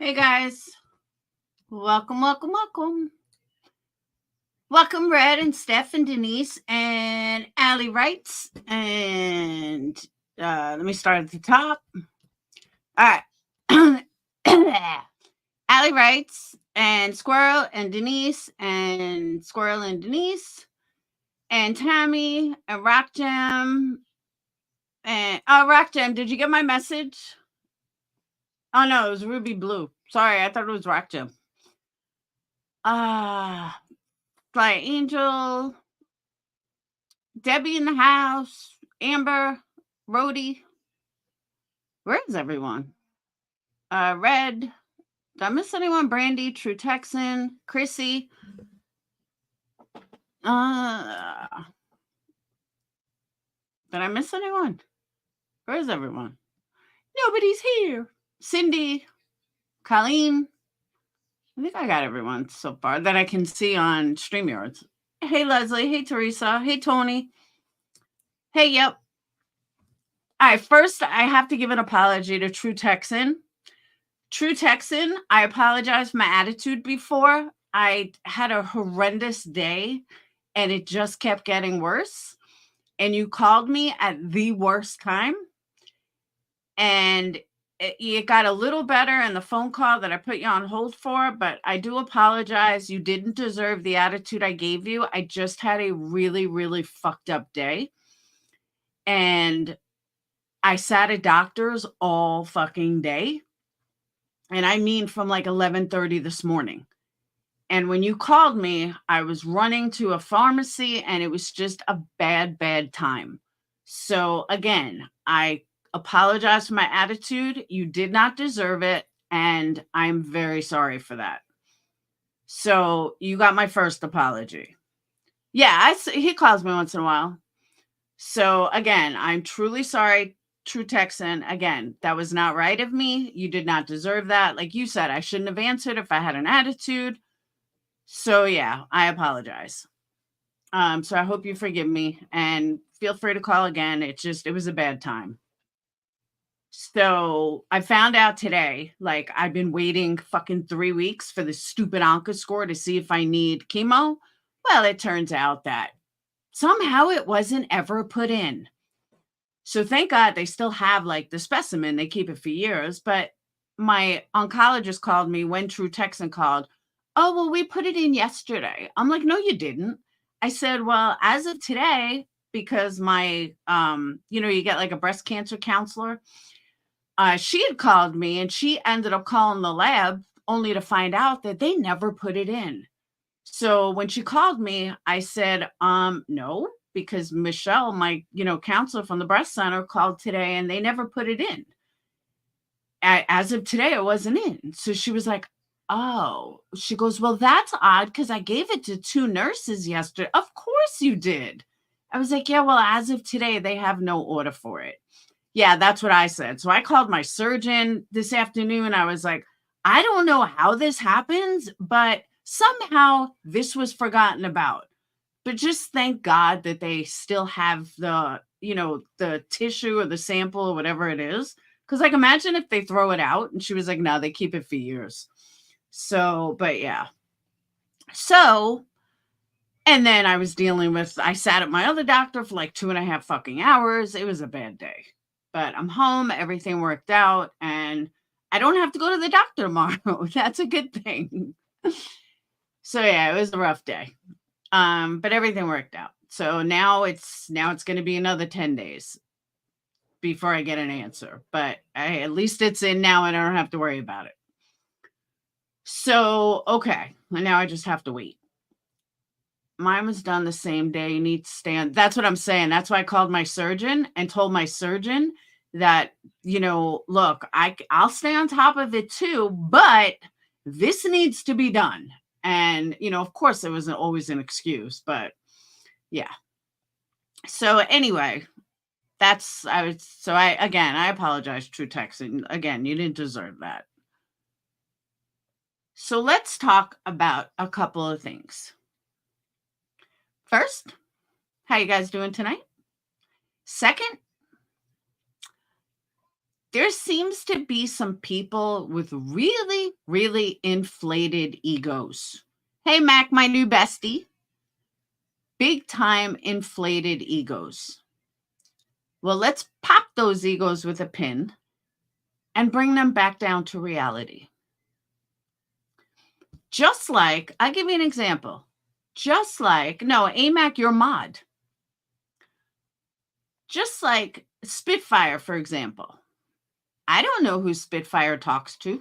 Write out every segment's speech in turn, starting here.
Hey guys, welcome. Welcome, Red and Steph and Denise and Allie Wrights. And let me start at the top. All right. Allie Wrights and Squirrel and Denise and Squirrel and Denise and Tammy and Rock Jam. And Rock Jam, did you get my message? Oh no, it was Ruby Blue. Sorry, I thought it was Rock Jam. Fly Angel, Debbie in the house, Amber, Rhodey. Where is everyone? Red. Did I miss anyone? Brandy, True Texan, Chrissy. Did I miss anyone? Where is everyone? Nobody's here. Cindy, Colleen. I think I got everyone so far that I can see on StreamYards. Hey, Leslie. Hey, Teresa. Hey, Tony. Hey, yep. All right, first, I have to give an apology to True Texan. True Texan, I apologize for my attitude before. I had a horrendous day and it just kept getting worse. And you called me at the worst time. And it got a little better in the phone call that I put you on hold for, but I do apologize. You didn't deserve the attitude I gave you. I just had a really, really fucked up day. And I sat at doctors all fucking day. And I mean from like 11:30 this morning. And when you called me, I was running to a pharmacy and it was just a bad time. So again, I apologize for my attitude. You did not deserve it. And I'm very sorry for that. So you got my first apology. Yeah, he calls me once in a while. So again, I'm truly sorry, True Texan. Again, that was not right of me. You did not deserve that. Like you said, I shouldn't have answered if I had an attitude. So yeah, I apologize. So I hope you forgive me and feel free to call again. It was a bad time. So I found out today, like I've been waiting fucking 3 weeks for the stupid Onca score to see if I need chemo. Well, it turns out that somehow it wasn't ever put in. So thank God they still have like the specimen. They keep it for years. But my oncologist called me when True Texan called. Oh, well, we put it in yesterday. I'm like, no, you didn't. I said, well, as of today, because my, you get like a breast cancer counselor. She had called me and she ended up calling the lab only to find out that they never put it in. So when she called me, I said, no, because Michelle, my, counselor from the breast center called today and they never put it in. As of today, it wasn't in. So she was like, oh, she goes, well, that's odd because I gave it to 2 nurses yesterday. Of course you did. I was like, yeah, well, as of today, they have no order for it. Yeah, that's what I said. So I called my surgeon this afternoon. I was like, I don't know how this happens, but somehow this was forgotten about. But just thank God that they still have the tissue or the sample or whatever it is. Because like imagine if they throw it out. And she was like, no, they keep it for years. So, but yeah. So, and then I sat at my other doctor for like 2.5 fucking hours. It was a bad day. But I'm home, everything worked out, and I don't have to go to the doctor tomorrow. That's a good thing. So yeah, it was a rough day. But everything worked out. So now it's going to be another 10 days before I get an answer. But at least it's in now and I don't have to worry about it. So, okay. Now I just have to wait. Mine was done the same day. You need to stand. That's what I'm saying. That's why I called my surgeon and told my surgeon that, look, I'll stay on top of it too, but this needs to be done. And, of course there wasn't always an excuse, but yeah. So anyway, I apologize, True Texan. Again, you didn't deserve that. So let's talk about a couple of things. First, how you guys doing tonight? Second, There seems to be some people with really, really inflated egos. Hey, Mac, my new bestie. Big time inflated egos. Well, let's pop those egos with a pin and bring them back down to reality. Just like, I'll give you an example. Just like, no, AMAC, you're mod. Just like Spitfire, for example. I don't know who Spitfire talks to.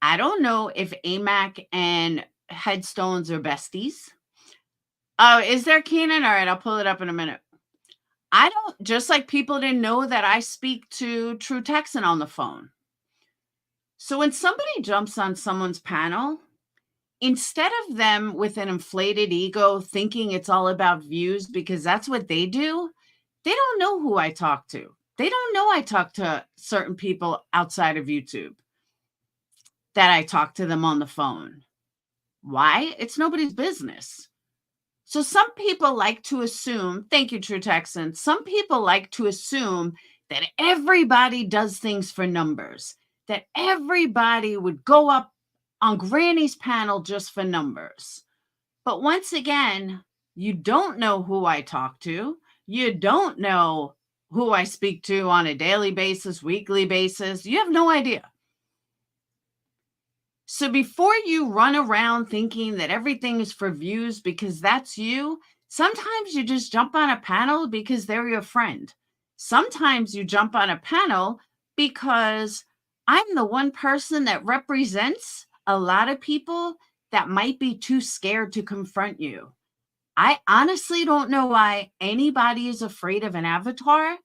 I don't know if AMAC and Headstones are besties. Oh, is there, Keenan? All right, I'll pull it up in a minute. I don't, just like people didn't know that I speak to True Texan on the phone. So when somebody jumps on someone's panel, instead of them with an inflated ego thinking it's all about views because that's what they do, they don't know who I talk to. They don't know I talk to certain people outside of YouTube, that I talk to them on the phone. Why? It's nobody's business. So some people like to assume, thank you, True Texan, some people like to assume that everybody does things for numbers, that everybody would go up on Granny's panel just for numbers. But once again, you don't know who I talk to. You don't know who I speak to on a daily basis, weekly basis. You have no idea. So before you run around thinking that everything is for views because that's you, sometimes you just jump on a panel because they're your friend. Sometimes you jump on a panel because I'm the one person that represents a lot of people that might be too scared to confront you. I honestly don't know why anybody is afraid of an avatar,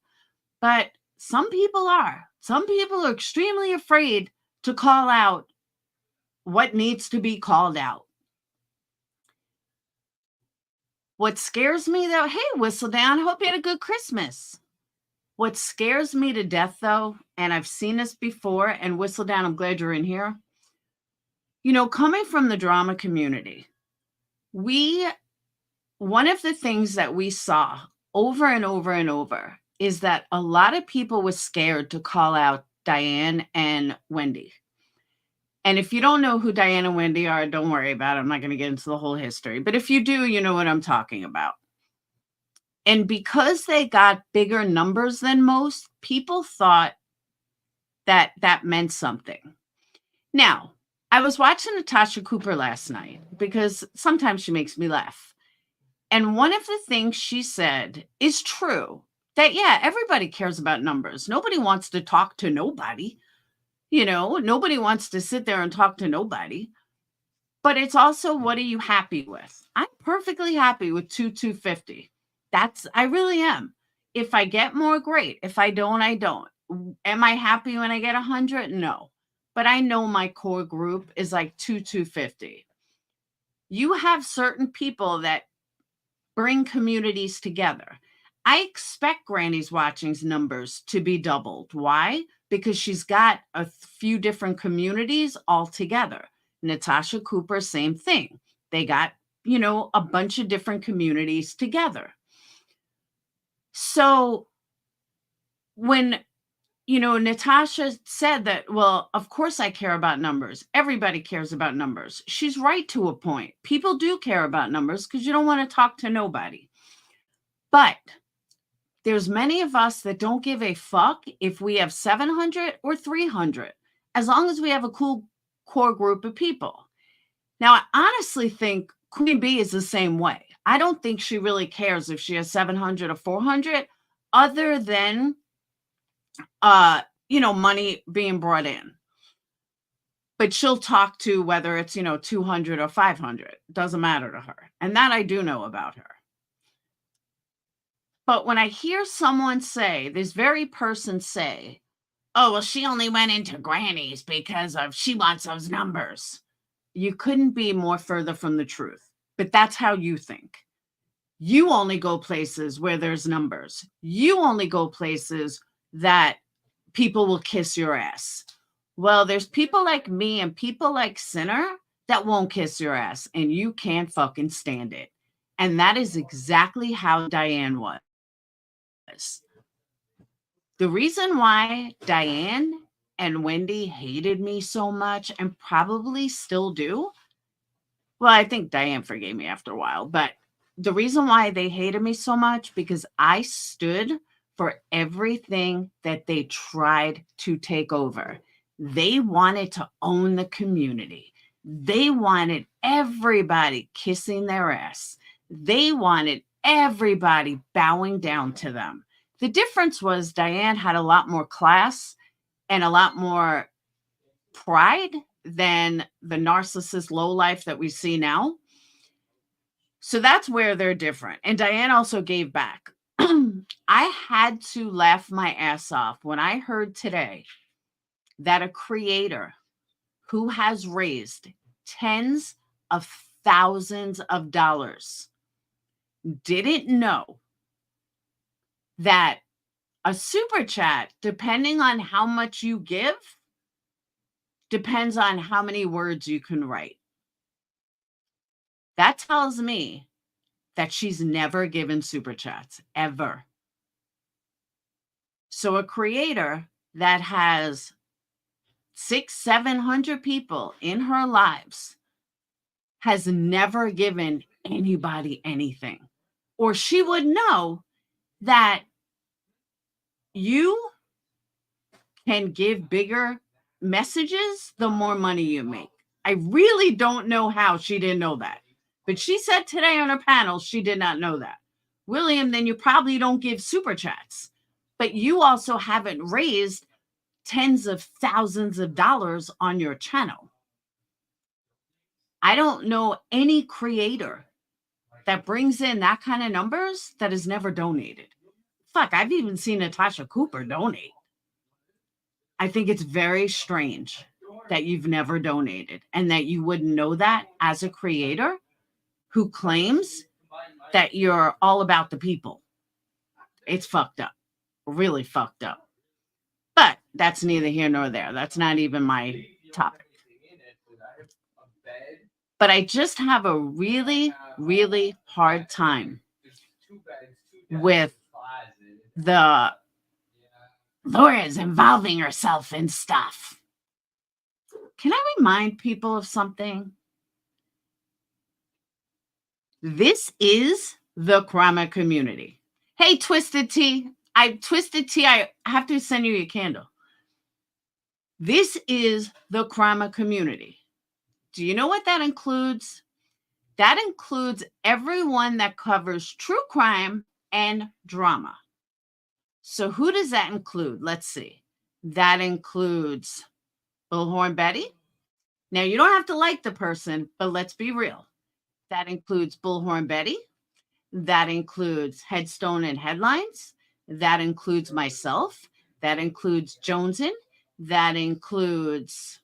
but some people are. Some people are extremely afraid to call out what needs to be called out. What scares me though, hey, Whistle Down, hope you had a good Christmas. What scares me to death though, and I've seen this before, and Whistle Down, I'm glad you're in here. You know, coming from the drama community, one of the things that we saw over and over and over is that a lot of people were scared to call out Diane and Wendy. And if you don't know who Diane and Wendy are, don't worry about it. I'm not going to get into the whole history. But if you do, you know what I'm talking about. And because they got bigger numbers than most, people thought that that meant something. Now, I was watching Natasha Cooper last night because sometimes she makes me laugh. And one of the things she said is true, that, yeah, everybody cares about numbers. Nobody wants to talk to nobody. You know, nobody wants to sit there and talk to nobody. But it's also, what are you happy with? I'm perfectly happy with 250. I really am. If I get more, great. If I don't, I don't. Am I happy when I get 100? No. But I know my core group is like 250. You have certain people that bring communities together. I expect Granny's Watching's numbers to be doubled. Why? Because she's got a few different communities all together. Natasha Cooper, same thing. They got, you know, a bunch of different communities together. So when, you know, Natasha said that, well, of course I care about numbers. Everybody cares about numbers. She's right to a point. People do care about numbers because you don't want to talk to nobody. But there's many of us that don't give a fuck if we have 700 or 300, as long as we have a cool core group of people. Now, I honestly think Queen Bee is the same way. I don't think she really cares if she has 700 or 400, other than, you know, money being brought in. But she'll talk to whether it's, you know, 200 or 500. Doesn't matter to her. And that I do know about her. But when I hear someone say, this very person say, oh, well, she only went into Granny's because she wants those numbers. You couldn't be more further from the truth. But that's how you think. You only go places where there's numbers. You only go places that people will kiss your ass. Well, there's people like me and people like Sinner that won't kiss your ass, and you can't fucking stand it. And that is exactly how Diane was. The reason why Diane and Wendy hated me so much and probably still do, well, I think Diane forgave me after a while, but the reason why they hated me so much because I stood for everything that they tried to take over. They wanted to own the community. They wanted everybody kissing their ass. They wanted everybody bowing down to them. The difference was Diane had a lot more class and a lot more pride than the narcissist lowlife that we see now. So that's where they're different. And Diane also gave back. I had to laugh my ass off when I heard today that a creator who has raised tens of thousands of dollars didn't know that a super chat, depending on how much you give, depends on how many words you can write. That tells me that she's never given super chats, ever. So a creator that has 600-700 people in her lives has never given anybody anything. Or she would know that you can give bigger messages the more money you make. I really don't know how she didn't know that. But she said today on her panel she did not know that. William, then you probably don't give super chats. But you also haven't raised tens of thousands of dollars on your channel. I don't know any creator that brings in that kind of numbers that has never donated. Fuck, I've even seen Natasha Cooper donate. I think it's very strange that you've never donated and that you wouldn't know that as a creator who claims that you're all about the people. It's fucked up, really fucked up. But that's neither here nor there. That's not even my topic. But I just have a really, really hard time with the Laura's involving herself in stuff. Can I remind people of something? This is the Krama community. Hey, Twisted Tea. I have to send you your candle. This is the Krama community. Do you know what that includes? That includes everyone that covers true crime and drama. So who does that include? Let's see. That includes Bullhorn Betty. Now, you don't have to like the person, but let's be real. That includes Bullhorn Betty. That includes Headstone and Headlines. That includes myself. That includes Jonesin. That includes...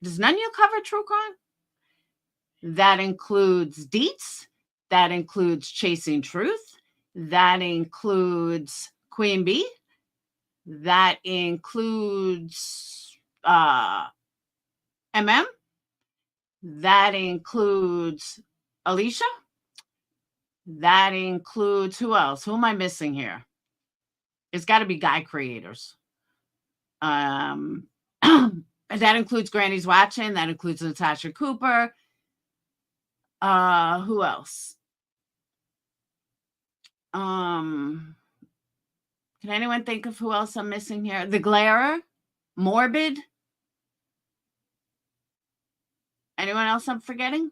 Does none of you cover true crime? That includes Deets. That includes Chasing Truth. That includes Queen Bee. That includes MM. That includes Alicia. That includes who else? Who am I missing here? It's got to be guy creators. That includes Granny's Watching. That includes Natasha Cooper. Who else? Can anyone think of who else I'm missing here? The Glarer, Morbid. Anyone else I'm forgetting?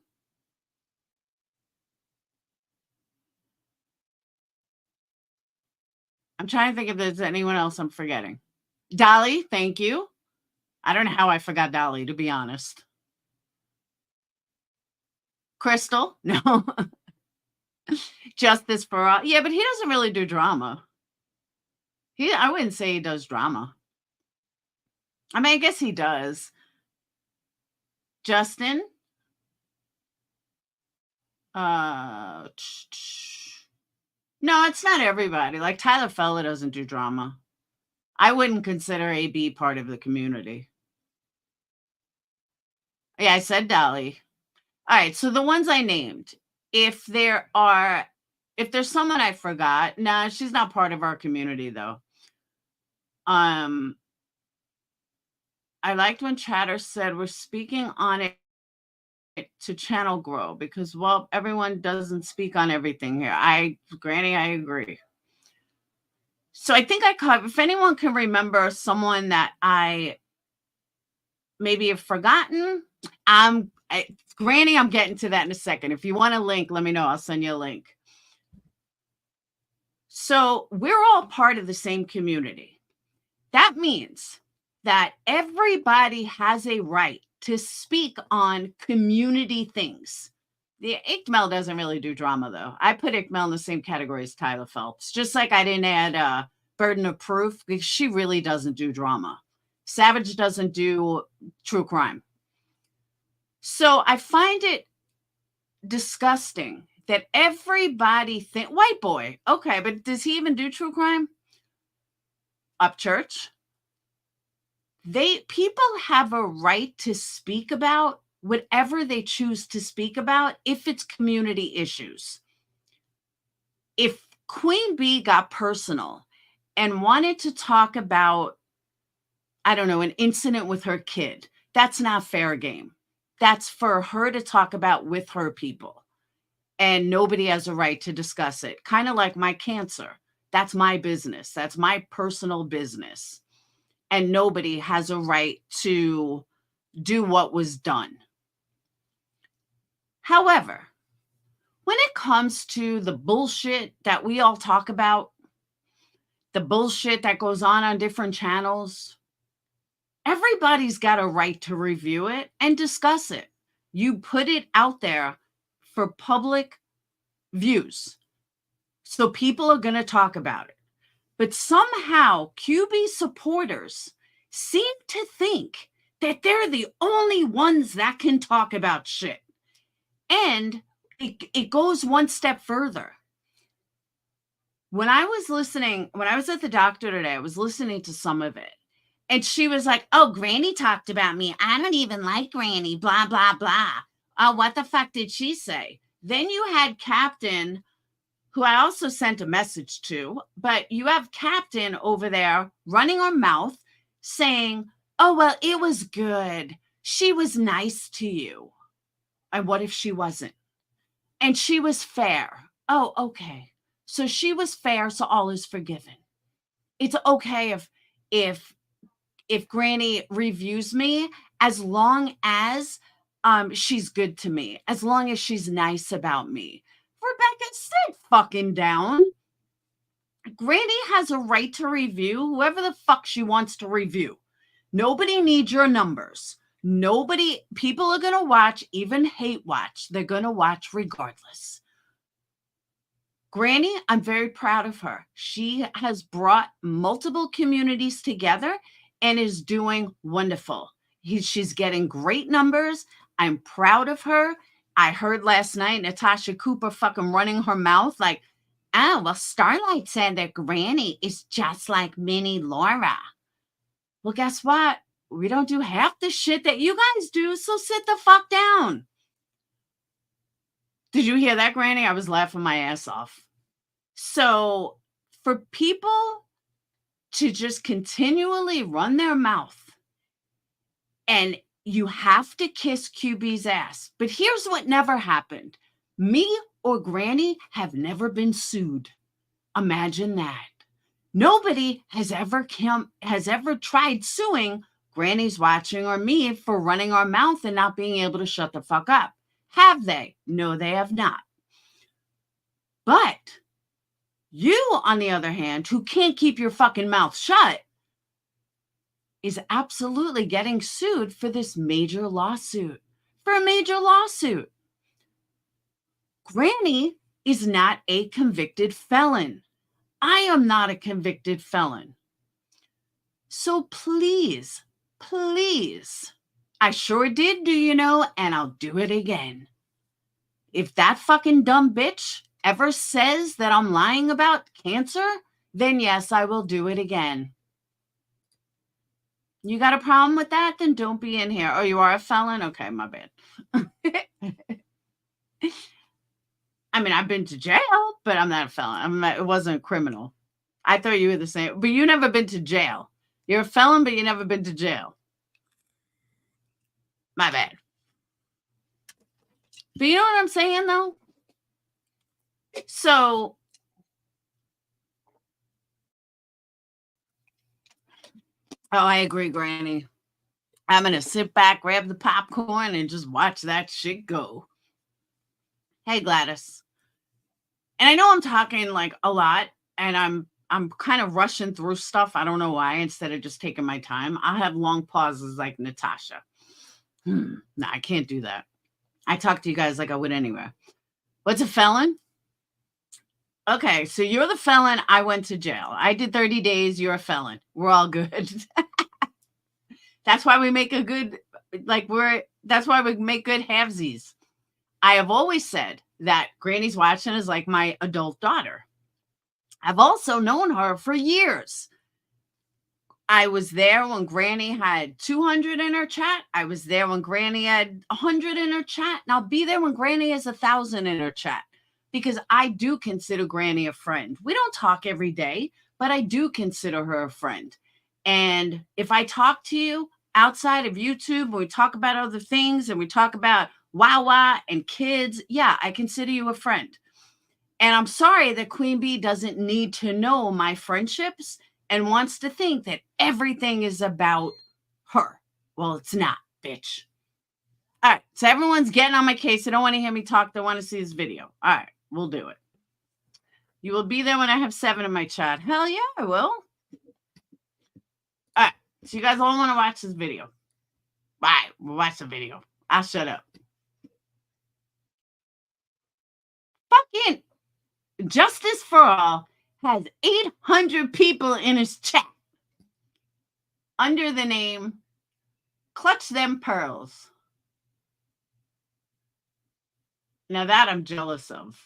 I'm trying to think if there's anyone else I'm forgetting. Dolly, thank you. I don't know how I forgot Dolly, to be honest. Crystal, no. Justice for All. Yeah, but he doesn't really do drama. I wouldn't say he does drama. I mean, I guess he does. Justin. No, it's not everybody. Like Tyler Fella doesn't do drama. I wouldn't consider AB part of the community. Yeah, I said Dolly. All right, so the ones I named, if there's someone I forgot, nah, she's not part of our community though. Um, I liked when Chatter said we're speaking on it to channel grow because, well, everyone doesn't speak on everything here. Granny, I agree. So I think I covered, if anyone can remember someone that I maybe have forgotten, Granny, I'm getting to that in a second. If you want a link, let me know. I'll send you a link. So we're all part of the same community. That means that everybody has a right to speak on community things. The Ickmel doesn't really do drama, though. I put Ickmel in the same category as Tyler Phelps, just like I didn't add Burden of Proof because she really doesn't do drama. Savage doesn't do true crime. So I find it disgusting that everybody white boy, okay, but does he even do true crime? Upchurch. People have a right to speak about whatever they choose to speak about if it's community issues. If Queen Bee got personal and wanted to talk about, I don't know, an incident with her kid, that's not fair game. That's for her to talk about with her people. And nobody has a right to discuss it. Kind of like my cancer. That's my business. That's my personal business. And nobody has a right to do what was done. However, when it comes to the bullshit that we all talk about, the bullshit that goes on different channels, everybody's got a right to review it and discuss it. You put it out there for public views. So people are going to talk about it. But somehow QB supporters seem to think that they're the only ones that can talk about shit. And it goes one step further. When I was at the doctor today, I was listening to some of it. And she was like, oh, Granny talked about me. I don't even like Granny, blah, blah, blah. Oh, what the fuck did she say? Then you had Captain, who I also sent a message to, but you have Captain over there running her mouth saying, oh, well, it was good. She was nice to you. And what if she wasn't? And she was fair. Oh, okay. So she was fair, so all is forgiven. It's okay if Granny reviews me, as long as she's good to me, as long as she's nice about me. Rebecca, sit fucking down. Granny has a right to review whoever the fuck she wants to review. Nobody needs your numbers. People are going to watch, even hate watch. They're going to watch regardless. Granny, I'm very proud of her. She has brought multiple communities together and is doing wonderful. She's getting great numbers. I'm proud of her. I heard last night Natasha Cooper fucking running her mouth like, oh, well, Starlight said that Granny is just like Mini Laura. Well, guess what? We don't do half the shit that you guys do, so sit the fuck down. Did you hear that, Granny? I was laughing my ass off. So for people to just continually run their mouth, and you have to kiss QB's ass. But here's what never happened. Me or Granny have never been sued. Imagine that. Nobody has ever tried suing Granny's Watching or me for running our mouth and not being able to shut the fuck up. Have they? No, they have not. But you, on the other hand, who can't keep your fucking mouth shut, is absolutely getting sued for this major lawsuit. For a major lawsuit. Granny is not a convicted felon. I am not a convicted felon. So please, please, I sure did, do you know, and I'll do it again. If that fucking dumb bitch ever says that I'm lying about cancer, then yes, I will do it again. You got a problem with that? Then don't be in here. Oh, you are a felon? Okay, my bad. I mean, I've been to jail, but I'm not a felon. It wasn't a criminal. I thought you were the same, but you never been to jail. You're a felon, but you never been to jail. My bad. But you know what I'm saying, though? So, I agree, Granny. I'm going to sit back, grab the popcorn, and just watch that shit go. Hey, Gladys. And I know I'm talking like a lot, and I'm kind of rushing through stuff. I don't know why, instead of just taking my time. I'll have long pauses like Natasha. No, I can't do that. I talk to you guys like I would anywhere. What's a felon? Okay, so you're the felon. I went to jail. I did 30 days. You're a felon. We're all good. That's why we make a good, that's why we make good halvesies. I have always said that Granny's watching is like my adult daughter. I've also known her for years. I was there when Granny had 200 in her chat. I was there when Granny had 100 in her chat. And I'll be there when Granny has 1,000 in her chat, because I do consider Granny a friend. We don't talk every day, but I do consider her a friend. And if I talk to you outside of YouTube, and we talk about other things, and we talk about Wawa and kids, yeah, I consider you a friend. And I'm sorry that Queen Bee doesn't need to know my friendships and wants to think that everything is about her. Well, it's not, bitch. All right, so everyone's getting on my case. They don't want to hear me talk. They want to see this video. All right, we'll do it. You will be there when I have 7 in my chat. Hell yeah, I will. All right, so you guys all want to watch this video. All right, we'll watch the video. I'll shut up. Fucking Justice for All has 800 people in his chat under the name Clutch Them Pearls. Now that I'm jealous of.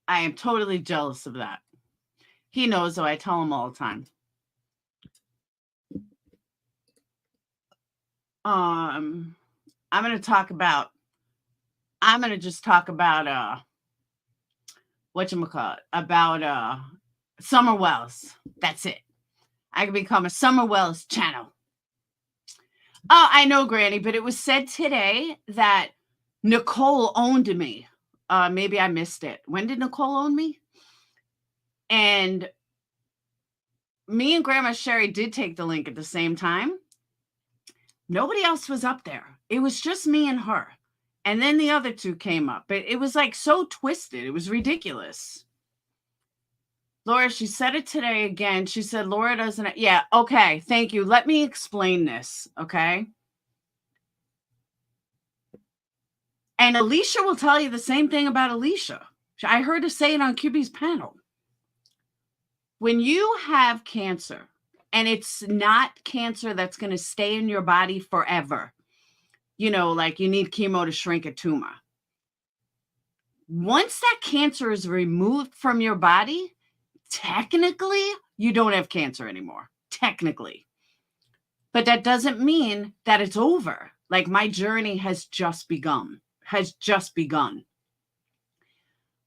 I am totally jealous of that. He knows, so I tell him all the time. I'm going to talk about, whatchamacallit, about Summer Wells. That's it. I can become a Summer Wells channel. Oh, I know, Granny, but it was said today that Nicole owned me. Maybe I missed it. When did Nicole own me? And me and Grandma Sherry did take the link at the same time. Nobody else was up there. It was just me and her. And then the other 2 came up. But it was like so twisted. It was ridiculous. Laura, she said it today again. She said, Laura doesn't. Yeah, okay. Thank you. Let me explain this, okay? And Alicia will tell you the same thing about Alicia. I heard her say it on QB's panel. When you have cancer, and it's not cancer that's going to stay in your body forever, you know, like you need chemo to shrink a tumor. Once that cancer is removed from your body, technically, you don't have cancer anymore. Technically. But that doesn't mean that it's over. Like my journey has just begun.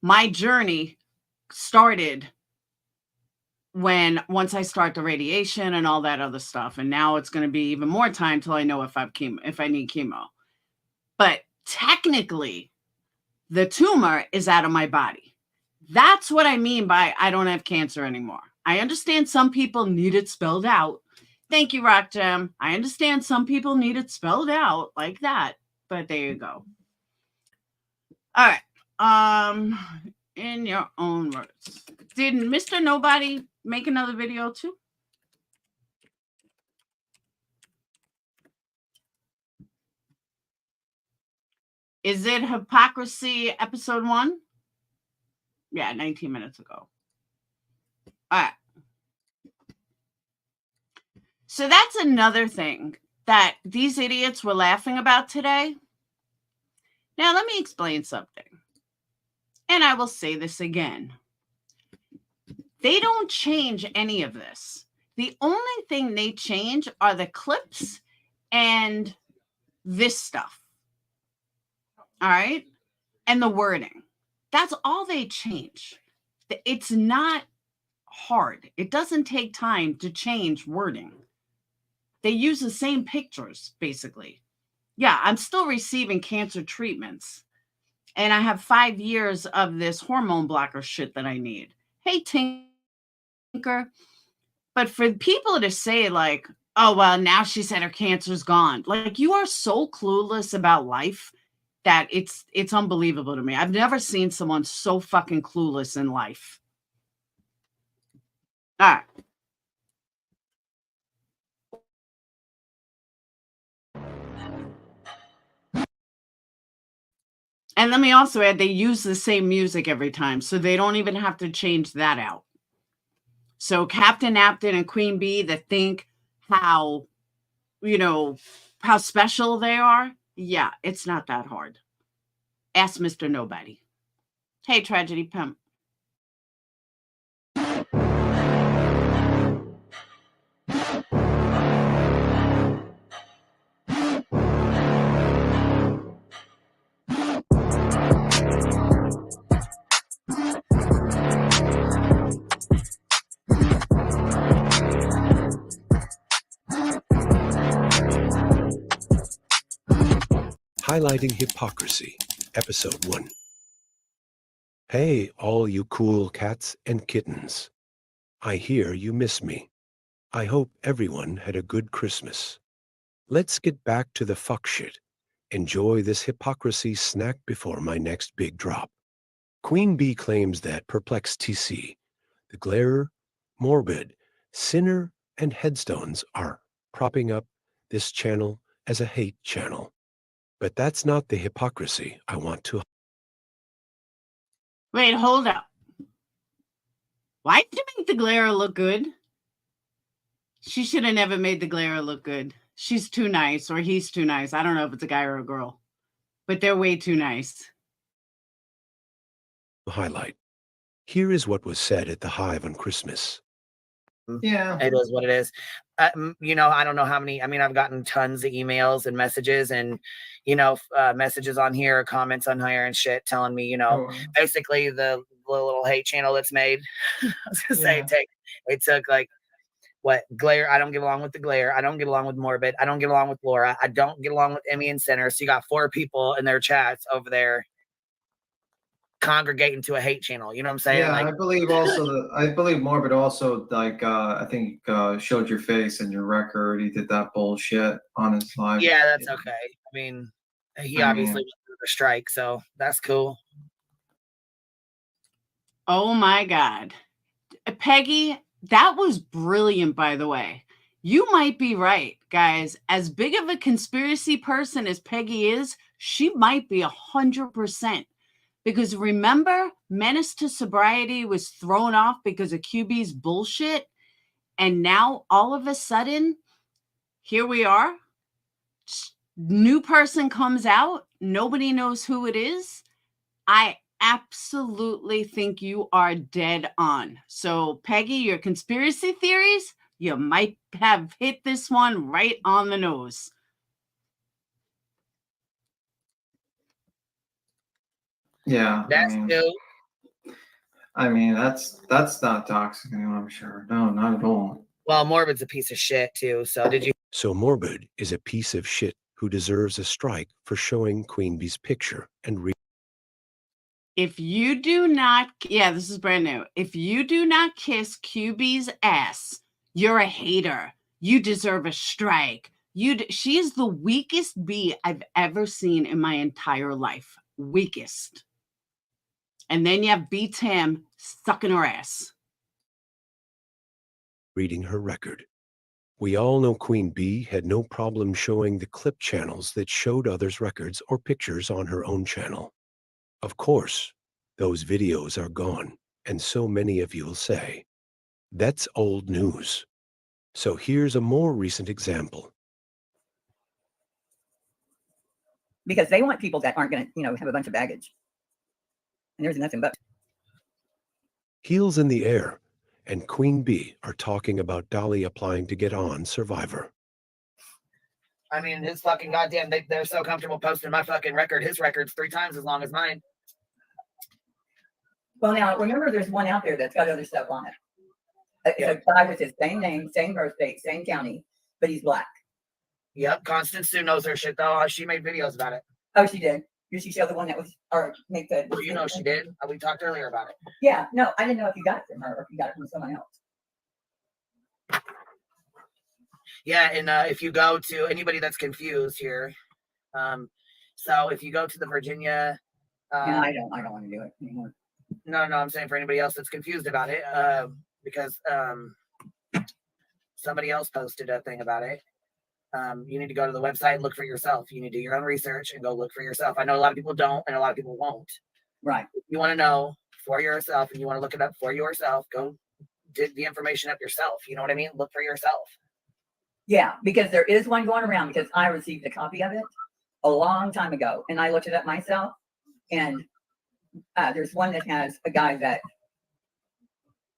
My journey started once I start the radiation and all that other stuff. And now it's going to be even more time till I know if I need chemo. But technically, the tumor is out of my body. That's what I mean by I don't have cancer anymore. I understand some people need it spelled out. Thank you, Rock Gem. I understand some people need it spelled out like that. But there you go. All right. In your own words. Did Mr. Nobody make another video too? Is it Hypocrisy episode 1? Yeah, 19 minutes ago. All right. So that's another thing that these idiots were laughing about today. Now, let me explain something. And I will say this again. They don't change any of this. The only thing they change are the clips and this stuff. All right? And the wording. That's all they change. It's not hard. It doesn't take time to change wording. They use the same pictures, basically. Yeah, I'm still receiving cancer treatments. And I have 5 years of this hormone blocker shit that I need. Hey, Tinker. But for people to say, like, oh, well, now she said her cancer's gone. Like, you are so clueless about life that it's unbelievable to me. I've never seen someone so fucking clueless in life. All right. And let me also add, they use the same music every time, so they don't even have to change that out. So Captain Apton and Queen Bee that think how, how special they are. Yeah, it's not that hard. Ask Mr. Nobody. Hey, Tragedy Pimp. Highlighting Hypocrisy, Episode 1. Hey, all you cool cats and kittens. I hear you miss me. I hope everyone had a good Christmas. Let's get back to the fuck shit. Enjoy this hypocrisy snack before my next big drop. Queen Bee claims that PURPLEXEDQT, the Glarer, Morbid, Sinner, and Headstones are propping up this channel as a hate channel. But that's not the hypocrisy I want to. Wait, hold up. Why did you make the Glare look good? She should have never made the Glare look good. She's too nice, or he's too nice. I don't know if it's a guy or a girl, but they're way too nice. Highlight. Here is what was said at the Hive on Christmas. Yeah, it is what it is. I don't know how many. I mean, I've gotten tons of emails and messages, and messages on here, comments on here, and shit, telling me, basically the little hate channel that's made. I was gonna say it took like what Glare. I don't get along with the Glare. I don't get along with Morbid. I don't get along with Laura. I don't get along with Emmy and Center. So you got 4 people in their chats over there congregate into a hate channel. You know what I'm saying? Yeah, like, I believe Morbid also I think showed your face and your record. He did that bullshit on his live. Yeah, that's okay. I mean, he obviously went through the strike, so that's cool. Oh my God. Peggy, that was brilliant, by the way. You might be right, guys. As big of a conspiracy person as Peggy is, she might be 100%. Because remember, Menace to Sobriety was thrown off because of QB's bullshit. And now all of a sudden, here we are. New person comes out. Nobody knows who it is. I absolutely think you are dead on. So, Peggy, your conspiracy theories, you might have hit this one right on the nose. Yeah, that's new. I mean, that's not toxic anymore, I'm sure. No, not at all. Well, Morbid's a piece of shit too. So did you? So Morbid is a piece of shit who deserves a strike for showing Queen Bee's picture and If you do not, this is brand new. If you do not kiss QB's ass, you're a hater. You deserve a strike. She is the weakest bee I've ever seen in my entire life. Weakest. And then you have B Tam sucking her ass. reading her record. We all know Queen Bee had no problem showing the clip channels that showed others' records or pictures on her own channel. Of course, those videos are gone, and so many of you'll say, that's old news. So here's a more recent example. Because they want people that aren't going to, have a bunch of baggage. And there's nothing but. Heels in the Air and Queen Bee are talking about Dolly applying to get on Survivor. I mean, his fucking goddamn, they're so comfortable posting my fucking record. His record's 3 times as long as mine. Well, now, remember, there's one out there that's got other stuff on it. So Ty was his same name, same birth date, same county, but he's black. Yep, Constance Sue knows her shit though. She made videos about it. Oh, she did. Did she show the one that was, or make the? Well, you know she did. We talked earlier about it. Yeah, no, I didn't know if you got it from her or if you got it from someone else. Yeah, and if you go to anybody that's confused here, so if you go to the Virginia, I don't want to do it anymore. No, I'm saying for anybody else that's confused about it, because somebody else posted a thing about it. You need to go to the website and look for yourself. You need to do your own research and go look for yourself. I know a lot of people don't, and a lot of people won't. Right. If you want to know for yourself, and you want to look it up for yourself, go dig the information up yourself. You know what I mean? Look for yourself. Yeah, because there is one going around, because I received a copy of it a long time ago, and I looked it up myself, and there's one that has a guy that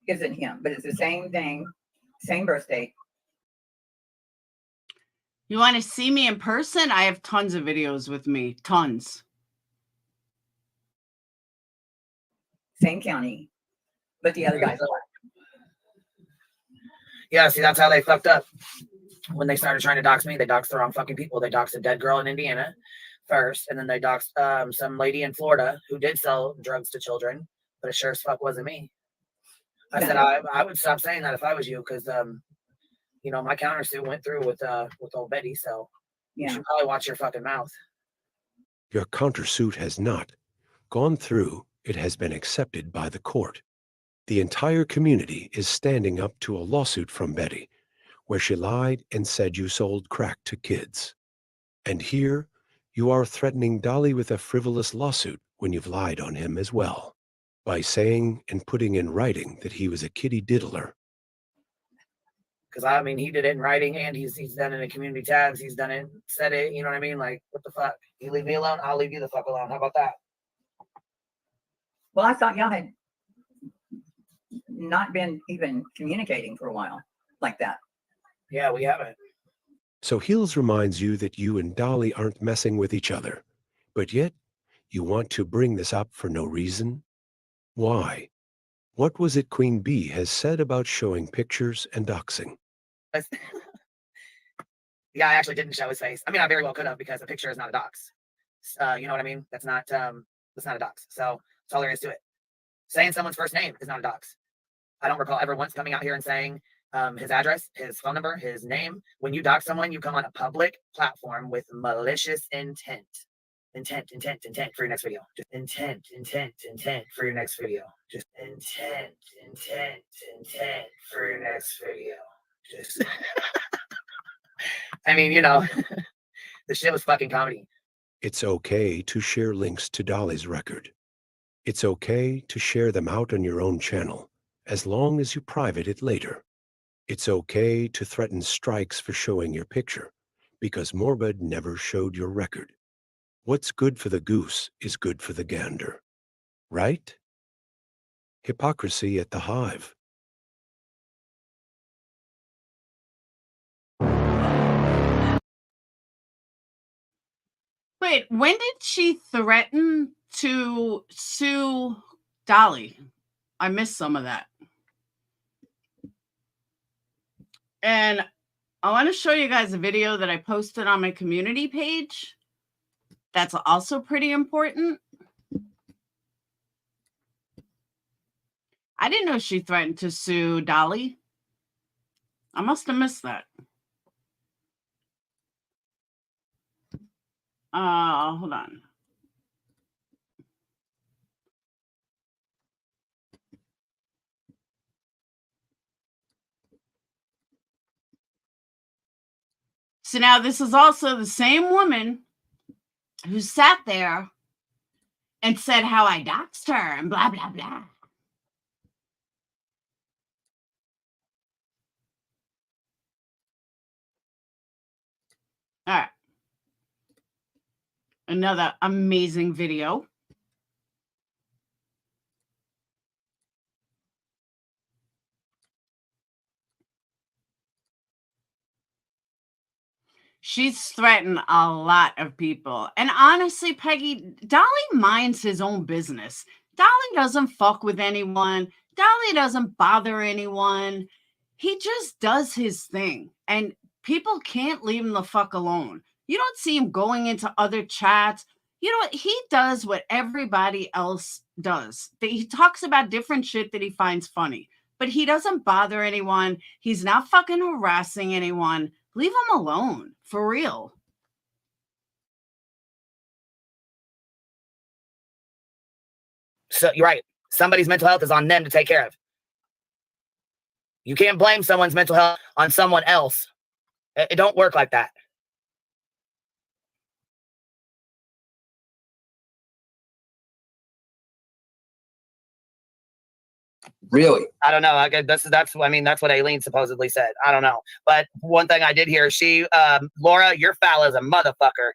isn't him, but it's the same thing, same birth date. You want to see me in person? I have tons of videos with me. Tons. Same county, but the other guy's black. Yeah, see, that's how they fucked up. When they started trying to dox me, they doxed the wrong fucking people. They doxed a dead girl in Indiana first, and then they doxed some lady in Florida who did sell drugs to children, but it sure as fuck wasn't me. I said I would stop saying that if I was you, because you know, my countersuit went through with old Betty, so you should probably watch your fucking mouth. Your countersuit has not gone through. It has been accepted by the court. The entire community is standing up to a lawsuit from Betty, where she lied and said you sold crack to kids. And here, you are threatening Dolly with a frivolous lawsuit when you've lied on him as well, by saying and putting in writing that he was a kitty diddler. Because I mean, he did it in writing, and he's done it in community tabs. He's done it, said it. You know what I mean? Like, what the fuck? You leave me alone, I'll leave you the fuck alone. How about that? Well, I thought y'all had not been even communicating for a while like that. Yeah, we haven't. So Heels reminds you that you and Dolly aren't messing with each other, but yet you want to bring this up for no reason? Why? What was it Queen Bee has said about showing pictures and doxing? Yeah, I actually didn't show his face. I mean, I very well could have, because a picture is not a dox. You know what I mean? That's not a dox. So that's all there is to it. Saying someone's first name is not a dox. I don't recall ever once coming out here and saying his address, his phone number, his name. When you dox someone, you come on a public platform with malicious intent. Intent for your next video. Just intent for your next video. Just intent for your next video. Just I mean, you know, the shit was fucking comedy. It's okay to share links to Dolly's record. It's okay to share them out on your own channel, as long as you private it later. It's okay to threaten strikes for showing your picture, because Morbid never showed your record. What's good for the goose is good for the gander. Right? Hypocrisy at the Hive. Wait, when did she threaten to sue Dolly? I missed some of that. And I want to show you guys a video that I posted on my community page. That's also pretty important. I didn't know she threatened to sue Dolly. I must have missed that. Hold on. So now this is also the same woman who sat there and said how I doxed her and blah, blah, blah. All right. Another amazing video. She's threatened a lot of people. And honestly, Peggy, Dolly minds his own business. Dolly doesn't fuck with anyone. Dolly doesn't bother anyone. he just does his thing, and people can't leave him the fuck alone. You don't see him going into other chats. You know what? He does what everybody else does. He talks about different shit that he finds funny, but he doesn't bother anyone. He's not fucking harassing anyone. Leave him alone, for real. So you're right. Somebody's mental health is on them to take care of. You can't blame someone's mental health on someone else. It don't work like that. Really? I don't know. That's what Aileen supposedly said. I don't know. But one thing I did hear, Laura, you're foul as a motherfucker.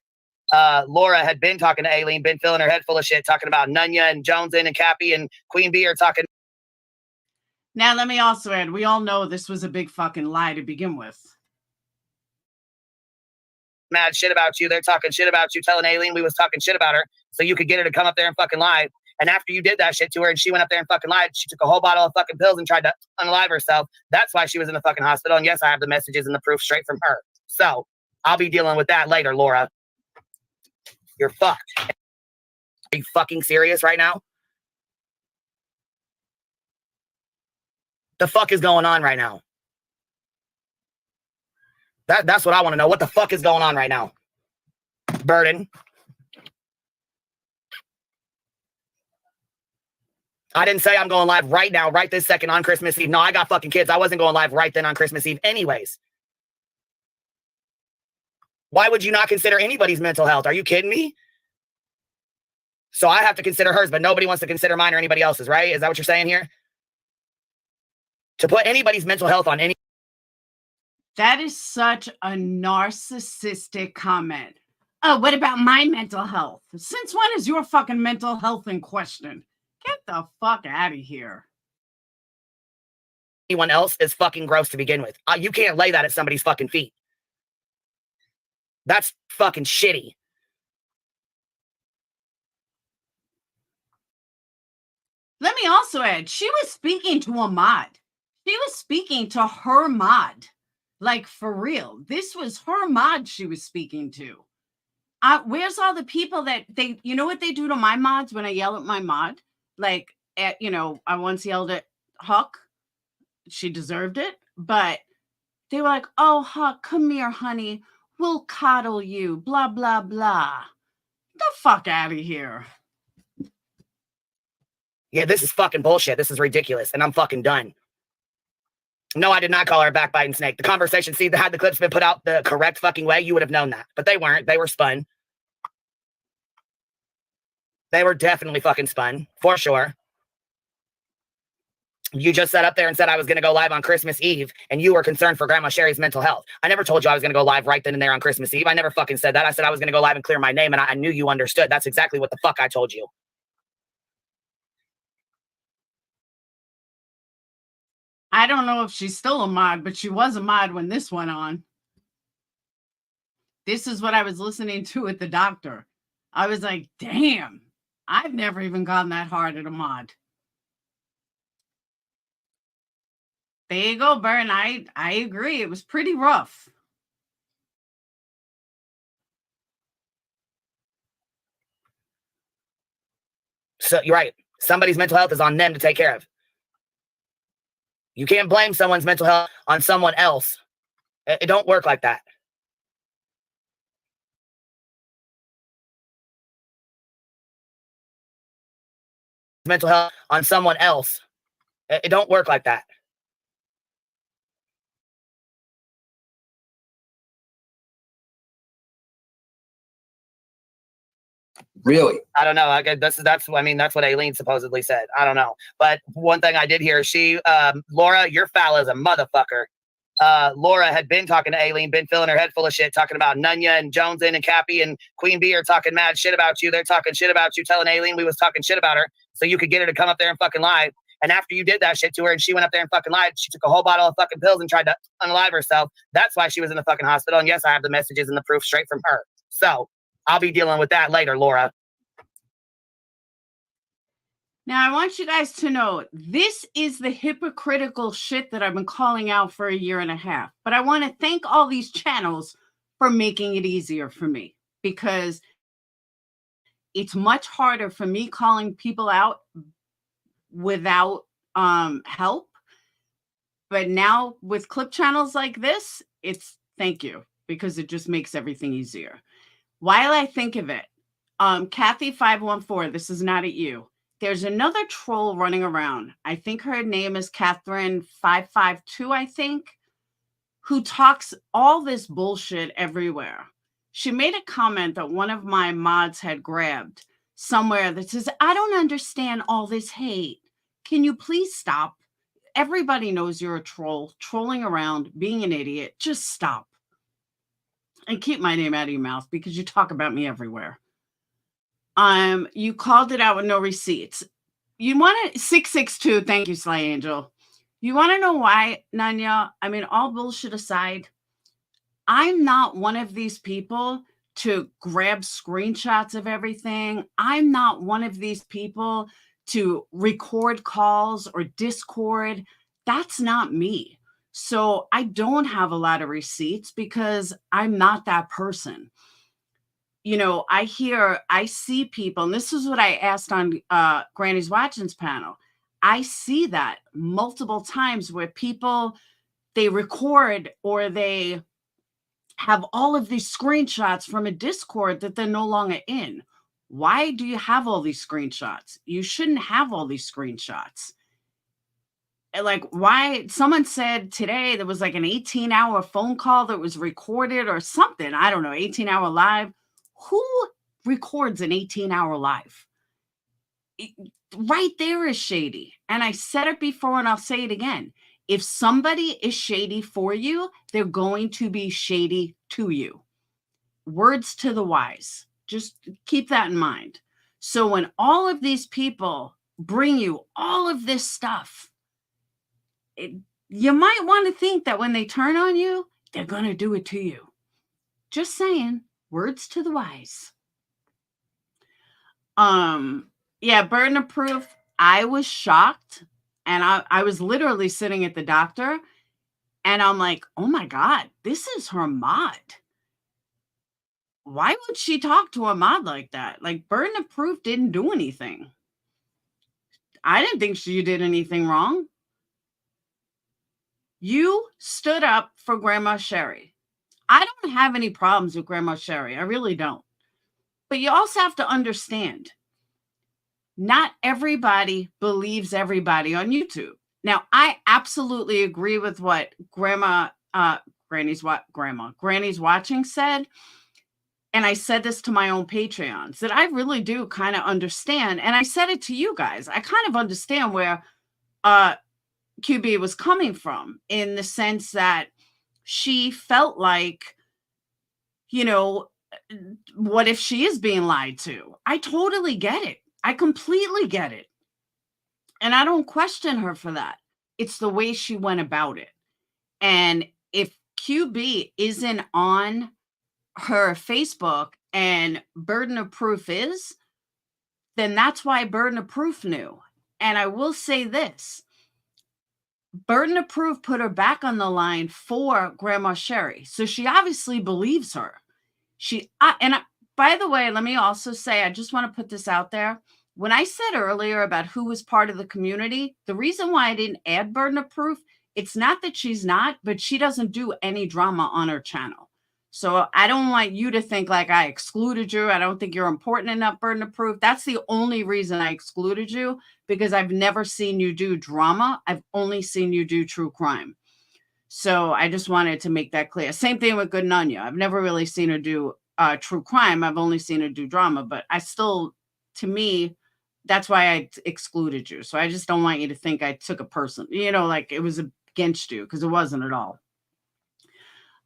Laura had been talking to Aileen, been filling her head full of shit, talking about Nunya and Jonesin and Cappy and Queen Bee are talking. Now, let me also add, we all know this was a big fucking lie to begin with. Mad shit about you. They're talking shit about you, telling Aileen we was talking shit about her so you could get her to come up there and fucking lie. And after you did that shit to her and she went up there and fucking lied, she took a whole bottle of fucking pills and tried to unalive herself. That's why she was in the fucking hospital. And yes, I have the messages and the proof straight from her. So I'll be dealing with that later, Laura. You're fucked. Are you fucking serious right now? The fuck is going on right now? That's what I want to know. What the fuck is going on right now? Burden. I didn't say I'm going live right now, right this second on Christmas Eve. No, I got fucking kids. I wasn't going live right then on Christmas Eve anyways. Why would you not consider anybody's mental health? Are you kidding me? So I have to consider hers, but nobody wants to consider mine or anybody else's, right? Is that what you're saying here? To put anybody's mental health on any... That is such a narcissistic comment. Oh, what about my mental health? Since when is your fucking mental health in question? Get the fuck out of here. Anyone else is fucking gross to begin with. You can't lay that at somebody's fucking feet. That's fucking shitty. Let me also add, she was speaking to a mod. She was speaking to her mod. Like, for real. This was her mod she was speaking to. Where's all the people that you know what they do to my mods when I yell at my mod? Like, I once yelled at Huck. She deserved it. But they were like, oh, Huck, come here, honey. We'll coddle you. Blah, blah, blah. The fuck out of here. Yeah, this is fucking bullshit. This is ridiculous. And I'm fucking done. No, I did not call her a backbiting snake. The conversation, had the clips been put out the correct fucking way, you would have known that. But they weren't. They were spun. They were definitely fucking spun. For sure. You just sat up there and said I was going to go live on Christmas Eve, and you were concerned for Grandma Sherry's mental health. I never told you I was going to go live right then and there on Christmas Eve. I never fucking said that. I said I was going to go live and clear my name, and I knew you understood. That's exactly what the fuck I told you. I don't know if she's still a mod, but she was a mod when this went on. This is what I was listening to at the doctor. I was like, damn, I've never even gone that hard at a mod. There you go, Bern. I agree. It was pretty rough. So you're right. Somebody's mental health is on them to take care of. You can't blame someone's mental health on someone else. It don't work like that. Mental health on someone else. It don't work like that. Really? I don't know. That's what Aileen supposedly said. I don't know. But one thing I did hear, Laura, you're foul as a motherfucker. Laura had been talking to Aileen, been filling her head full of shit, talking about Nunya and Jonesin and Cappy and Queen Bee are talking mad shit about you. They're talking shit about you, telling Aileen we was talking shit about her so you could get her to come up there and fucking lie. And after you did that shit to her and she went up there and fucking lied, she took a whole bottle of fucking pills and tried to unalive herself. That's why she was in the fucking hospital. And yes, I have the messages and the proof straight from her. So I'll be dealing with that later, Laura. Now, I want you guys to know this is the hypocritical shit that I've been calling out for a year and a half. But I want to thank all these channels for making it easier for me, because it's much harder for me calling people out without help. But now with clip channels like this, it's thank you, because it just makes everything easier. While I think of it, Kathy514, this is not at you. There's another troll running around. I think her name is Catherine552, I think, who talks all this bullshit everywhere. She made a comment that one of my mods had grabbed somewhere that says, I don't understand all this hate. Can you please stop? Everybody knows you're a troll, trolling around, being an idiot. Just stop. And keep my name out of your mouth, because you talk about me everywhere. You called it out with no receipts. You want to 662. Thank you, Sly Angel. You want to know why, Nanya? I mean, all bullshit aside, I'm not one of these people to grab screenshots of everything. I'm not one of these people to record calls or Discord. That's not me. So I don't have a lot of receipts because I'm not that person. You know, I see people, and this is what I asked on Granny's Watching's panel. I see that multiple times where people, they record or they have all of these screenshots from a Discord that they're no longer in. Why do you have all these screenshots? You shouldn't have all these screenshots. Like, why? Someone said today there was like an 18-hour phone call that was recorded or something. I don't know, 18-hour live. Who records an 18-hour live? Right there is shady. And I said it before and I'll say it again. If somebody is shady for you, they're going to be shady to you. Words to the wise. Just keep that in mind. So when all of these people bring you all of this stuff, you might want to think that when they turn on you, they're going to do it to you. Just saying. Words to the wise. Yeah, burden of proof. I was shocked, and I was literally sitting at the doctor, and I'm like, oh my God, this is her mod. Why would she talk to a mod like that? Like, burden of proof didn't do anything. I didn't think she did anything wrong. You stood up for Grandma Sherry. I don't have any problems with Grandma Sherry. I really don't. But you also have to understand, not everybody believes everybody on YouTube. Now, I absolutely agree with what Granny's Watching said. And I said this to my own Patreons, that I really do kind of understand. And I said it to you guys. I kind of understand where QB was coming from, in the sense that she felt like, you know, what if she is being lied to? I totally get it. I completely get it. And I don't question her for that. It's the way she went about it. And if QB isn't on her Facebook and burden of proof is, then that's why burden of proof knew. And I will say this, burden of proof put her back on the line for Grandma Sherry. So she obviously believes her. By the way, let me also say, I just want to put this out there. When I said earlier about who was part of the community, the reason why I didn't add burden of proof, it's not that she's not, but she doesn't do any drama on her channel. So I don't want you to think like I excluded you. I don't think you're important enough, burden of proof. That's the only reason I excluded you, because I've never seen you do drama. I've only seen you do true crime. So I just wanted to make that clear. Same thing with Good Nunya. I've never really seen her do true crime. I've only seen her do drama, but I still, to me, that's why I excluded you. So I just don't want you to think I took a person, like it was against you, because it wasn't at all.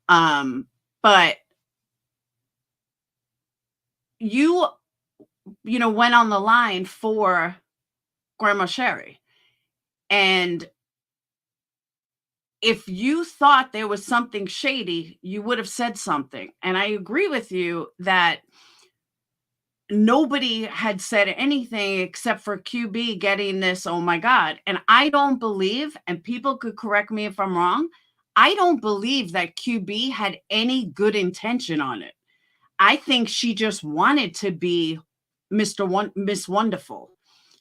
But you went on the line for Grandma Sherry. And if you thought there was something shady, you would have said something. And I agree with you that nobody had said anything except for QB getting this, oh my God. And I don't believe, and people could correct me if I'm wrong, I don't believe that QB had any good intention on it. I think she just wanted to be Miss Wonderful,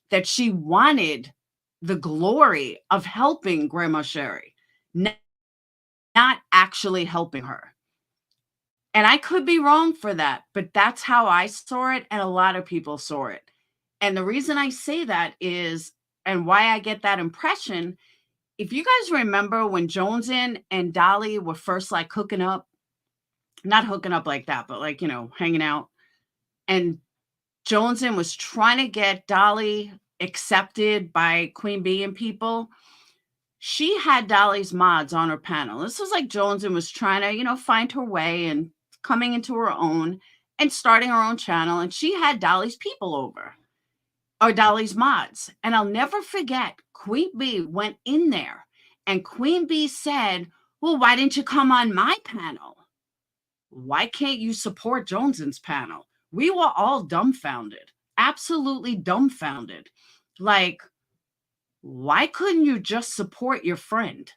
that she wanted the glory of helping Grandma Sherry, not actually helping her. And I could be wrong for that, but that's how I saw it, and a lot of people saw it. And the reason I say that is, and why I get that impression, if you guys remember when Jonesin and Dolly were first like hooking up, not hooking up like that, but like, you know, hanging out, and Jonesin was trying to get Dolly accepted by Queen Bee and people, she had Dolly's mods on her panel. This was like Jonesin was trying to, you know, find her way and coming into her own and starting her own channel. And she had Dolly's people over, or Dolly's mods. And I'll never forget, Queen Bee went in there and Queen Bee said, well, why didn't you come on my panel? Why can't you support Jonesin's panel? We were all dumbfounded, absolutely dumbfounded. Like, why couldn't you just support your friend?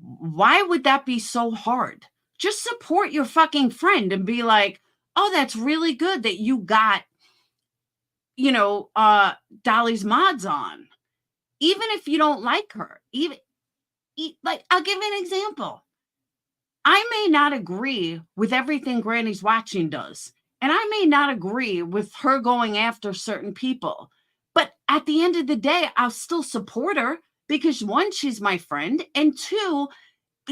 Why would that be so hard? Just support your fucking friend and be like, oh, that's really good that you got, you know, Dolly's mods on. Even if you don't like her, like, I'll give you an example. I may not agree with everything Granny's Watching does, and I may not agree with her going after certain people, but at the end of the day, I'll still support her because one, she's my friend, and two,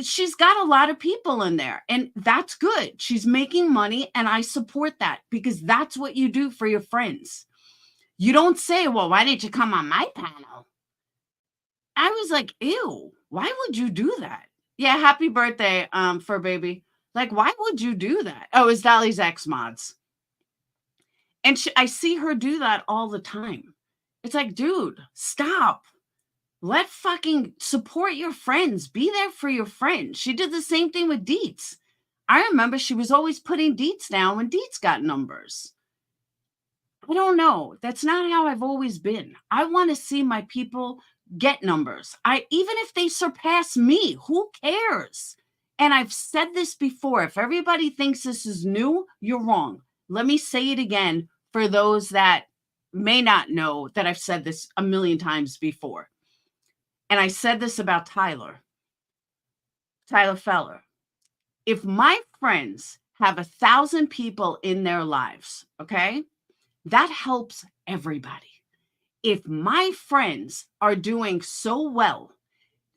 she's got a lot of people in there, and that's good. She's making money, and I support that because that's what you do for your friends. You don't say, well, why didn't you come on my panel? I was like, ew, why would you do that? Yeah, happy birthday, Fur Baby. Like, why would you do that? Oh, it's Dolly's ex mods. And I see her do that all the time. It's like, dude, stop. Let fucking support your friends. Be there for your friends. She did the same thing with Deets. I remember she was always putting Deets down when Deets got numbers. I don't know. That's not how I've always been. I want to see my people get numbers. Even if they surpass me, who cares? And I've said this before. If everybody thinks this is new, you're wrong. Let me say it again for those that may not know that I've said this a million times before. And I said this about Tyler Feller. If my friends have 1,000 people in their lives, okay, that helps everybody. If my friends are doing so well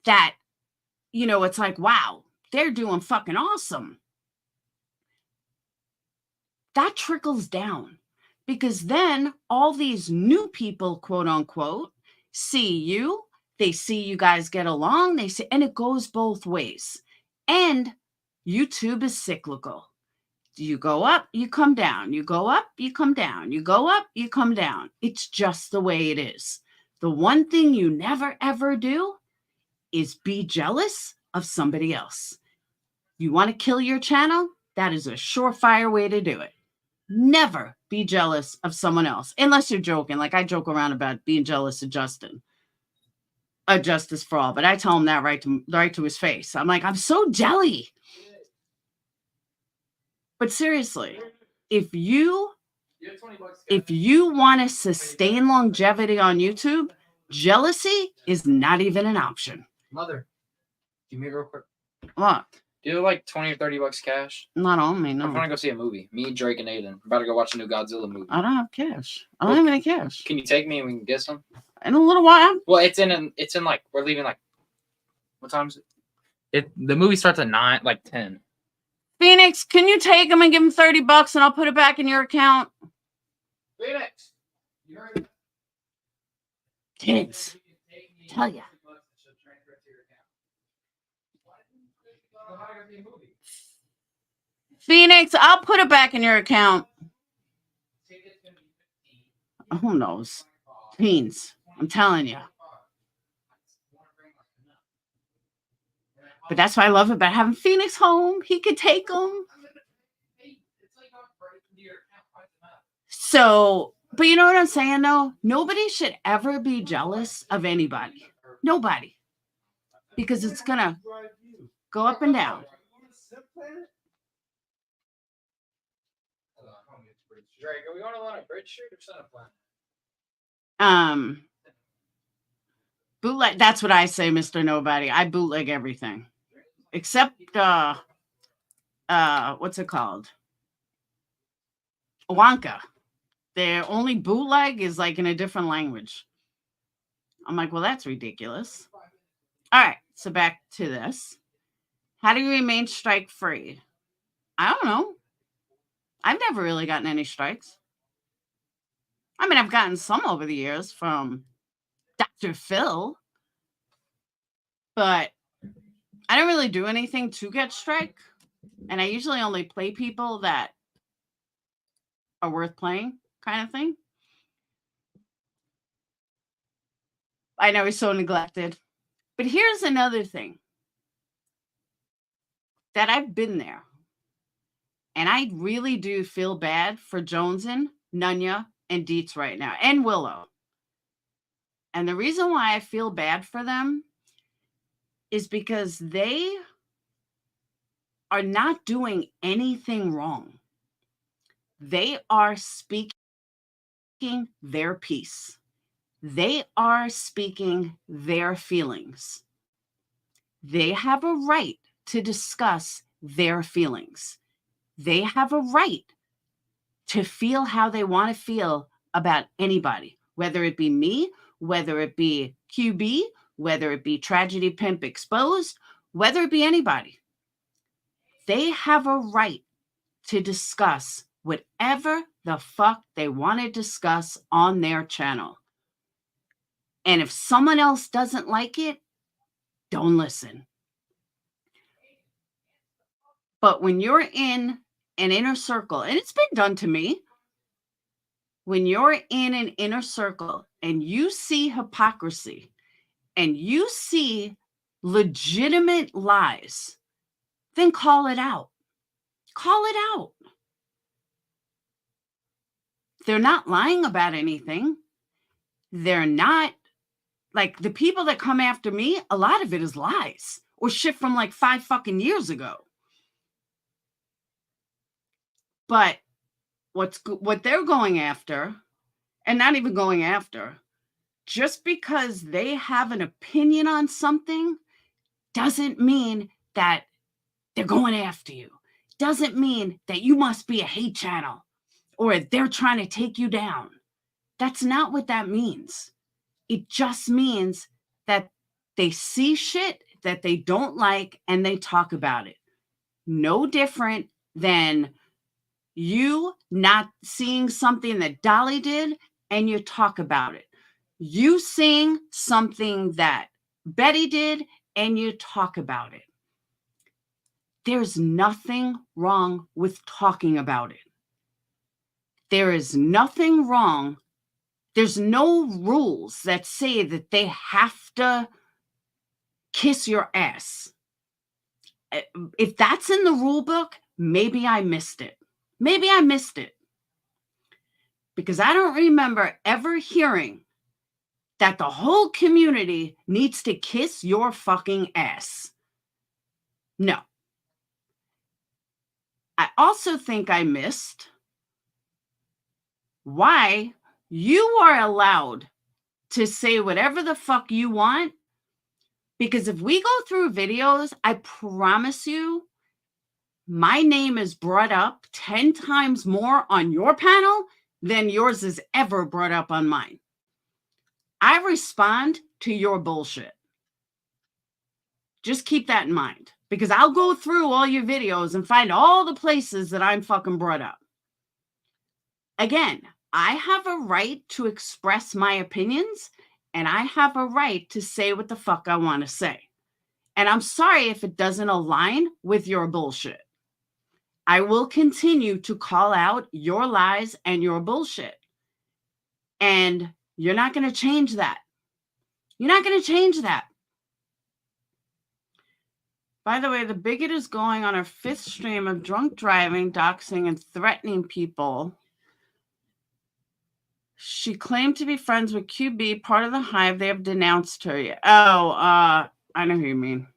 that, you know, it's like, wow, they're doing fucking awesome, that trickles down, because then all these new people, quote unquote, see you, they see you guys get along, they see, and it goes both ways. And YouTube is cyclical. You go up, you come down. You go up, you come down. You go up, you come down. It's just the way it is. The one thing you never, ever do is be jealous of somebody else. You want to kill your channel? That is a surefire way to do it. Never be jealous of someone else, unless you're joking. Like I joke around about being jealous of Justin. Justice for all, but I tell him that right to his face. I'm like, I'm so jelly. But seriously, if you want to sustain longevity on YouTube, jealousy is not even an option. Mother, give me real quick. What? Do you have like 20 or 30 bucks cash? Not on me, no. I'm trying to go see a movie. Me, Drake, and Aiden. I'm about to go watch a new Godzilla movie. I don't have cash. I don't have any cash. Can you take me and we can get some? In a little while. Well, it's in like, we're leaving like, what time is it? The movie starts at 9, like 10. Phoenix, can you take him and give him $30 and I'll put it back in your account? Phoenix, you heard it? Kids, tell ya. Phoenix, I'll put it back in your account. Who knows? Teens, I'm telling you. But that's what I love about having Phoenix home. He could take them. So, but you know what I'm saying though? Nobody should ever be jealous of anybody. Nobody. Because it's going to go up and down. Drake, are we going on a bridge shoot or Center Planet? Bootleg, that's what I say, Mr. Nobody. I bootleg everything. Except what's it called? Wonka. Their only bootleg is like in a different language. I'm like, well, that's ridiculous. All right, so back to this. How do you remain strike free? I don't know. I've never really gotten any strikes. I mean, I've gotten some over the years from Dr. Phil, but I don't really do anything to get strike. And I usually only play people that are worth playing, kind of thing. I know he's so neglected. But here's another thing. That I've been there. And I really do feel bad for Jonesin, Nunya, and Dietz right now, and Willow. And the reason why I feel bad for them is because they are not doing anything wrong. They are speaking their piece. They are speaking their feelings. They have a right to discuss their feelings. They have a right to feel how they want to feel about anybody, whether it be me, whether it be QB, whether it be Tragedy Pimp Exposed, whether it be anybody. They have a right to discuss whatever the fuck they want to discuss on their channel. And if someone else doesn't like it, don't listen. But when you're in an inner circle, and it's been done to me, when you're in an inner circle and you see hypocrisy and you see legitimate lies, then call it out. Call it out. They're not lying about anything. They're not, like, the people that come after me, a lot of it is lies or shit from like 5 fucking years ago. But what they're going after, and not even going after, just because they have an opinion on something doesn't mean that they're going after you. Doesn't mean that you must be a hate channel or they're trying to take you down. That's not what that means. It just means that they see shit that they don't like and they talk about it. No different than you not seeing something that Dolly did and you talk about it. You seeing something that Betty did and you talk about it. There's nothing wrong with talking about it. There is nothing wrong. There's no rules that say that they have to kiss your ass. If that's in the rule book, maybe I missed it. Maybe I missed it. Because I don't remember ever hearing that the whole community needs to kiss your fucking ass. No. I also think I missed why you are allowed to say whatever the fuck you want. Because if we go through videos, I promise you, my name is brought up 10 times more on your panel than yours is ever brought up on mine. I respond to your bullshit. Just keep that in mind. Because I'll go through all your videos and find all the places that I'm fucking brought up. Again, I have a right to express my opinions, and I have a right to say what the fuck I want to say. And I'm sorry if it doesn't align with your bullshit. I will continue to call out your lies and your bullshit. And you're not going to change that. You're not going to change that. By the way, the bigot is going on her 5th stream of drunk driving, doxing, and threatening people She claimed to be friends with QB, part of the hive. They have denounced her. Oh, I know who you mean.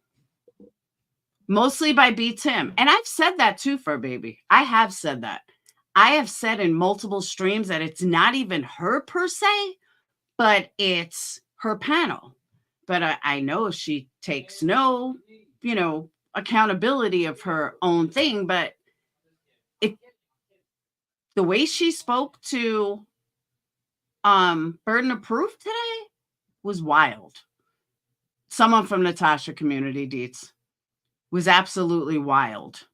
Mostly by B. Tim. And I've said that too, for baby. I have said that. I have said in multiple streams that it's not even her per se, but it's her panel. But I know she takes no, accountability of her own thing. But the way she spoke to Burden of Proof today was wild. Someone from Natasha Community Deets was absolutely wild.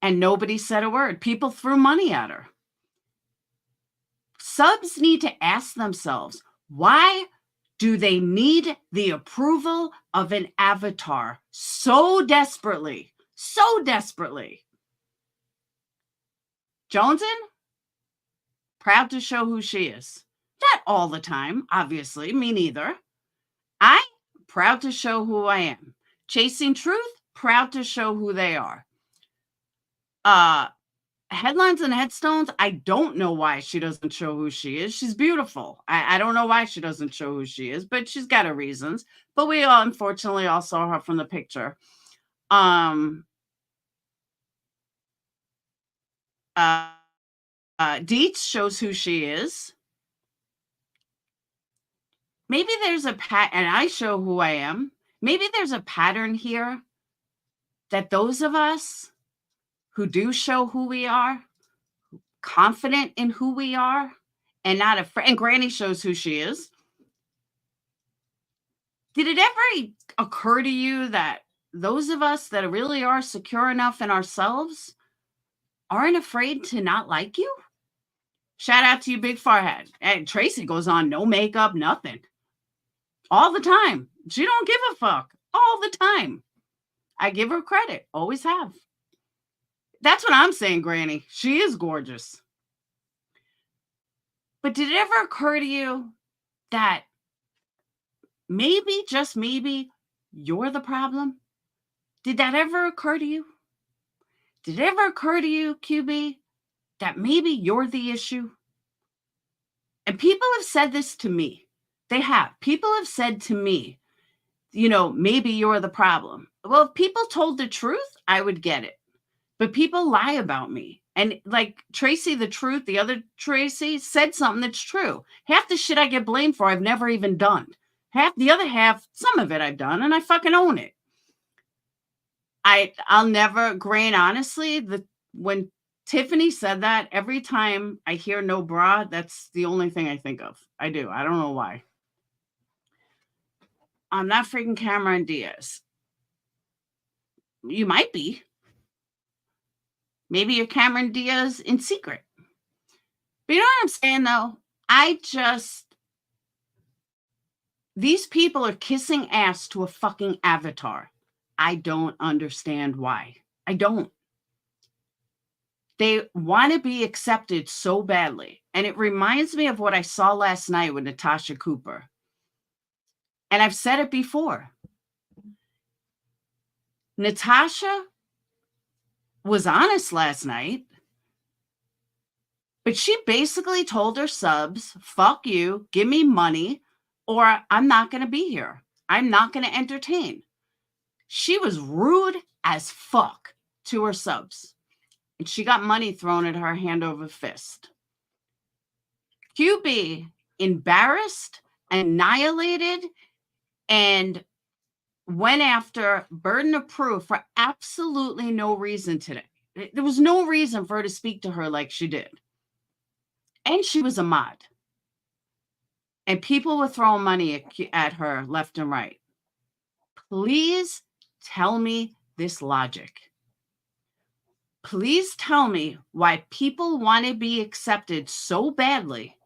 And nobody said a word. People threw money at her. Subs need to ask themselves, why do they need the approval of an avatar so desperately? So desperately. Jonesin, proud to show who she is. Not all the time, obviously, me neither. I'm proud to show who I am. Chasing Truth, proud to show who they are. Headlines and Headstones, I don't know why she doesn't show who she is. She's beautiful. I don't know why she doesn't show who she is, but she's got her reasons. But we all, unfortunately, all saw her from the picture. Deets shows who she is. Maybe there's a and I show who I am. Maybe there's a pattern here that those of us who do show who we are, confident in who we are, and not afraid. And Granny shows who she is. Did it ever occur to you that those of us that really are secure enough in ourselves aren't afraid to not like you? Shout out to you, Big Farhead. And Tracy goes on, no makeup, nothing. All the time. She don't give a fuck. All the time. I give her credit. Always have. That's what I'm saying, Granny. She is gorgeous. But did it ever occur to you that maybe, just maybe, you're the problem? Did that ever occur to you? Did it ever occur to you, QB, that maybe you're the issue? And people have said this to me. They have. People have said to me, maybe you're the problem. Well, if people told the truth, I would get it. But people lie about me. And like Tracy, the truth, the other Tracy said something that's true. Half the shit I get blamed for, I've never even done. The other half, some of it I've done, and I fucking own it. I'll never, Grain, honestly, when Tiffany said that, every time I hear no bra, that's the only thing I think of. I do. I don't know why. I'm not freaking Cameron Diaz. You might be. Maybe you're Cameron Diaz in secret. But you know what I'm saying, though? These people are kissing ass to a fucking avatar. I don't understand why. I don't. They want to be accepted so badly. And it reminds me of what I saw last night with Natasha Cooper. And I've said it before. Natasha was honest last night, but she basically told her subs, fuck you, give me money, or I'm not going to be here. I'm not going to entertain. She was rude as fuck to her subs, and she got money thrown at her hand over fist. QB embarrassed, annihilated, and went after Burden of Proof for absolutely no reason today. There was no reason for her to speak to her like she did. And she was a mod. And people were throwing money at her left and right. Please tell me this logic. Please tell me why people want to be accepted so badly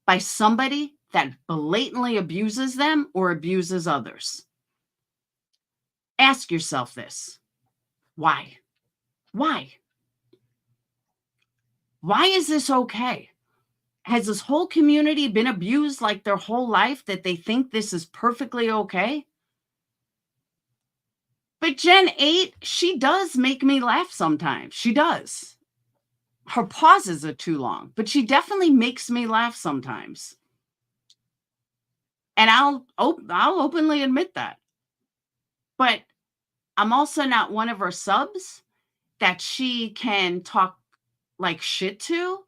by somebody that blatantly abuses them or abuses others. Ask yourself this. Why? Why? Why is this okay? Has this whole community been abused like their whole life that they think this is perfectly okay? But Gen 8, she does make me laugh sometimes. She does. her pauses are too long, but she definitely makes me laugh sometimes. And I'll openly admit that. But I'm also not one of her subs that she can talk like shit to.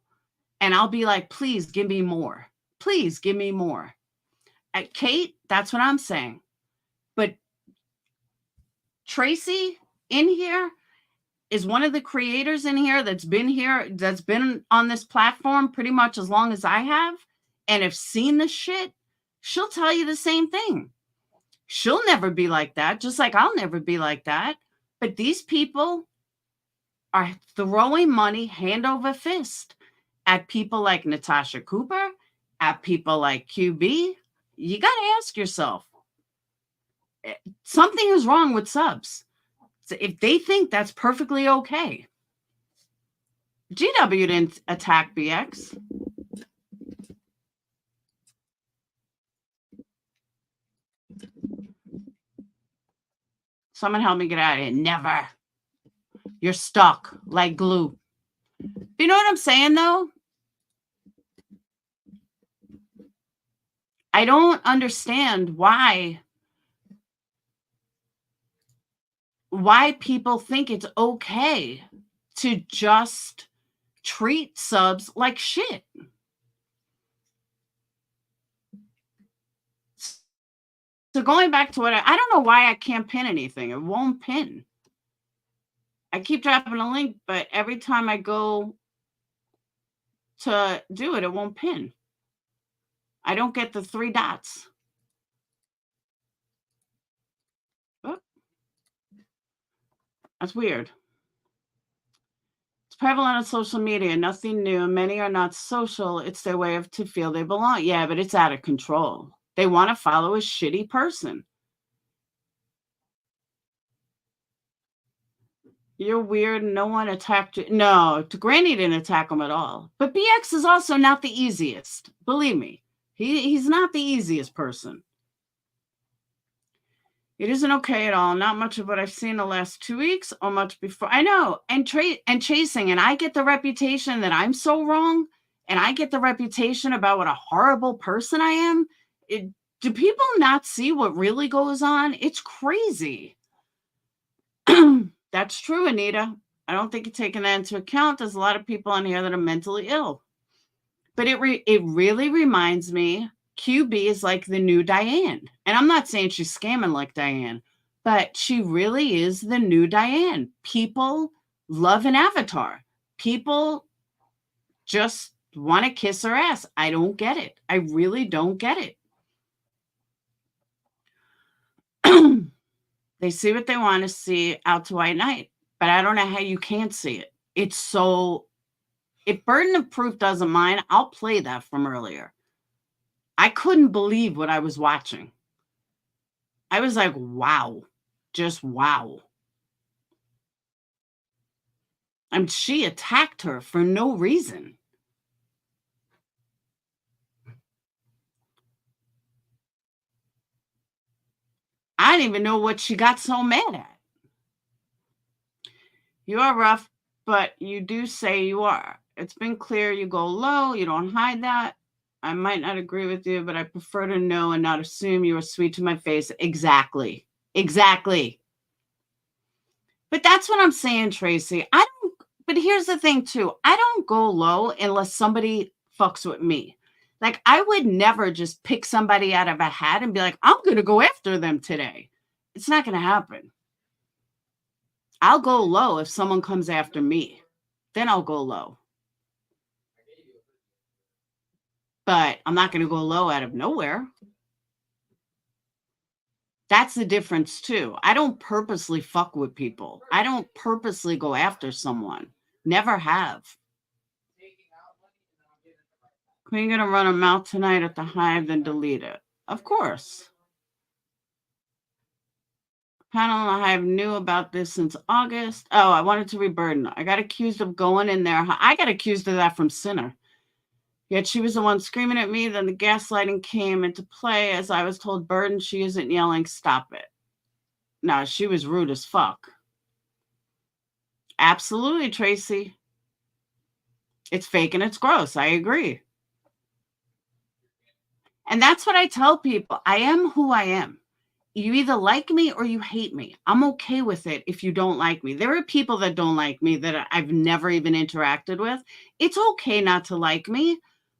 And I'll be like, please give me more. Please give me more. At Kate, that's what I'm saying. But Tracy in here is one of the creators in here that's been on this platform pretty much as long as I have, and have seen this shit. She'll tell you the same thing. She'll never be like that, just like I'll never be like that. But these people are throwing money hand over fist at people like Natasha Cooper, at people like QB. You got to ask yourself, something is wrong with subs. So if they think that's perfectly okay. GW didn't attack BX. Someone help me get out of here. Never. You're stuck like glue. You know what I'm saying, though? I don't understand why people think it's okay to just treat subs like shit. So going back to what I don't know why I can't pin anything. It won't pin. I keep dropping a link, but every time I go to do it, it won't pin. I don't get the 3 dots. Oh. That's weird. It's prevalent on social media. Nothing new. Many are not social. It's their way to feel they belong. Yeah, but it's out of control. They want to follow a shitty person. You're weird. No one attacked you. No, Granny didn't attack him at all. But BX is also not the easiest. Believe me. He's not the easiest person. It isn't okay at all. Not much of what I've seen the last 2 weeks or much before. I know. And chasing. And I get the reputation that I'm so wrong. And I get the reputation about what a horrible person I am. Do people not see what really goes on? It's crazy. That's true, Anita. I don't think you're taking that into account. There's a lot of people on here that are mentally ill. But it really reminds me, QB is like the new Diane. And I'm not saying she's scamming like Diane, but she really is the new Diane. People love an avatar. People just want to kiss her ass. I don't get it. I really don't get it. They see what they want to see out to white night, but I don't know how you can't see it. It's so, if burden of proof doesn't mind, I'll play that from earlier. I couldn't believe what I was watching. I was like, wow, just wow. And she attacked her for no reason. I didn't even know what she got so mad at. You are rough, but you do say you are. It's been clear you go low. You don't hide that. I might not agree with you, but I prefer to know and not assume you are sweet to my face. Exactly. Exactly. But that's what I'm saying, Tracy. But here's the thing, too. I don't go low unless somebody fucks with me. Like, I would never just pick somebody out of a hat and be like, I'm going to go after them today. It's not going to happen. I'll go low if someone comes after me. Then I'll go low. But I'm not going to go low out of nowhere. That's the difference, too. I don't purposely fuck with people. I don't purposely go after someone. Never have. Queen going to run a mouth tonight at the Hive, then delete it. Of course. Panel on the Hive knew about this since August. Oh, I wanted to reburden. I got accused of going in there. I got accused of that from Sinner. Yet she was the one screaming at me. Then the gaslighting came into play. As I was told, burden, she isn't yelling, stop it. No, she was rude as fuck. Absolutely, Tracy. It's fake and it's gross. I agree. And that's what I tell people. I am who I am. You either like me or you hate me. I'm okay with it if you don't like me. There are people that don't like me that I've never even interacted with. It's okay not to like me,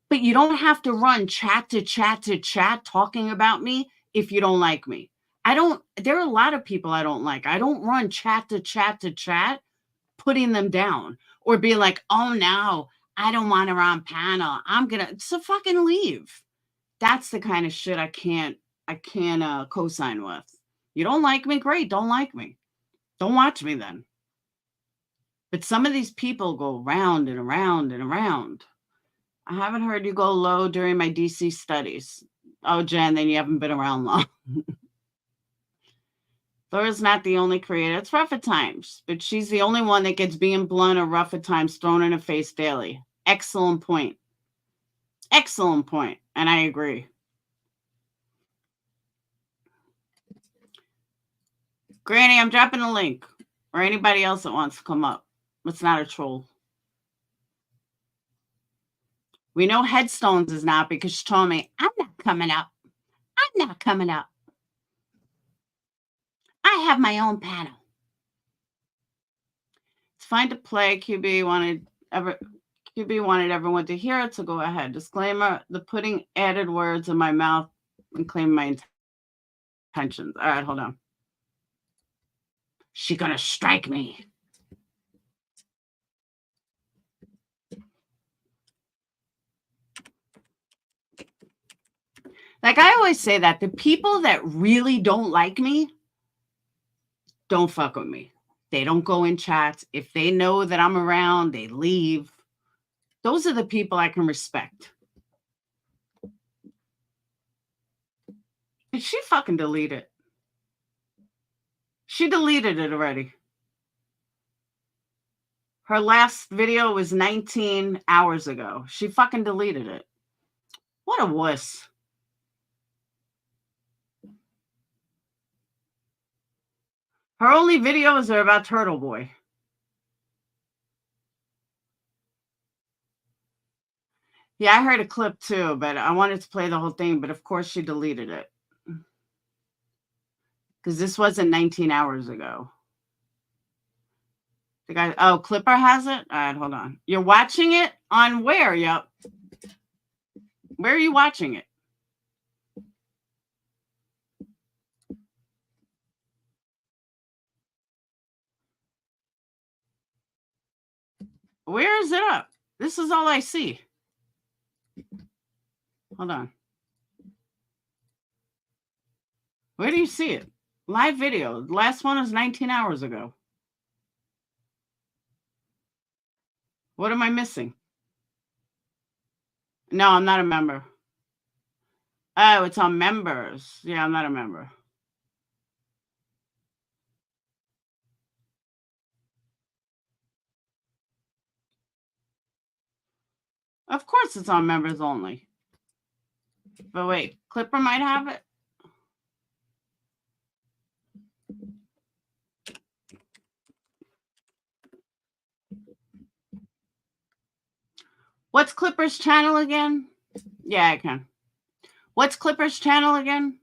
but you don't have to run chat to chat to chat talking about me if you don't like me. There are a lot of people I don't like. I don't run chat to chat to chat putting them down or be like, oh no, I don't want her on panel. So fucking leave. That's the kind of shit I can't co-sign with. You don't like me? Great. Don't like me. Don't watch me then. But some of these people go round and around and around. I haven't heard you go low during my DC studies. Oh, Jen, then you haven't been around long. Laura's not the only creator. It's rough at times, but she's the only one that gets being blunt or rough at times thrown in her face daily. Excellent point. Excellent point. And I agree. Granny, I'm dropping a link. Or anybody else that wants to come up. It's not a troll. We know Headstones is not because she told me, I'm not coming up. I'm not coming up. I have my own panel. It's fine to play. QB wanted everyone to hear it, so go ahead. Disclaimer, the putting added words in my mouth and claim my intentions. All right, hold on. She gonna strike me. Like I always say that the people that really don't like me don't fuck with me. They don't go in chats. If they know that I'm around, they leave. Those are the people I can respect. Did she fucking delete it? She deleted it already. Her last video was 19 hours ago. She fucking deleted it. What a wuss. Her only videos are about Turtle Boy. Yeah, I heard a clip too, but I wanted to play the whole thing, but of course she deleted it. Because this wasn't 19 hours ago. The guy, oh, Clipper has it? All right, hold on. You're watching it on where? Yep. Where are you watching it? Where is it up? This is all I see. Hold on. Where do you see it? Live video. The last one was 19 hours ago. What am I missing? No, I'm not a member. Oh, it's on members. Yeah, I'm not a member. Of course it's on members only. But wait, Clipper might have it. What's Clipper's channel again? Yeah, I can. What's Clipper's channel again?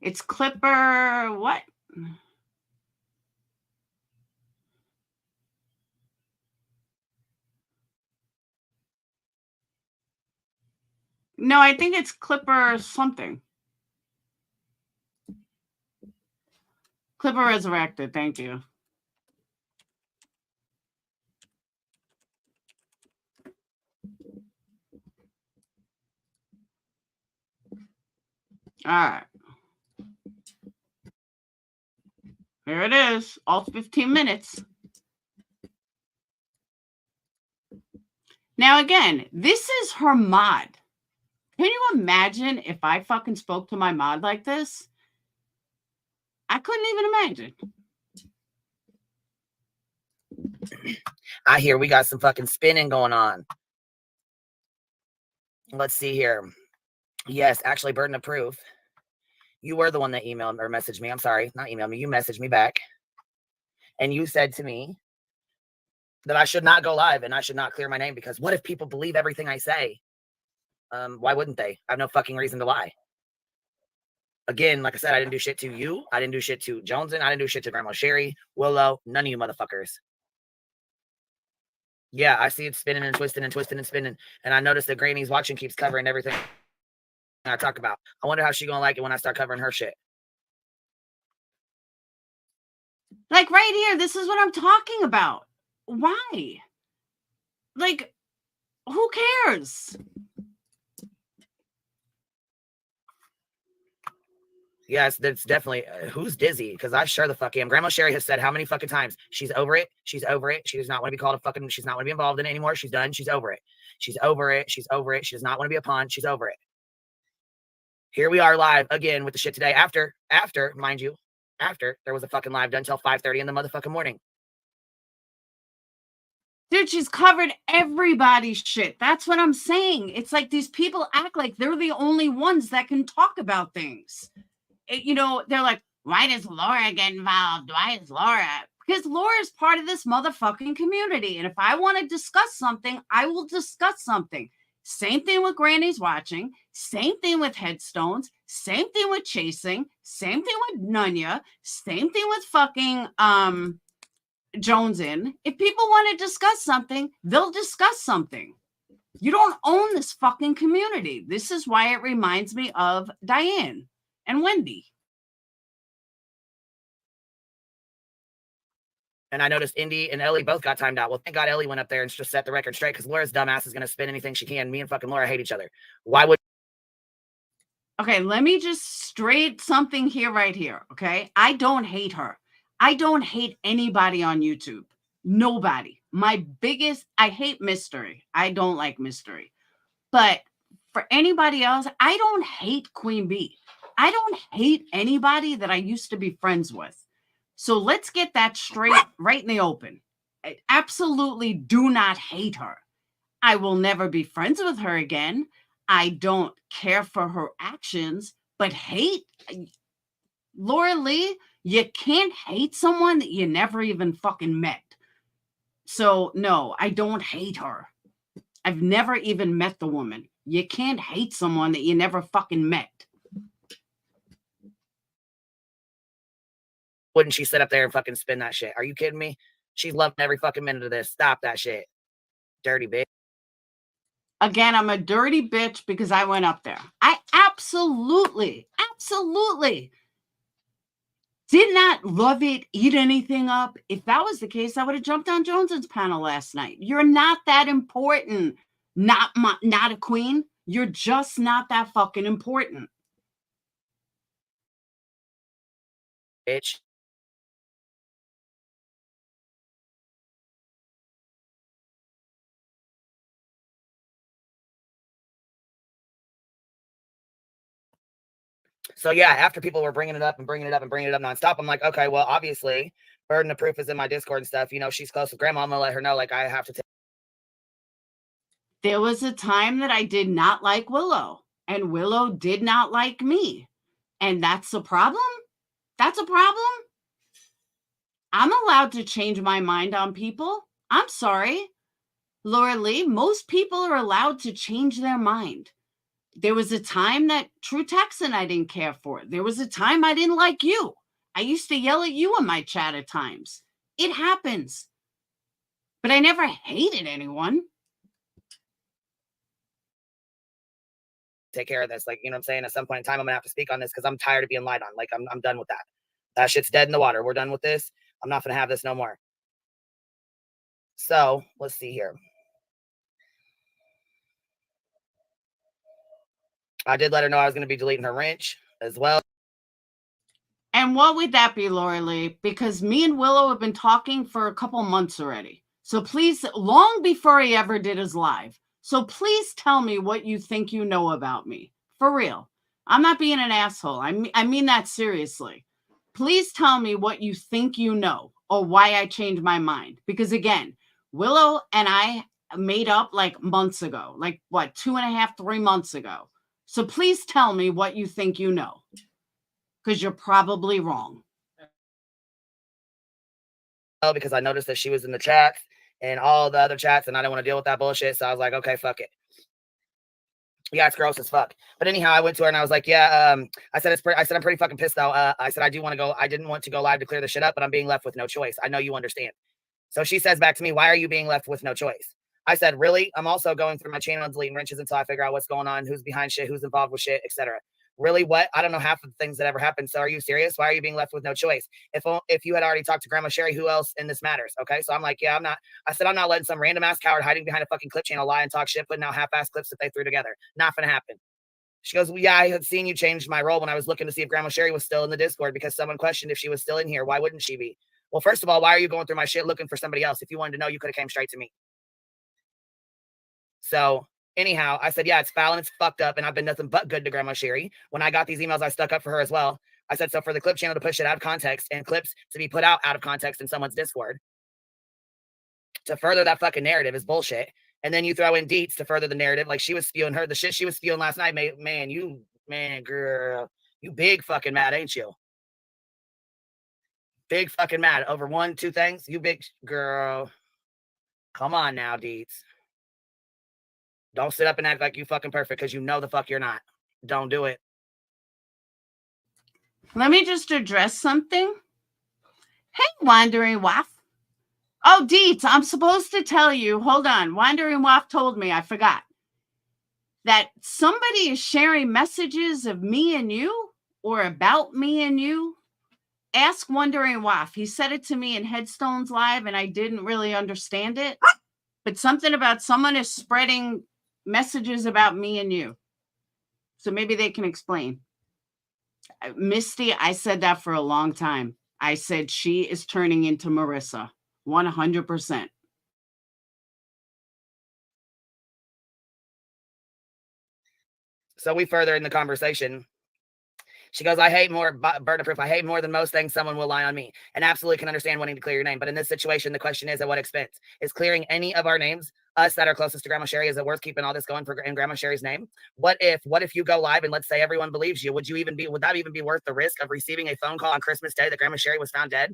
It's Clipper what? No, I think it's Clipper something. Clipper Resurrected, thank you. All right. Here it is, all 15 minutes. Now, again, this is her mod. Can you imagine if I fucking spoke to my mod like this? I couldn't even imagine. I hear we got some fucking spinning going on. Let's see here. Yes, actually, burden of proof. You were the one that emailed or messaged me. I'm sorry, not emailed me. You messaged me back. and you said to me that I should not go live and I should not clear my name because what if people believe everything I say? Why wouldn't they? I have no fucking reason to lie. Again, like I said, I didn't do shit to you. I didn't do shit to Joneson. I didn't do shit to Grandma Sherry, Willow, none of you motherfuckers. Yeah, I see it spinning and twisting and twisting and spinning. And I noticed that Granny's watching keeps covering everything I talk about. I wonder how she gonna like it when I start covering her shit. Like right here, this is what I'm talking about. Why? Like, who cares? Yes, that's definitely who's dizzy because I sure the fuck am. Grandma Sherry has said how many fucking times she's over it. She's over it. She does not want to be called a fucking. She's not want to be involved in it anymore. She's done. She's over it. She's over it. She's over it. She does not want to be a pawn. She's over it. Here we are live again with the shit today. After, mind you, after there was a fucking live done till 5:30 in the motherfucking morning. Dude, she's covered everybody's shit. That's what I'm saying. It's like these people act like they're the only ones that can talk about things. You know, they're like, why does Laura get involved? Why is Laura? Because Laura is part of this motherfucking community. And if I want to discuss something, I will discuss something. Same thing with Granny's watching. Same thing with headstones. Same thing with chasing. Same thing with Nunya. Same thing with fucking Joneson. If people want to discuss something, they'll discuss something. You don't own this fucking community. This is why it reminds me of Diane and Wendy. And I noticed Indy and Ellie both got timed out. Well, thank God Ellie went up there and just set the record straight because Laura's dumbass is going to spin anything she can. Me and fucking Laura hate each other. Why would... Okay, let me just straight something here, right here, okay? I don't hate her. I don't hate anybody on YouTube. Nobody. I hate mystery. I don't like mystery. But for anybody else, I don't hate Queen Bee. I don't hate anybody that I used to be friends with. So let's get that straight right in the open. I absolutely do not hate her. I will never be friends with her again. I don't care for her actions, but hate Laura Lee, you can't hate someone that you never even fucking met. So no, I don't hate her. I've never even met the woman. You can't hate someone that you never fucking met. Wouldn't she sit up there and fucking spin that shit? Are you kidding me? She's loving every fucking minute of this. Stop that shit. Dirty bitch. Again, I'm a dirty bitch because I went up there. I absolutely did not love it, eat anything up. If that was the case, I would have jumped on Joneson's panel last night. You're not that important. Not a queen. You're just not that fucking important. Bitch. So yeah, after people were bringing it up nonstop, I'm like, okay, well, obviously, burden of proof is in my Discord and stuff. You know, she's close with Grandma. I'm gonna let her know, like, I have to take. There was a time that I did not like Willow, and Willow did not like me. And that's a problem? That's a problem? I'm allowed to change my mind on people. I'm sorry. Laura Lee, most people are allowed to change their mind. There was a time that True Texan I didn't care for. There was a time I didn't like you. I used to yell at you in my chat at times. It happens. But I never hated anyone. Take care of this. Like, you know what I'm saying? At some point in time, I'm gonna have to speak on this because I'm tired of being lied on. Like, I'm done with that. That shit's dead in the water. We're done with this. I'm not gonna have this no more. So let's see here. I did let her know I was going to be deleting her wrench as well. And what would that be, Laura Lee? Because me and Willow have been talking for a couple months already. So please, long before he ever did his live. So please tell me what you think you know about me. For real. I'm not being an asshole. I mean that seriously. Please tell me what you think you know or why I changed my mind. Because again, Willow and I made up like months ago. Like what, 2.5, 3 months ago. So please tell me what you think you know, because you're probably wrong. because I noticed that she was in the chats and all the other chats, and I didn't want to deal with that bullshit. So I was like, okay, fuck it. Yeah, it's gross as fuck. But anyhow, I went to her and I was like, yeah, I said I'm pretty fucking pissed though. I said I do want to go. I didn't want to go live to clear the shit up, but I'm being left with no choice. I know you understand. So she says back to me, why are you being left with no choice? I said, really? I'm also going through my channel and deleting wrenches until I figure out what's going on, who's behind shit, who's involved with shit, etc. Really? What? I don't know half of the things that ever happened. So are you serious? Why are you being left with no choice? If you had already talked to Grandma Sherry, who else in this matters? Okay. So I'm like, yeah, I'm not. I said, I'm not letting some random ass coward hiding behind a fucking clip channel lie and talk shit, putting out half-ass clips that they threw together. Not gonna happen. She goes, well, yeah, I had seen you change my role when I was looking to see if Grandma Sherry was still in the Discord because someone questioned if she was still in here. Why wouldn't she be? Well, first of all, why are you going through my shit looking for somebody else? If you wanted to know, you could have came straight to me. So anyhow, I said, yeah, it's foul and it's fucked up. And I've been nothing but good to Grandma Sherry. When I got these emails, I stuck up for her as well. I said, so for the clip channel to push it out of context and clips to be put out of context in someone's Discord to further that fucking narrative is bullshit. And then you throw in deets to further the narrative. Like she was spewing the shit she was spewing last night. Man, girl, you big fucking mad, ain't you? Big fucking mad over 1, 2 things. You big girl. Come on now, deets. Don't sit up and act like you fucking perfect because you know the fuck you're not. Don't do it. Let me just address something. Hey, Wandering Waff. Oh, Deets, I'm supposed to tell you. Hold on. Wandering Waff told me. I forgot. That somebody is sharing messages of me and you or about me and you. Ask Wandering Waff. He said it to me in Headstones Live and I didn't really understand it. But something about someone is spreading messages about me and you. So maybe they can explain. Misty, I said that for a long time. I said she is turning into Marissa. 100%. So we further in the conversation. She goes, I hate more, burden of proof. I hate more than most things someone will lie on me. And absolutely can understand wanting to clear your name. But in this situation, the question is, at what expense? Is clearing any of our names, us that are closest to Grandma Sherry, is it worth keeping all this going for in Grandma Sherry's name? What if you go live and let's say everyone believes you? Would that even be worth the risk of receiving a phone call on Christmas Day that Grandma Sherry was found dead?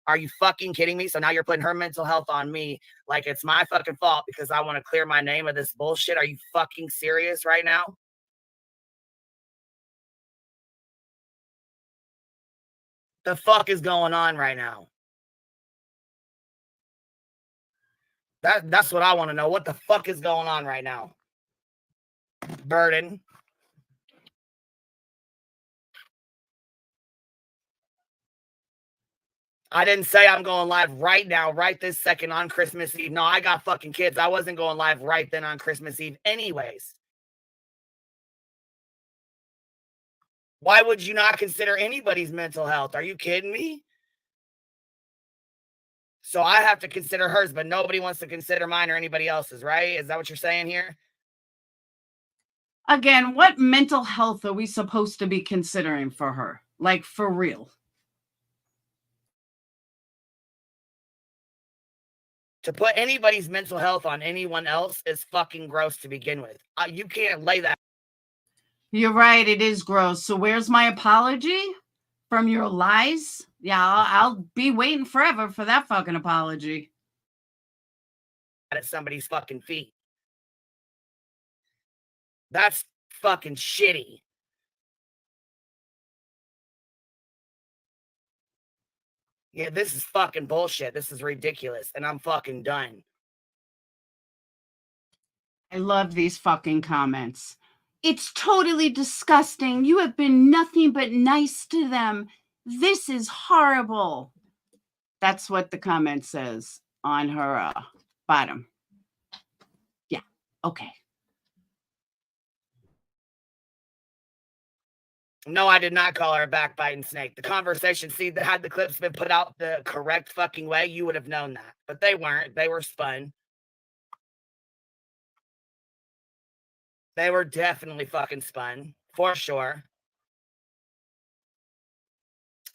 Are you fucking kidding me? So now you're putting her mental health on me like it's my fucking fault because I want to clear my name of this bullshit. Are you fucking serious right now? The fuck is going on right now? That's what I want to know. What the fuck is going on right now? Burden. I didn't say I'm going live right now, right this second on Christmas Eve. No, I got fucking kids. I wasn't going live right then on Christmas Eve anyways. Why would you not consider anybody's mental health? Are you kidding me? So I have to consider hers, but nobody wants to consider mine or anybody else's, right? Is that what you're saying here? Again, what mental health are we supposed to be considering for her? Like, for real? To put anybody's mental health on anyone else is fucking gross to begin with. You can't lay that. You're right. It is gross. So where's my apology from your lies? Yeah, I'll be waiting forever for that fucking apology. At somebody's fucking feet. That's fucking shitty. Yeah, this is fucking bullshit. This is ridiculous. And I'm fucking done. I love these fucking comments. It's totally disgusting. You have been nothing but nice to them. This is horrible. That's what the comment says on her bottom. Yeah, okay. No, I did not call her a backbiting snake. The conversation, see, had the clips been put out the correct fucking way, you would have known that. But they weren't. They were spun. They were definitely fucking spun, for sure.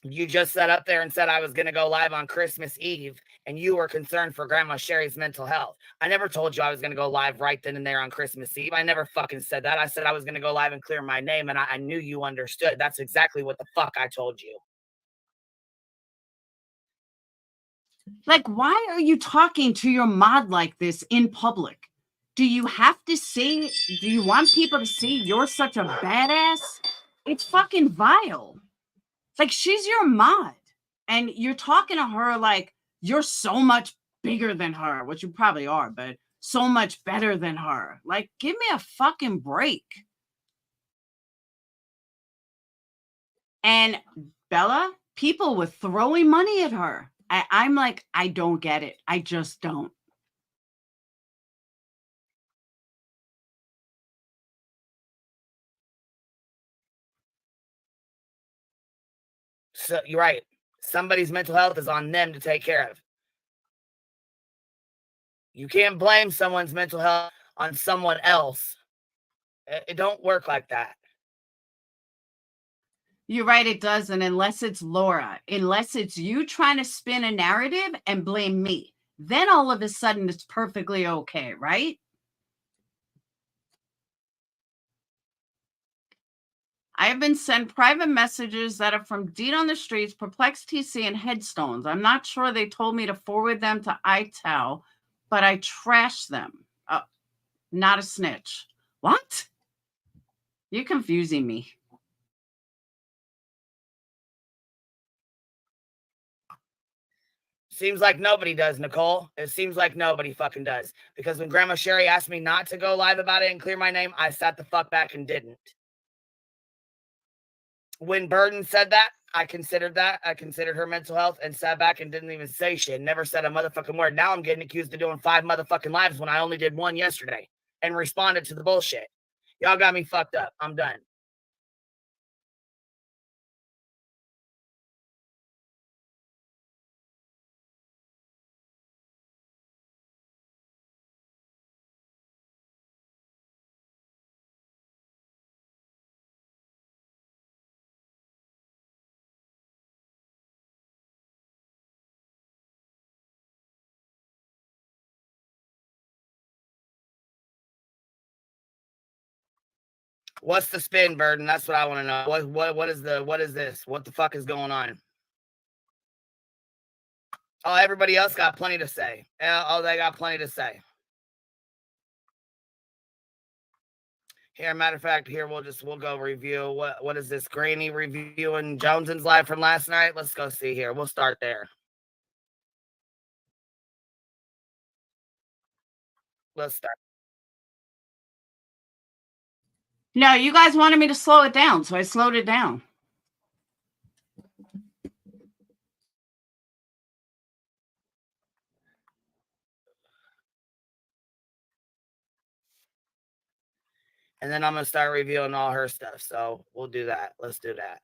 You just sat up there and said I was going to go live on Christmas Eve, and you were concerned for Grandma Sherry's mental health. I never told you I was going to go live right then and there on Christmas Eve. I never fucking said that. I said I was going to go live and clear my name, and I knew you understood. That's exactly what the fuck I told you. Like, why are you talking to your mod like this in public? Do you have to see, do you want people to see you're such a badass? It's fucking vile. Like, she's your mod. And you're talking to her like you're so much bigger than her, which you probably are, but so much better than her. Like, give me a fucking break. And Bella, people were throwing money at her. I'm like, I don't get it. I just don't. So you're right. Somebody's mental health is on them to take care of. You can't blame someone's mental health on someone else. It don't work like that. You're right, it doesn't, unless it's Laura. Unless it's you trying to spin a narrative and blame me. Then all of a sudden it's perfectly okay, right? I have been sent private messages that are from Deed on the Streets, PURPLEXEDQT, and Headstones. I'm not sure they told me to forward them to ITEL, but I trashed them. Not a snitch. What? You're confusing me. Seems like nobody does, Nicole. It seems like nobody fucking does. Because when Grandma Sherry asked me not to go live about it and clear my name, I sat the fuck back and didn't. When Burden said that. I considered her mental health and sat back and didn't even say shit. Never said a motherfucking word. Now I'm getting accused of doing 5 motherfucking lives when I only did 1 yesterday and responded to the bullshit. Y'all got me fucked up. I'm done. What's the spin, Burden? That's what I want to know. What is this? What the fuck is going on? Oh, everybody else got plenty to say. Oh, they got plenty to say. Here, matter of fact, here we'll go review. What is this? Granny reviewing Jones's live from last night. Let's go see here. We'll start there. Let's start. No, you guys wanted me to slow it down, so I slowed it down. And then I'm going to start reviewing all her stuff. So we'll do that. Let's do that.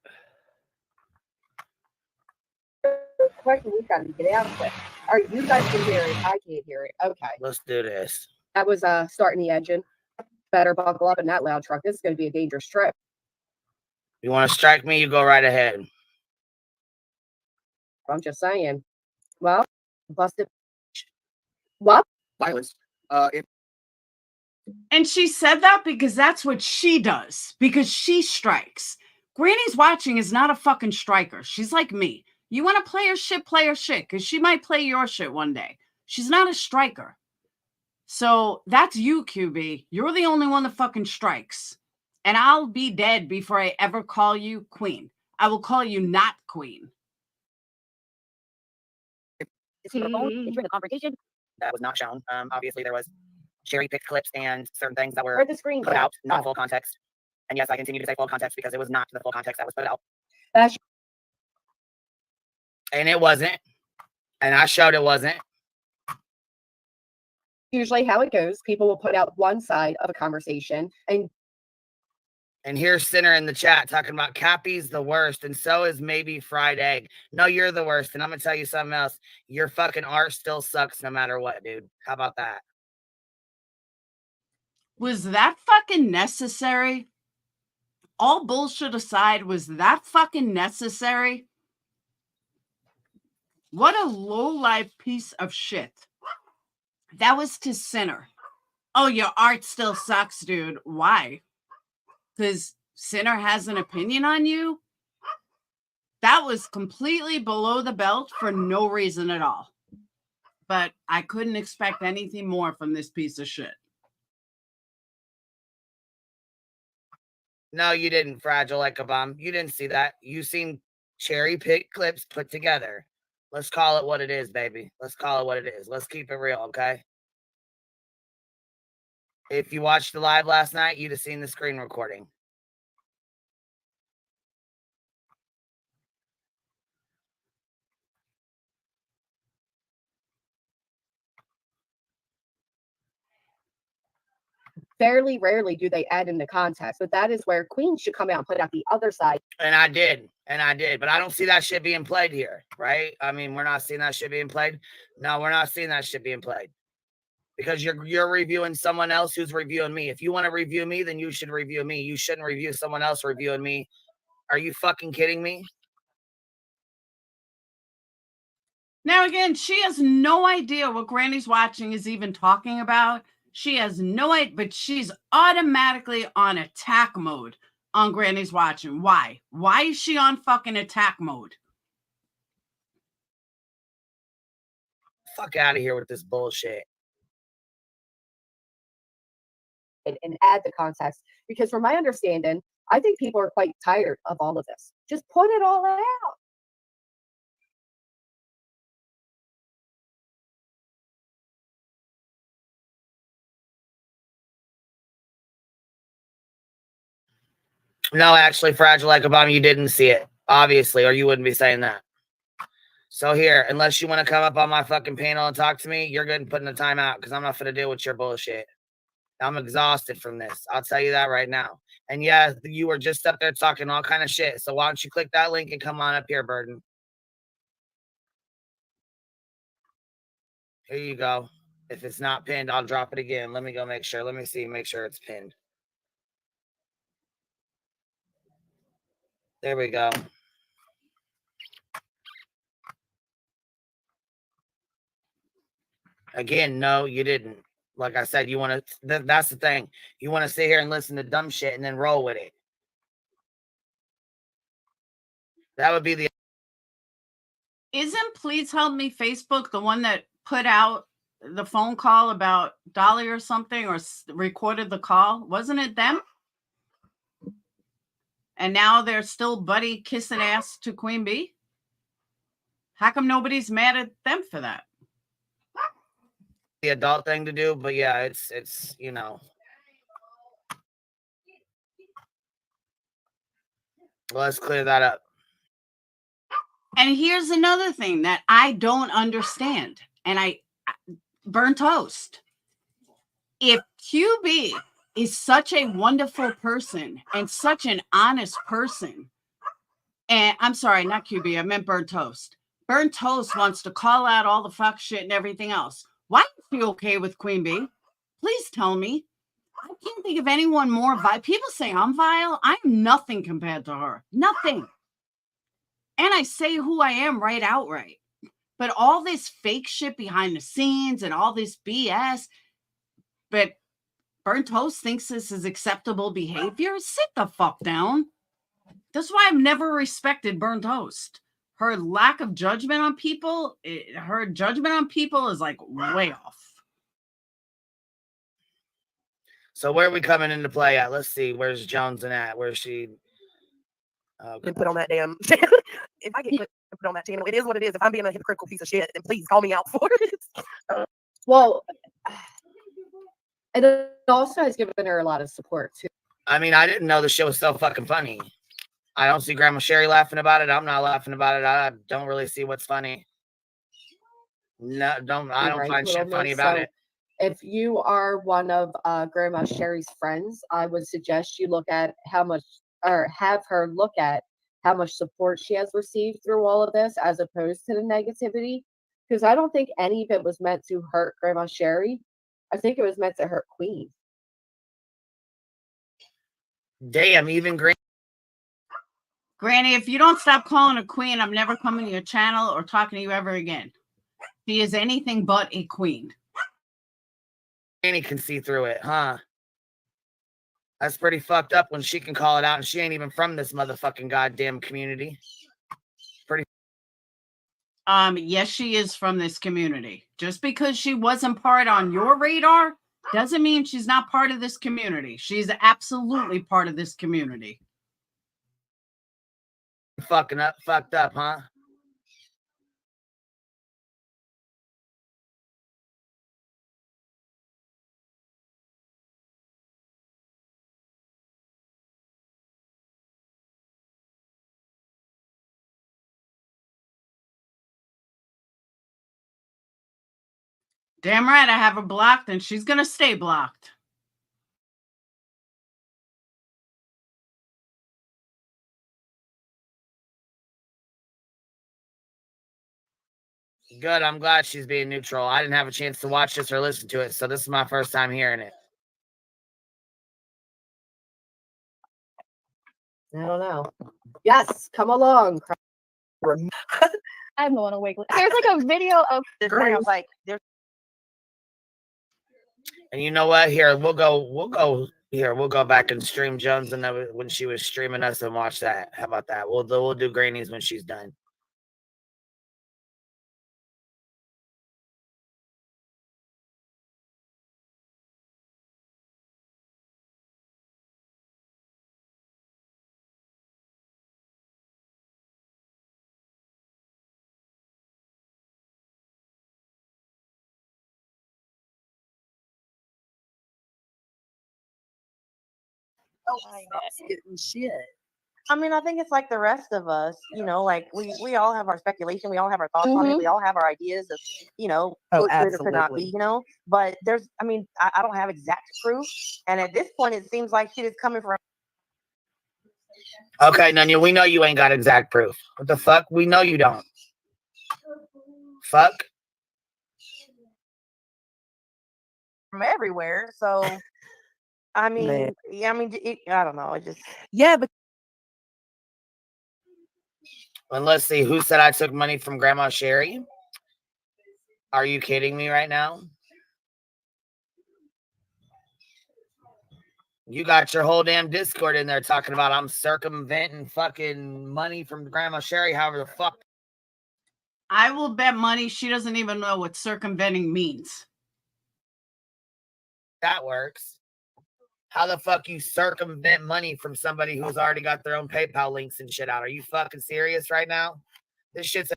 Question we got to get out of it. All right, you guys can hear it. I can't hear it. Okay. Let's do this. That was starting the engine. Better buckle up in that loud truck. This is going to be a dangerous trip. You want to strike me? You go right ahead. I'm just saying. Well, busted. What? Violence. And she said that because that's what she does, because she strikes. Granny's watching is not a fucking striker. She's like me. You want to play her shit, because she might play your shit one day. She's not a striker. So that's you, QB. You're the only one that fucking strikes. And I'll be dead before I ever call you queen. I will call you not queen. Is he during the confrontation? That was not shown. Obviously, there was cherry-picked clips and certain things that were Or the screen put out, not full context. And yes, I continue to say full context because it was not the full context that was put out. And it wasn't. And I showed it wasn't. Usually how it goes, people will put out one side of a conversation and here's Sinner in the chat talking about Cappy's the worst, and so is maybe Fried Egg. No, you're the worst, and I'm going to tell you something else. Your fucking art still sucks no matter what, dude. How about that? Was that fucking necessary? All bullshit aside, was that fucking necessary? What a low-life piece of shit. That was to Sinner. Oh, your art still sucks, dude. Why? Because Sinner has an opinion on you? That was completely below the belt for no reason at all. but I couldn't expect anything more from this piece of shit. No, you didn't, Fragile like a bomb. You didn't see that. You seen cherry pick clips put together. Let's call it what it is, baby. Let's call it what it is. Let's keep it real, okay? If you watched the live last night, you'd have seen the screen recording. Fairly rarely do they add in the context, but that is where Queen should come out and put out the other side. And I did, but I don't see that shit being played here, right? I mean, we're not seeing that shit being played. No, we're not seeing that shit being played because you're reviewing someone else who's reviewing me. If you want to review me, then you should review me. You shouldn't review someone else reviewing me. Are you fucking kidding me? Now, again, she has no idea what Granny's Watching is even talking about. She has no idea, but she's automatically on attack mode on Granny's Watching. Why? Why is she on fucking attack mode? Fuck out of here with this bullshit. And add the context, because from my understanding, I think people are quite tired of all of this. Just put it all out. No, actually, Fragile like a bomb, you didn't see it, obviously, or you wouldn't be saying that. So here, unless you want to come up on my fucking panel and talk to me, you're getting put in a timeout because I'm not going to deal with your bullshit. I'm exhausted from this. I'll tell you that right now. And yeah, you were just up there talking all kind of shit. So why don't you click that link and come on up here, Burden? Here you go. If it's not pinned, I'll drop it again. Let me go make sure. Let me see. Make sure it's pinned. There we go. Again, no, you didn't. Like I said, you want to, that's the thing. You want to sit here and listen to dumb shit and then roll with it. That would be the. Isn't Please Help Me Facebook the one that put out the phone call about Dolly or something, or recorded the call? Wasn't it them? And now they're still buddy kissing ass to Queen Bee? How come nobody's mad at them for that? The adult thing to do, but yeah, it's you know. Let's clear that up. And here's another thing that I don't understand. And burn toast. If QB is such a wonderful person and such an honest person, and I'm sorry, not QB, I meant Burn Toast. Burn Toast wants to call out all the fuck shit and everything else. Why is she okay with Queen Bee? Please tell me. I can't think of anyone more vile. People say I'm vile. I'm nothing compared to her. Nothing. And I say who I am right outright. But all this fake shit behind the scenes and all this BS. But Burn Toast thinks this is acceptable behavior. Sit the fuck down. That's why I've never respected Burn Toast. Her lack of judgment on people, her judgment on people is like way off. So where are we coming into play at? Let's see. Where's Jones and at? Where's she? And put on that damn. If I get put on that channel, it is what it is. If I'm being a hypocritical piece of shit, then please call me out for it. Well, and it also has given her a lot of support too. I mean, I didn't know the show was so fucking funny. I don't see Grandma Sherry laughing about it. I'm not laughing about it. I don't really see what's funny. No, I don't find shit funny about it. If you are one of Grandma Sherry's friends, I would suggest you look at how much, or have her look at how much support she has received through all of this, as opposed to the negativity. Because I don't think any of it was meant to hurt Grandma Sherry. I think it was meant to hurt Queen. Damn, even Granny, if you don't stop calling her Queen, I'm never coming to your channel or talking to you ever again. She is anything but a queen. Granny can see through it, huh? That's pretty fucked up when she can call it out and she ain't even from this motherfucking goddamn community. Pretty. Yes, she is from this community. Just because she wasn't part on your radar doesn't mean she's not part of this community. She's absolutely part of this community. Fucked up, huh? Damn right, I have her blocked, and she's gonna stay blocked. Good. I'm glad she's being neutral. I didn't have a chance to watch this or listen to it, so this is my first time hearing it. I don't know. Yes, come along. I'm the one awake. There's like a video of this thing. I was like, there's. And you know what? Here, we'll go back and stream Jones and when she was streaming us and watch that. How about that? We'll do Granny's when she's done. Getting shit. I mean, I think it's like the rest of us, you know, like we all have our speculation, we all have our thoughts on it, we all have our ideas of, you know, what could or could not be, you know. But there's, I mean, I don't have exact proof, and at this point, it seems like shit is coming from. Okay, Nunya, we know you ain't got exact proof. What the fuck? We know you don't. Fuck. From everywhere, so. I mean, yeah, I mean, I don't know. It just but. And let's see, who said I took money from Grandma Sherry? Are you kidding me right now? You got your whole damn Discord in there talking about I'm circumventing fucking money from Grandma Sherry, however the fuck. I will bet money she doesn't even know what circumventing means. That works. How the fuck you circumvent money from somebody who's already got their own PayPal links and shit out? Are you fucking serious right now? This shit's.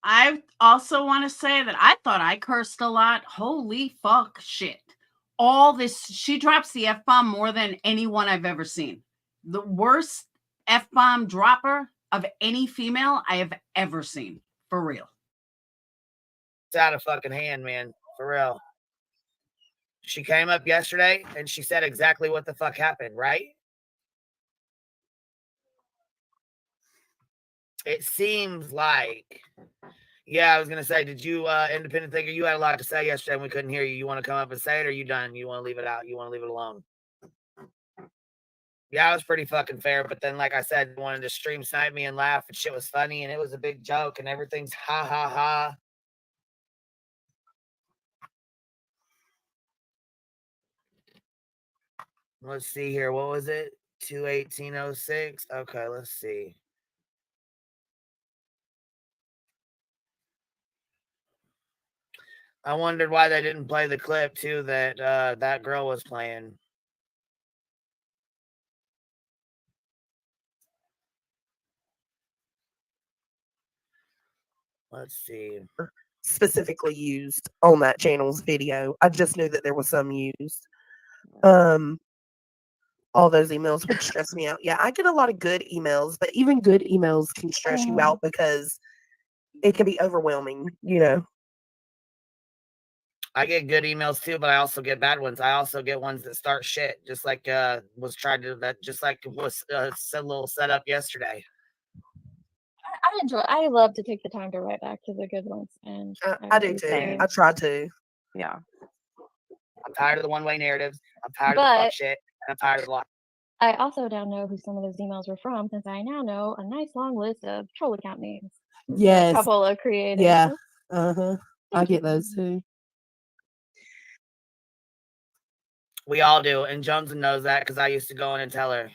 I also want to say that I thought I cursed a lot. Holy fuck shit. All this, she drops the F-bomb more than anyone I've ever seen. The worst F-bomb dropper of any female I have ever seen. For real. It's out of fucking hand, man. For real. She came up yesterday and she said exactly what the fuck happened, right? It seems like, yeah, I was going to say, did you, independent thinker, you had a lot to say yesterday and we couldn't hear you. You want to come up and say it, or are you done? You want to leave it out? You want to leave it alone? Yeah, it was pretty fucking fair. But then, like I said, wanted to stream snipe me and laugh, and shit was funny and it was a big joke and everything's ha ha ha. Let's see here. What was it? 2/18/06. Okay, let's see. I wondered why they didn't play the clip too that that girl was playing. Let's see. Specifically used on that channel's video. I just knew that there was some used. All those emails would stress me out. Yeah, I get a lot of good emails, but even good emails can stress you out because it can be overwhelming, you know. I get good emails too, but I also get bad ones. I also get ones that start shit, just like was tried to that, just like was a little setup yesterday. I enjoy. I love to take the time to write back to the good ones, and I do too. I try to. Yeah. I'm tired of the one-way narratives. I'm tired of the fuck shit. And I'm tired of the lie. I also now know who some of those emails were from, since I now know a nice long list of troll account names. Yes. A couple of creators. Yeah. I get those too. We all do, and Jones knows that because I used to go in and tell her.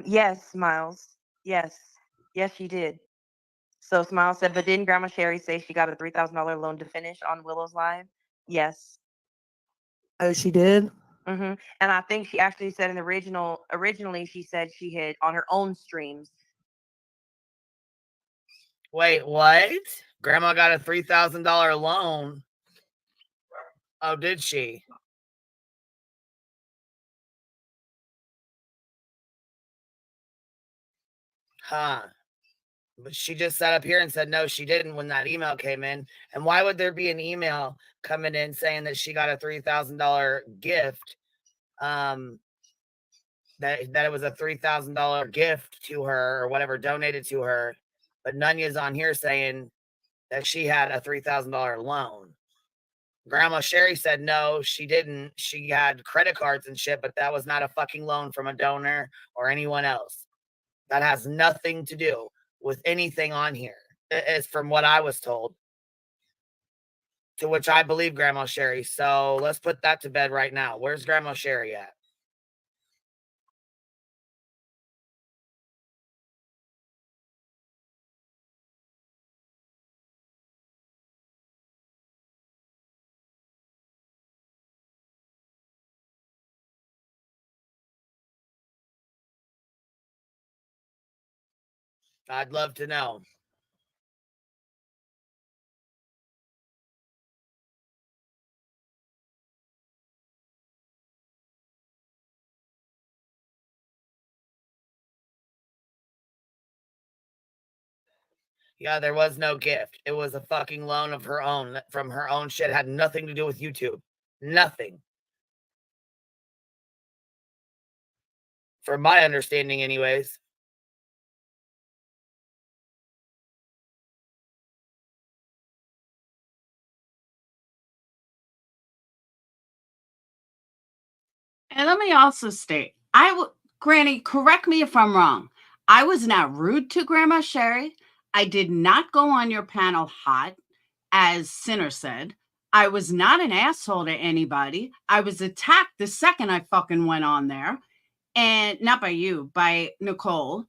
Yes, Miles. Yes. Yes, she did. So Smile said, but didn't Grandma Sherry say she got a $3,000 loan to finish on Willow's live? Yes. Oh, she did? And I think she actually said originally she said she had on her own streams. Wait, what? Grandma got a $3,000 loan. Oh, did she? Huh. But she just sat up here and said no, she didn't when that email came in. And why would there be an email coming in saying that she got a $3,000 gift? That it was a $3,000 gift to her or whatever, donated to her. But Nunya's on here saying that she had a $3,000 loan. Grandma Sherry said no, she didn't. She had credit cards and shit, but that was not a fucking loan from a donor or anyone else. That has nothing to do with anything on here. It's from what I was told. To which I believe Grandma Sherry. So let's put that to bed right now. Where's Grandma Sherry at? I'd love to know. Yeah, there was no gift. It was a fucking loan of her own from her own shit. It had nothing to do with YouTube. Nothing. From my understanding, anyways. And let me also state, Granny, correct me if I'm wrong. I was not rude to Grandma Sherry. I did not go on your panel hot, as Sinner said. I was not an asshole to anybody. I was attacked the second I fucking went on there. And not by you, by Nicole.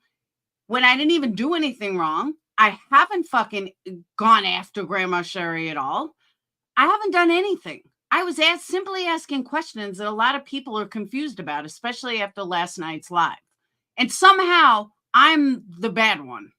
When I didn't even do anything wrong. I haven't fucking gone after Grandma Sherry at all. I haven't done anything. I was simply asking questions that a lot of people are confused about, especially after last night's live. And somehow I'm the bad one.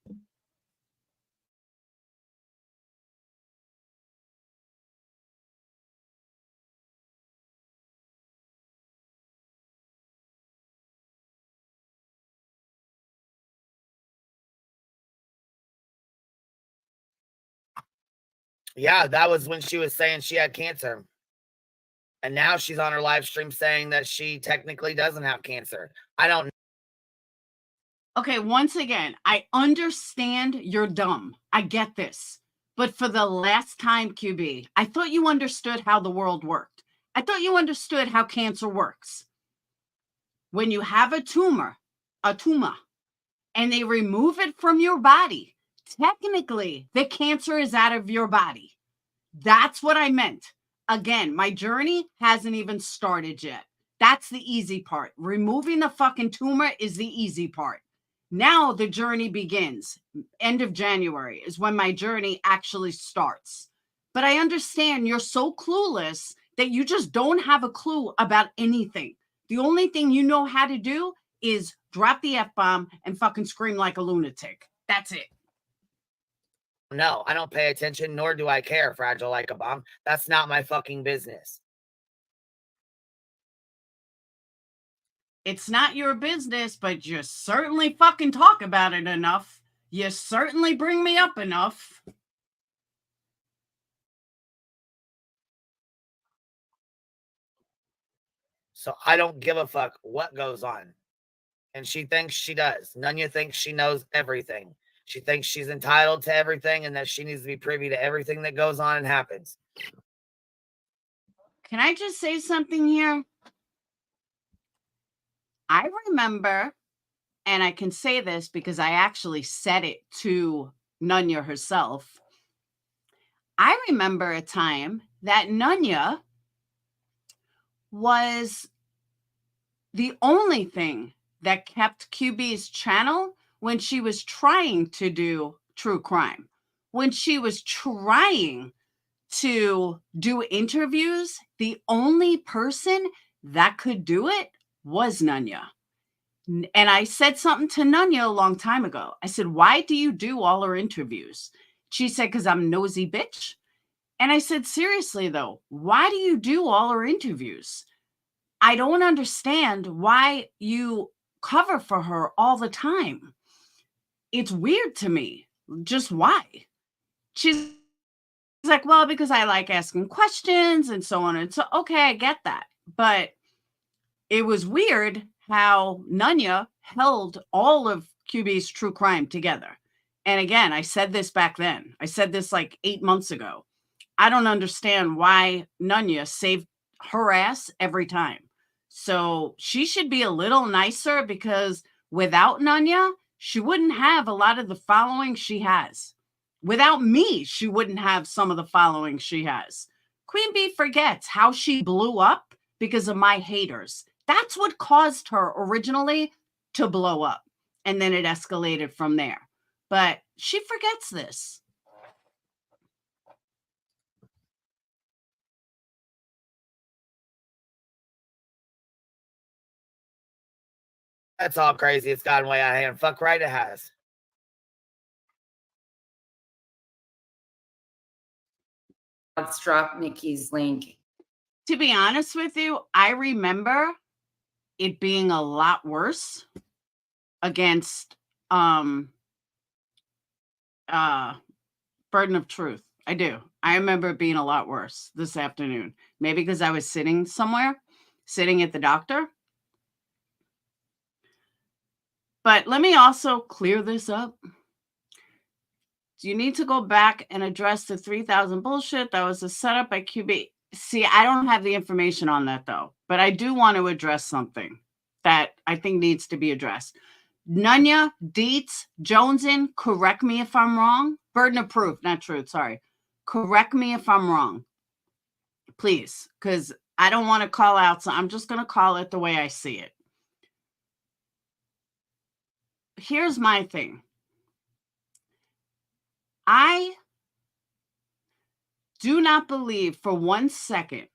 Yeah, that was when she was saying she had cancer. And now she's on her live stream saying that she technically doesn't have cancer. I don't know. Okay, once again, I understand you're dumb. I get this. But for the last time, QB, I thought you understood how the world worked. I thought you understood how cancer works. When you have a tumor, and they remove it from your body, technically, the cancer is out of your body. That's what I meant. Again, my journey hasn't even started yet. That's the easy part. Removing the fucking tumor is the easy part. Now the journey begins. End of January is when my journey actually starts. But I understand you're so clueless that you just don't have a clue about anything. The only thing you know how to do is drop the F-bomb and fucking scream like a lunatic. That's it. No, I don't pay attention, nor do I care, Fragile like a bomb. That's not my fucking business. It's not your business, but you certainly fucking talk about it enough. You certainly bring me up enough. So I don't give a fuck what goes on. And she thinks she does. Nunya thinks she knows everything. She thinks she's entitled to everything and that she needs to be privy to everything that goes on and happens. Can I just say something here? I remember, and I can say this because I actually said it to Nunya herself. I remember a time that Nunya was the only thing that kept QB's channel when she was trying to do true crime, when she was trying to do interviews, the only person that could do it was Nunya. And I said something to Nunya a long time ago. I said, why do you do all her interviews? She said, because I'm a nosy bitch. And I said, seriously, though, why do you do all her interviews? I don't understand why you cover for her all the time. It's weird to me. Just why? She's like, well, because I like asking questions and so on. And so, okay, I get that. But it was weird how Nunya held all of QB's true crime together. And again, I said this back then. I said this like 8 months ago. I don't understand why Nunya saved her ass every time. So she should be a little nicer, because without Nunya, she wouldn't have a lot of the following she has. Without me, she wouldn't have some of the following she has. Queen Bee forgets how she blew up because of my haters. That's what caused her originally to blow up. And then it escalated from there. But she forgets this. That's all crazy. It's gotten way out of hand. Fuck right, it has. Let's drop Nikki's link. To be honest with you, I remember it being a lot worse against Burden of Truth. I do. I remember it being a lot worse this afternoon. Maybe because I was sitting somewhere, sitting at the doctor. But let me also clear this up. You need to go back and address the 3,000 bullshit that was a setup by QB. See, I don't have the information on that, though. But I do want to address something that I think needs to be addressed. Nunya, Dietz, Jonesin, correct me if I'm wrong. Burden of proof, not truth, sorry. Correct me if I'm wrong. Please, because I don't want to call out. So I'm just going to call it the way I see it. Here's my thing. I do not believe for 1 second,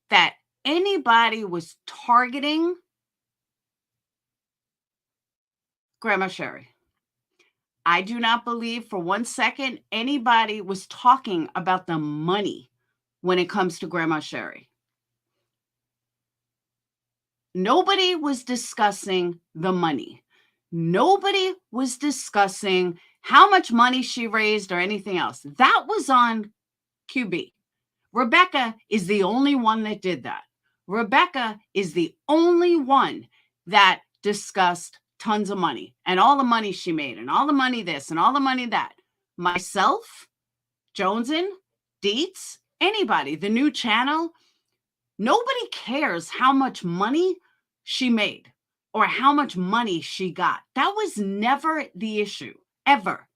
that anybody was targeting Grandma Sherry. I do not believe for 1 second anybody was talking about the money when it comes to Grandma Sherry. Nobody was discussing the money. Nobody was discussing how much money she raised or anything else. That was on QB. Rebecca is the only one that did that. Rebecca is the only one that discussed tons of money and all the money she made and all the money this and all the money that. Myself, Jonesin, Dietz, anybody, the new channel, nobody cares how much money she made or how much money she got. That was never the issue, ever.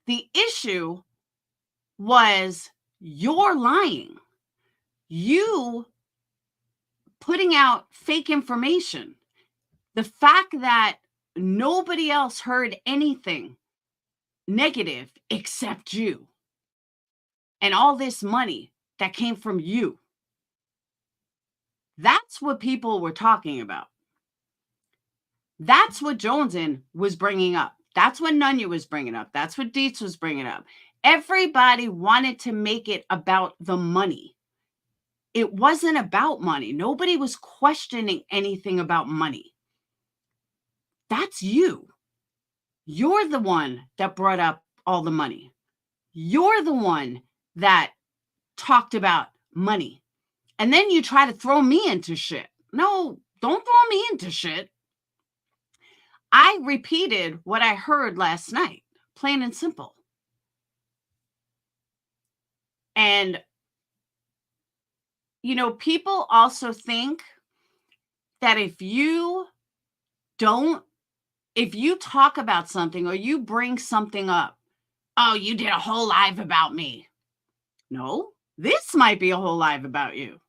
The issue was you're lying. You putting out fake information. The fact that nobody else heard anything negative except you. And all this money that came from you. That's what people were talking about. That's what Jonesin was bringing up. That's what Nunya was bringing up. That's what Dietz was bringing up. Everybody wanted to make it about the money. It wasn't about money. Nobody was questioning anything about money. That's you. You're the one that brought up all the money. You're the one that talked about money. And then you try to throw me into shit. No, don't throw me into shit. I repeated what I heard last night, plain and simple. And, you know, people also think that if you talk about something or you bring something up, oh, you did a whole live about me. No, this might be a whole live about you.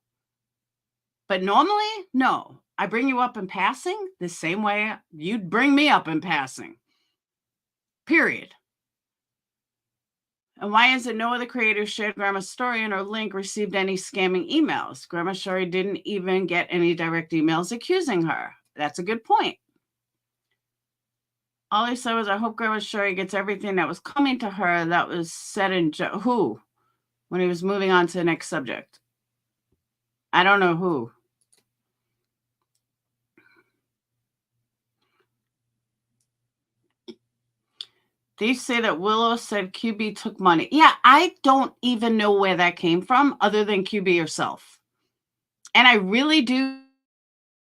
But normally, no. I bring you up in passing the same way you'd bring me up in passing. Period. And why is it no other creator shared Grandma's story and or link received any scamming emails? Grandma Sherry didn't even get any direct emails accusing her. That's a good point. All I said was, I hope Grandma Sherry gets everything that was coming to her that was said in who? When he was moving on to the next subject. I don't know who. They say that Willow said QB took money. Yeah, I don't even know where that came from other than QB herself. And I really do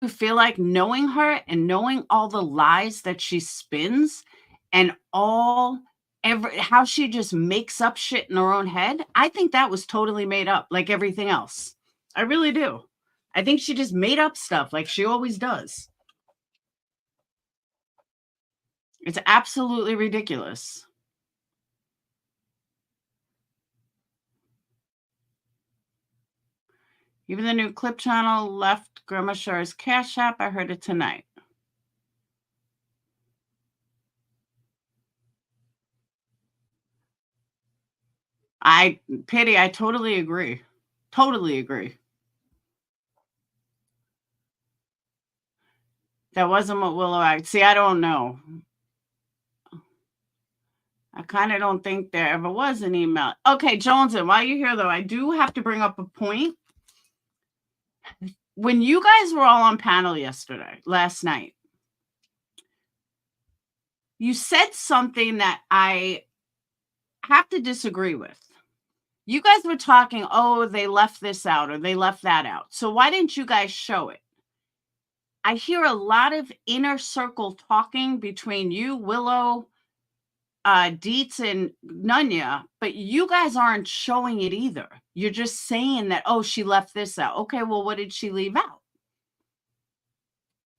feel like knowing her and knowing all the lies that she spins and how she just makes up shit in her own head, I think that was totally made up like everything else. I really do. I think she just made up stuff like she always does. It's absolutely ridiculous. Even the new clip channel left Grandma Sherry's Cash App. I heard it tonight. I totally agree. Totally agree. That wasn't what Willow acted. See, I don't know. I kind of don't think there ever was an email. Okay, Jonesy, while you're here, though, I do have to bring up a point. When you guys were all on panel last night, you said something that I have to disagree with. You guys were talking, oh, they left this out or they left that out. So why didn't you guys show it? I hear a lot of inner circle talking between you, Willow, Dietz, and Nunya, but you guys aren't showing it either. You're just saying that, oh, she left this out. Okay, well, what did she leave out?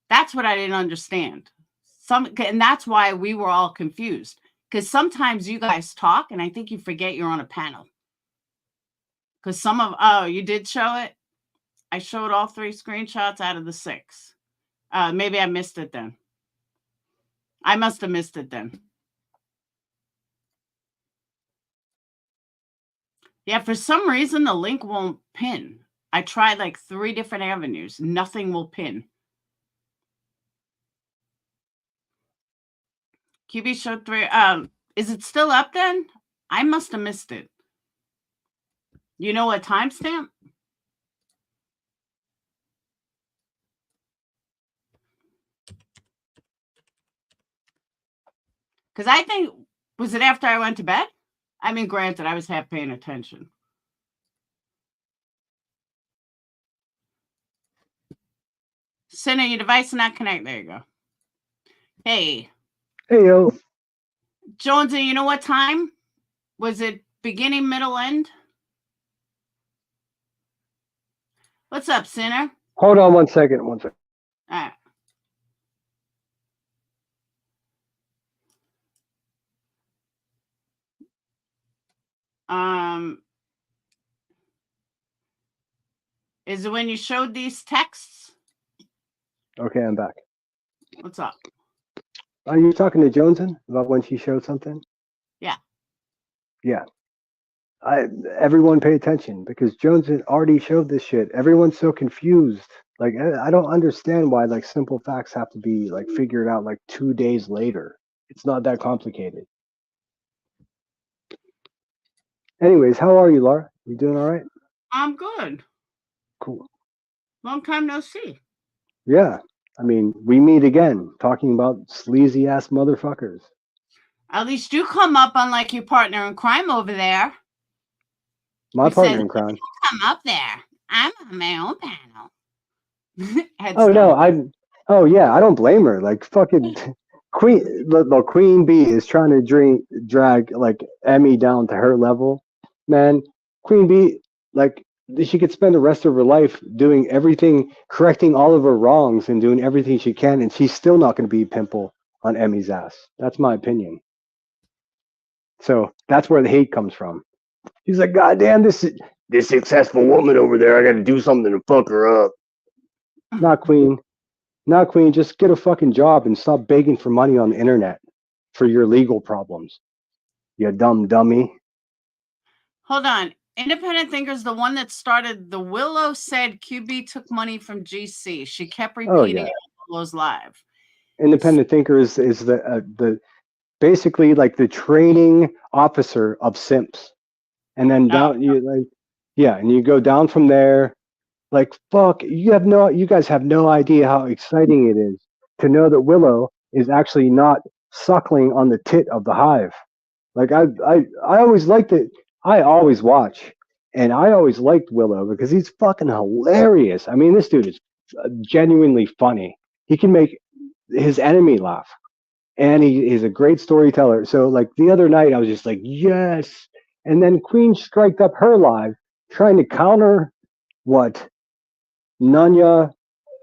That's what I didn't understand. And that's why we were all confused. Because sometimes you guys talk, and I think you forget you're on a panel. Because you did show it? I showed all 3 screenshots out of the 6. Maybe I missed it then. I must have missed it then. Yeah, for some reason, the link won't pin. I tried like 3 different avenues. Nothing will pin. QB showed 3. Is it still up then? I must have missed it. You know what timestamp? Because I think, was it after I went to bed? I mean, granted, I was half paying attention. Center, your device is not connected. There you go. Hey. Hey, yo. Jonesy, you know what time? Was it beginning, middle, end? What's up, Sinner? Hold on 1 second. 1 second. All right. Is it when you showed these texts? Okay, I'm back. What's up? Are you talking to Joneson about when she showed something? Yeah. Yeah. Everyone pay attention because Joneson already showed this shit. Everyone's so confused. Like, I don't understand why like simple facts have to be like figured out like 2 days later. It's not that complicated. Anyways, how are you, Laura? You doing all right? I'm good. Cool. Long time no see. Yeah. I mean, we meet again talking about sleazy ass motherfuckers. At least you come up unlike your partner in crime over there. My partner in crime. Come up there. I'm on my own panel. Oh yeah, I don't blame her. Like fucking Queen Bee is trying to drag like Emmy down to her level. Man, Queen Bee, like she could spend the rest of her life doing everything, correcting all of her wrongs and doing everything she can, and she's still not going to be a pimple on Emmy's ass. That's my opinion. So that's where the hate comes from. He's like, God damn, this successful woman over there, I got to do something to fuck her up. Not Queen. Now, Queen, just get a fucking job and stop begging for money on the internet for your legal problems. You dumb dummy. Hold on. Independent Thinker's the one that started the Willow said QB took money from GC. She kept repeating it on Willow's live. Independent Thinker is the basically like the training officer of simps. And then down and you go down from there. Like, fuck, you guys have no idea how exciting it is to know that Willow is actually not suckling on the tit of the hive. Like, I always liked it. I always watch, and I always liked Willow because he's fucking hilarious. I mean, this dude is genuinely funny. He can make his enemy laugh, and he's a great storyteller. So, like, the other night, I was just like, yes. And then Queen striked up her live, trying to counter what Nanya,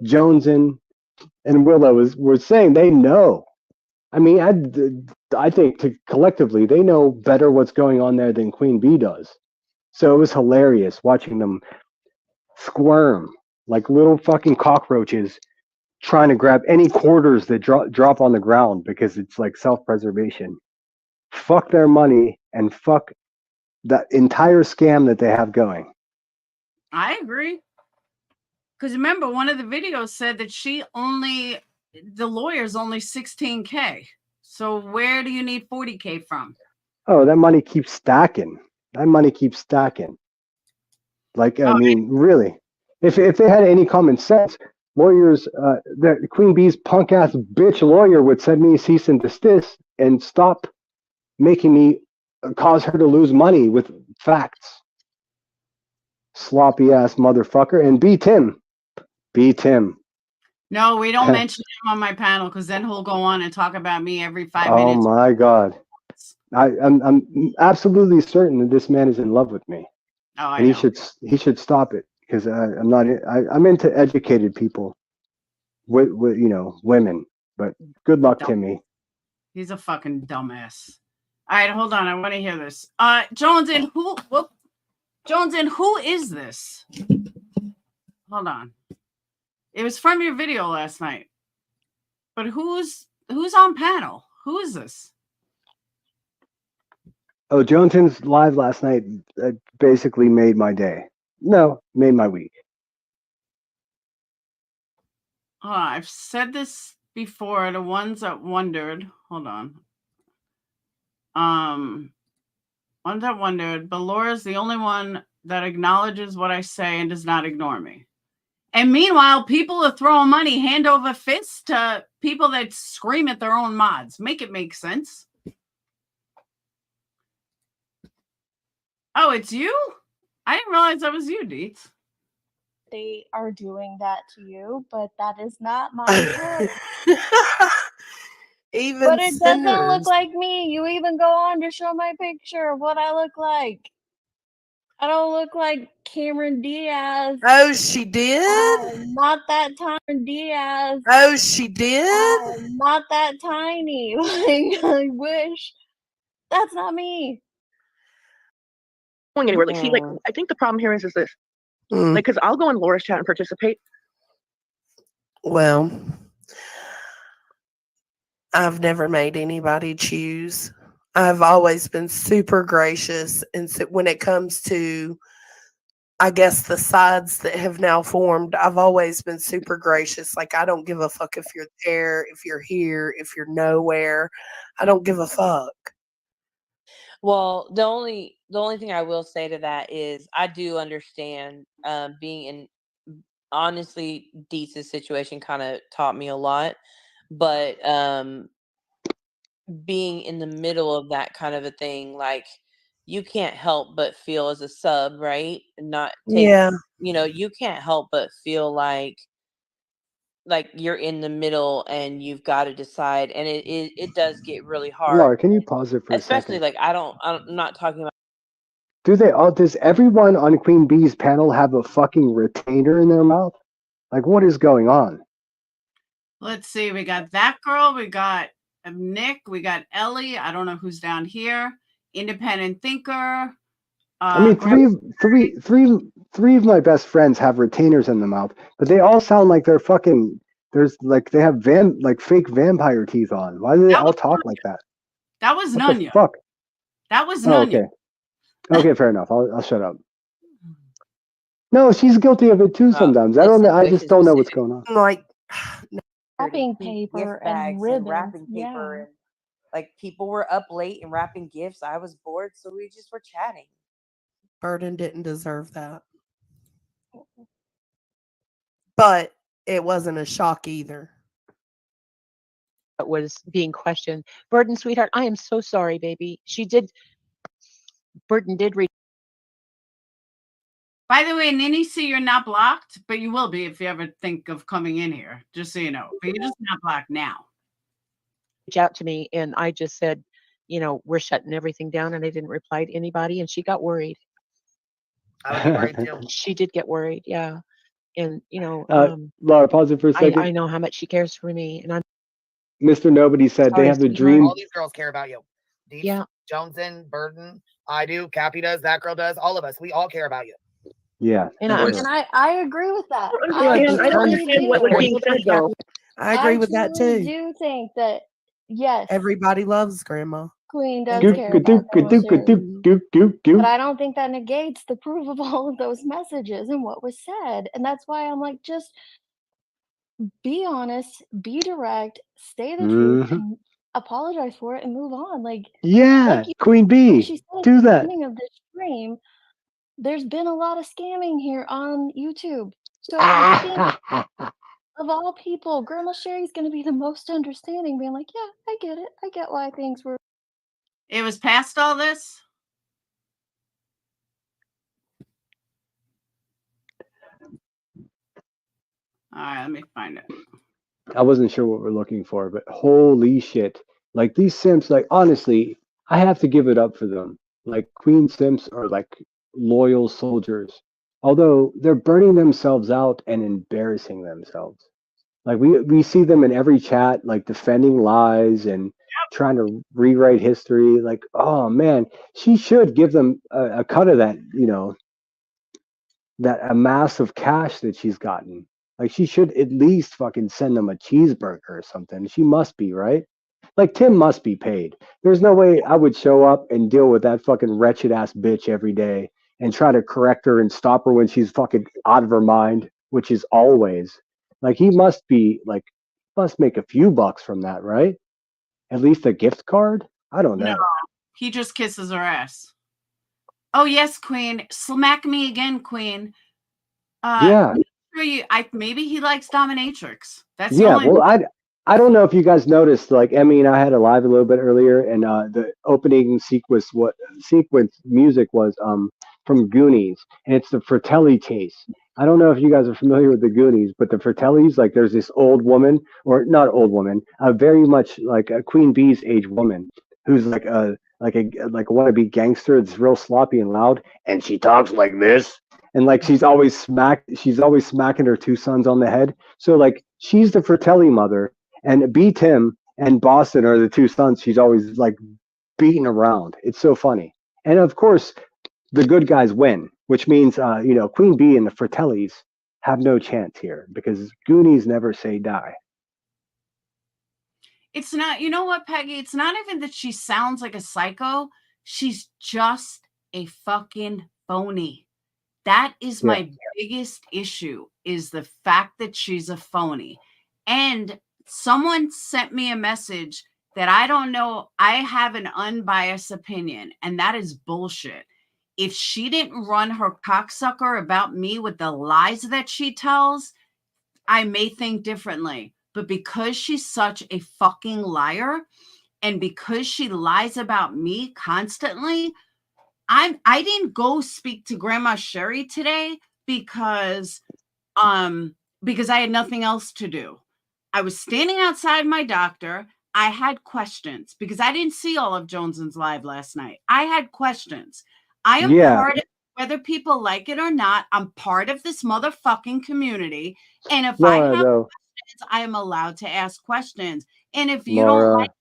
Joneson, and Willow were saying. They know. I mean, I think collectively they know better what's going on there than Queen Bee does. So it was hilarious watching them squirm like little fucking cockroaches trying to grab any quarters that drop on the ground because it's like self-preservation. Fuck their money and fuck that entire scam that they have going. I agree. Because remember, one of the videos said that the lawyer's only $16K. So where do you need $40K from? Oh, that money keeps stacking. Like, I mean, really, if they had any common sense, lawyers, the Queen Bee's punk ass bitch lawyer would send me a cease and desist and stop making me cause her to lose money with facts. Sloppy ass motherfucker. And beat him. No, we don't mention him on my panel because then he'll go on and talk about me every 5 minutes. Oh my God. I'm absolutely certain that this man is in love with me. Oh, I and know. he should stop it because I'm into educated people with women, but good luck, Timmy. He's a fucking dumbass. All right, hold on. I want to hear this. Joneson, who is this? Hold on. It was from your video last night. But who's on panel? Who is this? Oh, Jonathan's live last night basically made my day. No, made my week. I've said this before. The ones that wondered. Hold on. Ones that wondered. But Laura's the only one that acknowledges what I say and does not ignore me. And meanwhile, people are throwing money hand over fist to people that scream at their own mods. Make it make sense. Oh, it's you? I didn't realize that was you, Deets. They are doing that to you, but that is not my choice. But it doesn't look like me. You even go on to show my picture of what I look like. I don't look like Cameron Diaz. Oh, she did? Not that Cameron Diaz. Oh, she did? Not that tiny. Like, I wish. That's not me. Going anywhere. Like, see, like, I think the problem here is this. Like, because I'll go in Laura's chat and participate. Well, I've never made anybody choose. I've always been super gracious. And so when it comes to, I guess, the sides that have now formed, I've always been super gracious. Like, I don't give a fuck if you're there, if you're here, if you're nowhere. I don't give a fuck. Well, the only thing I will say to that is I do understand being in, honestly, Deets' situation kind of taught me a lot, but being in the middle of that kind of a thing, like, you can't help but feel as a sub, right? Not take, you can't help but feel like you're in the middle and you've got to decide, and it does get really hard. Laura, can you pause it for especially a second? like I'm not talking about. Does everyone on Queen Bee's panel have a fucking retainer in their mouth? Like, what is going on? Let's see. We got that girl. We got Nick. We got Ellie. I don't know who's down here. Independent Thinker. I mean, three of my best friends have retainers in the mouth, but they all sound like they're fucking There's like they have fake vampire teeth on. Why do they all talk like that? That was What the Nunya. fuck? That was Oh, Nunya. okay. Okay, fair enough. I'll shut up. No, she's guilty of it too sometimes. I just don't know what's going on. Like Wrapping gift paper bags and ribbons. wrapping paper Yeah. and like people were up late and wrapping gifts. I was bored, so we just were chatting. Burden didn't deserve that. But it wasn't a shock either. That was being questioned. Burden, sweetheart, I am so sorry, baby. Burden did read. By the way, Nini, see, you're not blocked, but you will be if you ever think of coming in here, just so you know. But you're just not blocked now. Reach out to me, and I just said, we're shutting everything down, and I didn't reply to anybody, and she got worried. I would be worried too. She did get worried, yeah. And, Laura, pause it for a second. I know how much she cares for me, and I'm Mr. Nobody said they have the dream. All these girls care about you. Deep, yeah. Joneson, Burden, I do, Cappy does, that girl does, all of us. We all care about you. Yeah. And I agree with that. I don't understand what was being said though. I agree with that truly too. do think that yes, Everybody loves Grandma. Queen does care about but I don't think that negates the proof of all of those messages and what was said. And that's why I'm like, just be honest, be direct, say the truth, and apologize for it and move on. Like Queen Bee, she said do at the that. beginning of this stream, there's been a lot of scamming here on YouTube. So I think of all people, Grandma Sherry's going to be the most understanding, being like, yeah, I get it. I get why things were. It was past all this? All right, let me find it. I wasn't sure what we're looking for, but holy shit. Like these simps, like honestly, I have to give it up for them. Like Queen simps are like loyal soldiers. Although they're burning themselves out and embarrassing themselves. Like we see them in every chat, like defending lies and trying to rewrite history. Like, oh man, she should give them a cut of that, that amass of cash that she's gotten. Like she should at least fucking send them a cheeseburger or something. She must be, right? Like Tim must be paid. There's no way I would show up and deal with that fucking wretched ass bitch every day and try to correct her and stop her when she's fucking out of her mind, which is always. Like he must be like must make a few bucks from that, right? At least a gift card? I don't know. No, he just kisses her ass. Oh yes, Queen. Smack me again, Queen. Yeah. Maybe he likes dominatrix. That's I don't know if you guys noticed, like Emmy and I had a live a little bit earlier, and the opening sequence music was from Goonies, and it's the Fratelli chase. I don't know if you guys are familiar with the Goonies, but the Fratellis, like there's this old woman, or not old woman, very much like a Queen Bee's age woman, who's like a wannabe gangster. It's real sloppy and loud, and she talks like this. And like she's always smacking her two sons on the head. So like she's the Fratelli mother, and B Tim and Boston are the two sons she's always like beating around. It's so funny. And of course, the good guys win, which means Queen Bee and the Fratellis have no chance here because Goonies never say die. It's not, you know what, Peggy? It's not even that she sounds like a psycho. She's just a fucking phony. That is my biggest issue, is the fact that she's a phony. And someone sent me a message that I don't know. I have an unbiased opinion, and that is bullshit. If she didn't run her cocksucker about me with the lies that she tells, I may think differently. But because she's such a fucking liar, and because she lies about me constantly, I didn't go speak to Grandma Sherry today because I had nothing else to do. I was standing outside my doctor. I had questions because I didn't see all of Joneson's live last night. I had questions. I am part of, whether people like it or not, I'm part of this motherfucking community. And if I have questions, I am allowed to ask questions. And if you don't like it,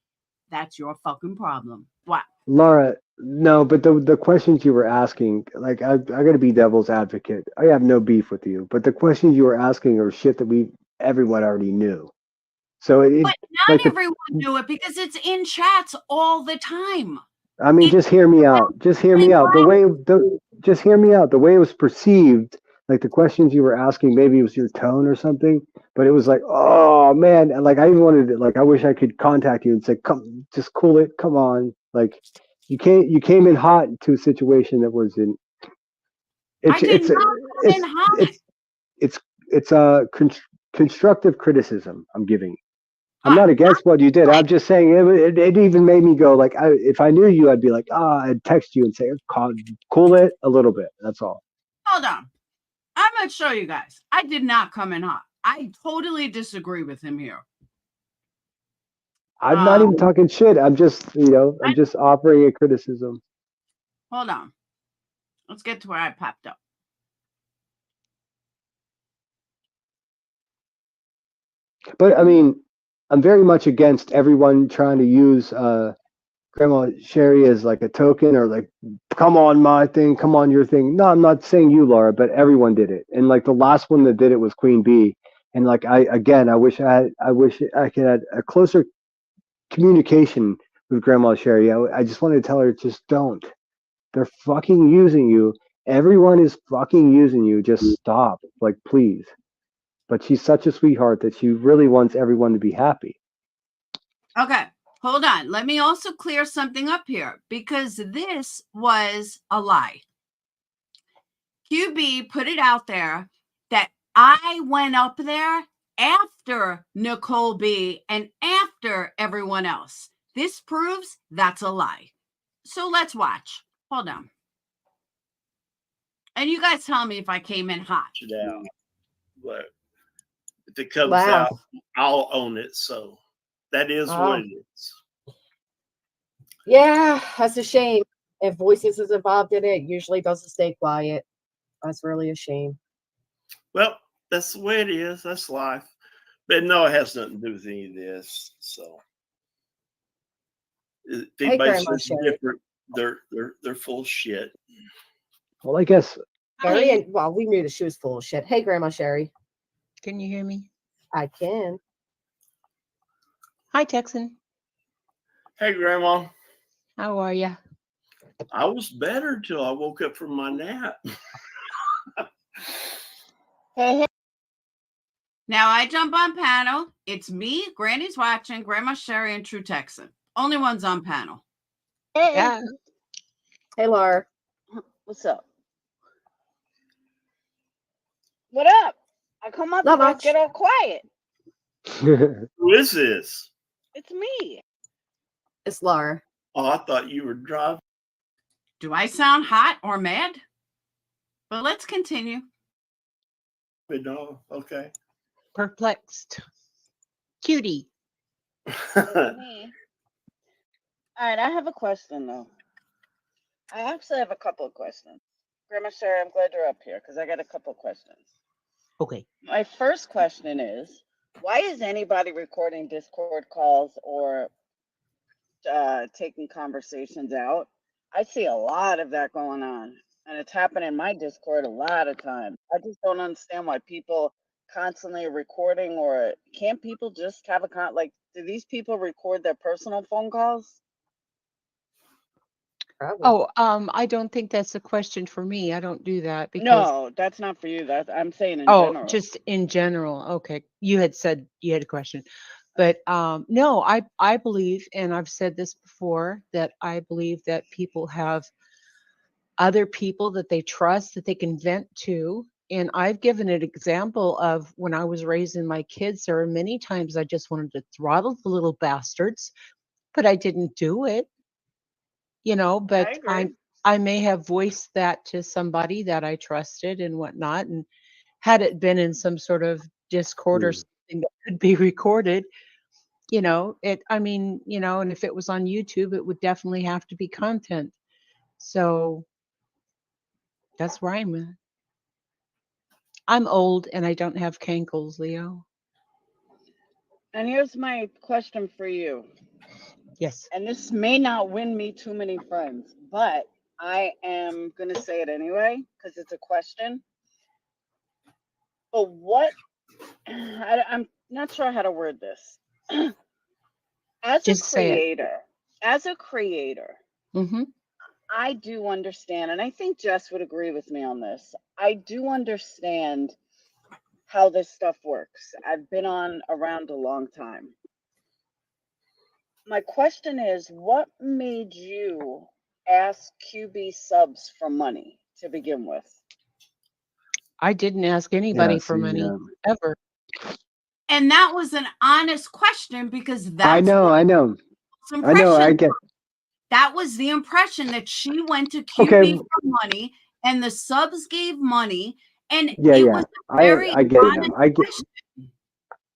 that's your fucking problem. What? Laura, no, but the questions you were asking, like I got to be devil's advocate. I have no beef with you, but the questions you were asking are shit that we everyone already knew. So it But like not everyone knew it because it's in chats all the time. I mean, just hear me out. Just hear me out. Just hear me out. The way it was perceived, like the questions you were asking, maybe it was your tone or something, but it was like, oh man, and like I even wanted to, like I wish I could contact you and say, come, just cool it, come on. Like you came in hot to a situation that was in. I did not come in hot. It's a constructive criticism I'm giving. I'm not against what you did. I'm just saying it even made me go like, if I knew you, I'd be like, I'd text you and say, cool it a little bit. That's all. Hold on. I'm going to show you guys. I did not come in hot. I totally disagree with him here. I'm not even talking shit. I'm just, I'm just offering a criticism. Hold on. Let's get to where I popped up. But I mean, I'm very much against everyone trying to use Grandma Sherry as like a token or like, come on my thing, come on your thing. No, I'm not saying you, Laura, but everyone did it. And like the last one that did it was Queen Bee. And like I wish I could have a closer communication with Grandma Sherry. I just wanted to tell her, just don't. They're fucking using you. Everyone is fucking using you. Just stop, like please. But she's such a sweetheart that she really wants everyone to be happy. Okay, hold on. Let me also clear something up here because this was a lie. QB put it out there that I went up there after Nicole B and after everyone else. This proves that's a lie. So let's watch. Hold on. And you guys tell me if I came in hot. Out. But if it comes out, I'll own it. So that is what it is. Yeah, that's a shame. If Voices is involved in it, usually doesn't stay quiet. That's really a shame. Well, that's the way it is. That's life. But no, it has nothing to do with any of this. So if anybody's different, they're full of shit. Well, I guess. Well, we knew that she was full of shit. Hey, Grandma Sherry. Can you hear me? I can. Hi, Texan. Hey, Grandma. How are you? I was better till I woke up from my nap. Now I jump on panel. It's me, Granny's watching, Grandma Sherry, and True Texan. Only ones on panel. Hey. Yeah. Hey, Laura. What's up? What up? I come up and get all quiet. Who is this? It's me. It's Laura. Oh, I thought you were driving. Do I sound hot or mad? But let's continue. No, okay. Perplexed. Cutie. Me. All right, I have a question though. I actually have a couple of questions. Grandma Sherry, I'm glad you're up here because I got a couple of questions. Okay. My first question is, why is anybody recording Discord calls or taking conversations out? I see a lot of that going on, and it's happened in my Discord a lot of times. I just don't understand why people constantly are recording, or can't people just have a like? Do these people record their personal phone calls? Oh, I don't think that's a question for me. I don't do that because No, that's not for you. I'm saying in general. just in general. Okay. You had said you had a question. But no, I believe, and I've said this before, that I believe that people have other people that they trust that they can vent to. And I've given an example of when I was raising my kids, there were many times I just wanted to throttle the little bastards, but I didn't do it. But I may have voiced that to somebody that I trusted and whatnot. And had it been in some sort of Discord or something that could be recorded, and if it was on YouTube, it would definitely have to be content. So that's where I'm at. I'm old and I don't have cankles, Leo. And here's my question for you. Yes. And this may not win me too many friends, but I am going to say it anyway because it's a question. But what I'm not sure how to word this. As Just say it. as a creator, Mm-hmm. I do understand, and I think Jess would agree with me on this. I do understand how this stuff works. I've been on around a long time. My question is, what made you ask QB subs for money to begin with? I didn't ask anybody Yeah, for see, money ever. And that was an honest question because I that's know, what I know, the I know. I impression. get. That was the impression that she went to Okay. QB for money and the subs gave money. And Yeah, it yeah. was a very I get it honest now. I get. question.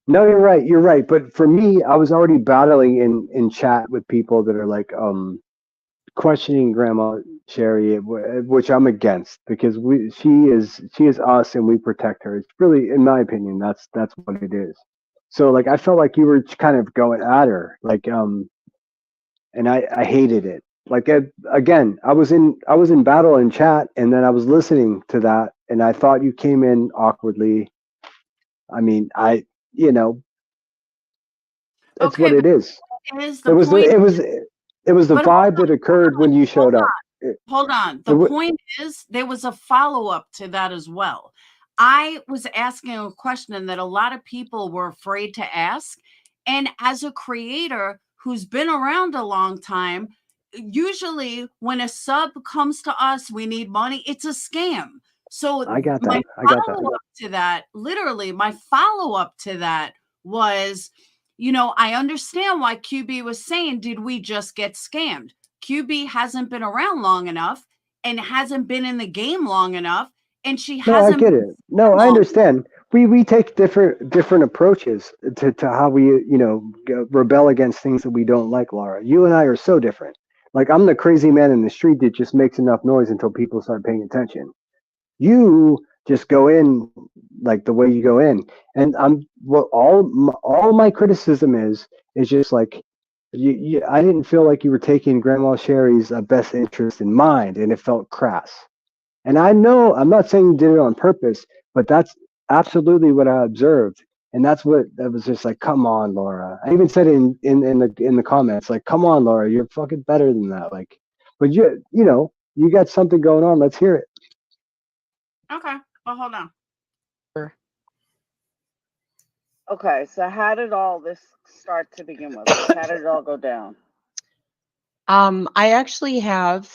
No, you're right. You're right. But for me, I was already battling in chat with people that are like questioning Grandma Sherry, which I'm against because she is us and we protect her. It's really, in my opinion, that's what it is. So like I felt like you were kind of going at her, like and I hated it. Like again, I was in battle in chat, and then I was listening to that, and I thought you came in awkwardly. I mean, you know, it's Okay, what it but is. is It the was the point. it was the But hold vibe that occurred when you showed up. hold on. It The wa- point is there was a follow-up to that as well. I was asking a question that a lot of people were afraid to ask. And as a creator who's been around a long time, usually when a sub comes to us, we need money, it's a scam. So I got my that. I got that. follow-up to that, literally, my follow-up to that was, I understand why QB was saying, did we just get scammed? QB hasn't been around long enough and hasn't been in the game long enough, and she No, I hasn't get been it. No, I long. understand. We take different approaches to how we rebel against things that we don't like, Laura. You and I are so different. Like I'm the crazy man in the street that just makes enough noise until people start paying attention. You just go in like the way you go in, and all my criticism is just like I didn't feel like you were taking Grandma Sherry's best interest in mind, and it felt crass. And I know I'm not saying you did it on purpose, but that's absolutely what I observed. And that's what that was just like, come on, Laura. I even said it in the comments, like, come on, Laura, you're fucking better than that. Like, but you got something going on. Let's hear it. Okay, well, hold on. Okay, so how did all this start to begin with? Like, how did it all go down? I actually have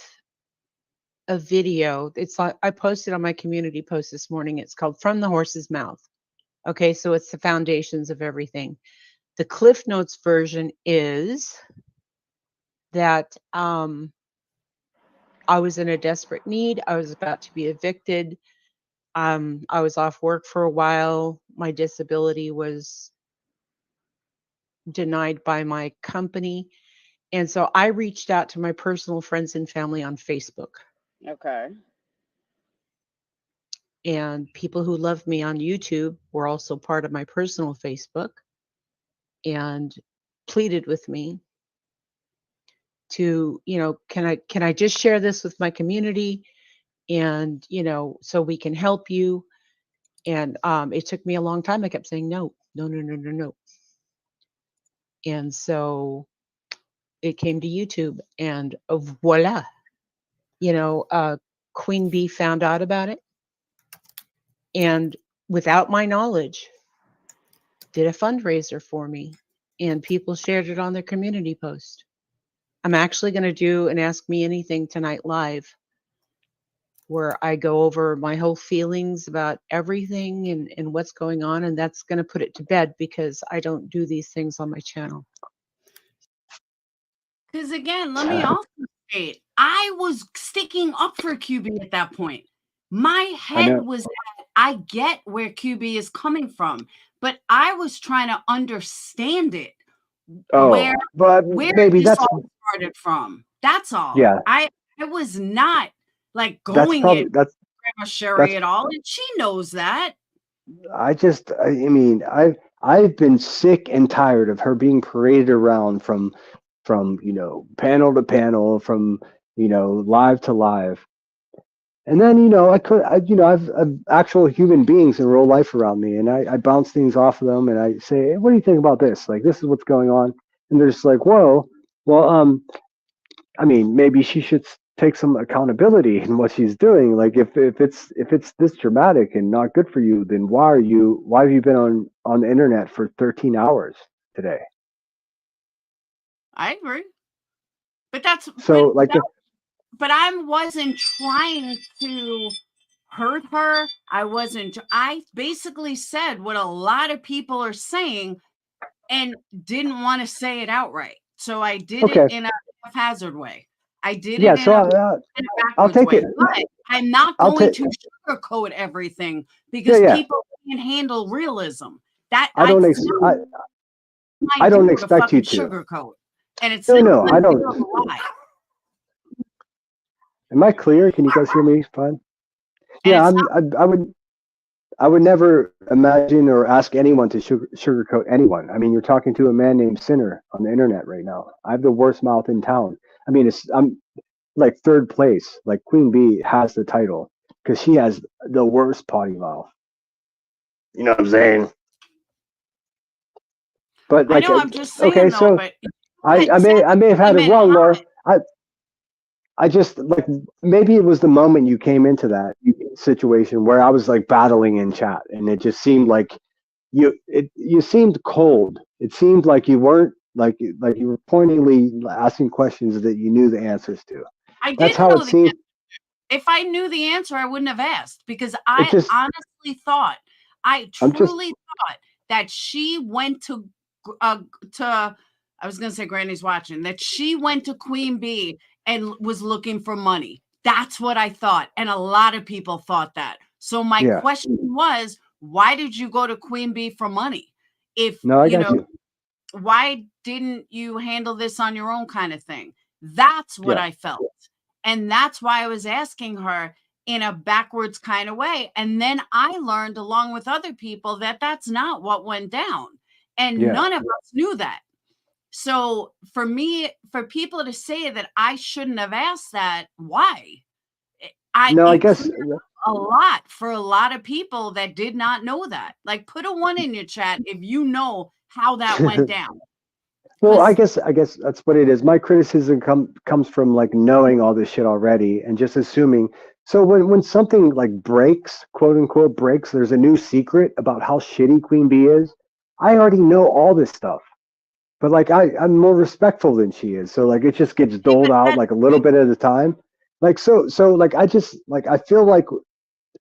a video. It's like I posted on my community post this morning. It's called From the Horse's Mouth. Okay, so it's the foundations of everything. The Cliff Notes version is that I was in a desperate need. I was about to be evicted. I was off work for a while. My disability was denied by my company. And so I reached out to my personal friends and family on Facebook. Okay. And people who love me on YouTube were also part of my personal Facebook and pleaded with me to, can I just share this with my community and, so we can help you. And it took me a long time. I kept saying, no. And so it came to YouTube and voila, Queen Bee found out about it. And without my knowledge, did a fundraiser for me and people shared it on their community post. I'm actually going to do an Ask Me Anything tonight live where I go over my whole feelings about everything and what's going on. And that's going to put it to bed because I don't do these things on my channel. Because again, let me also state, I was sticking up for QB at that point. My head was at, I get where QB is coming from, but I was trying to understand it. Where maybe this that's all started from. That's all. Yeah. I was not like That's going probably at Grandma Sherry at all, and she knows that. I mean, I've been sick and tired of her being paraded around from panel to panel, from live to live. And then, I've actual human beings in real life around me, and I bounce things off of them, and I say, hey, what do you think about this? Like, this is what's going on. And they're just like, whoa, well, I mean, maybe she should take some accountability in what she's doing. Like, if it's this dramatic and not good for you, then why have you been on the internet for 13 hours today? I agree. But that's so but I wasn't trying to hurt her. I basically said what a lot of people are saying and didn't want to say it outright. So I did it in a haphazard way. I did it in a I'll take way. it. But I'm not going to sugarcoat everything because people can't handle realism. That I don't expect you to sugarcoat. And it's no, I don't. Am I clear? Can you guys hear me fine? Yeah, I would never imagine or ask anyone to sugarcoat anyone. I mean, you're talking to a man named Sinner on the internet right now. I have the worst mouth in town. I mean, I'm like third place. Like Queen Bee has the title because she has the worst potty mouth. You know what I'm saying? But like, I know, I'm just saying, okay, so but I may have had it wrong, Laura. I just like maybe it was the moment you came into that situation where I was like battling in chat, and it just seemed like you seemed cold. It seemed like you weren't like you were pointedly asking questions that you knew the answers to. That's how it seemed. If I knew the answer, I wouldn't have asked because I honestly thought, I truly thought that she went to I was going to say Granny's watching, that she went to Queen Bee and was looking for money. That's what I thought. And a lot of people thought that. So my question was, why did you go to Queen Bee for money? Why didn't you handle this on your own kind of thing? That's what I felt. And that's why I was asking her in a backwards kind of way. And then I learned along with other people that that's not what went down. And none of us knew that. So for me, for people to say that I shouldn't have asked that, why? I guess a lot for a lot of people that did not know that. Like, put a 1 in your chat if you know how that went down. Well, I guess that's what it is. My criticism comes from like knowing all this shit already and just assuming. So when something like breaks, quote unquote breaks, there's a new secret about how shitty Queen Bee is. I already know all this stuff. But like I'm more respectful than she is, so like it just gets doled out like a little bit at a time. Like so like I just like I feel like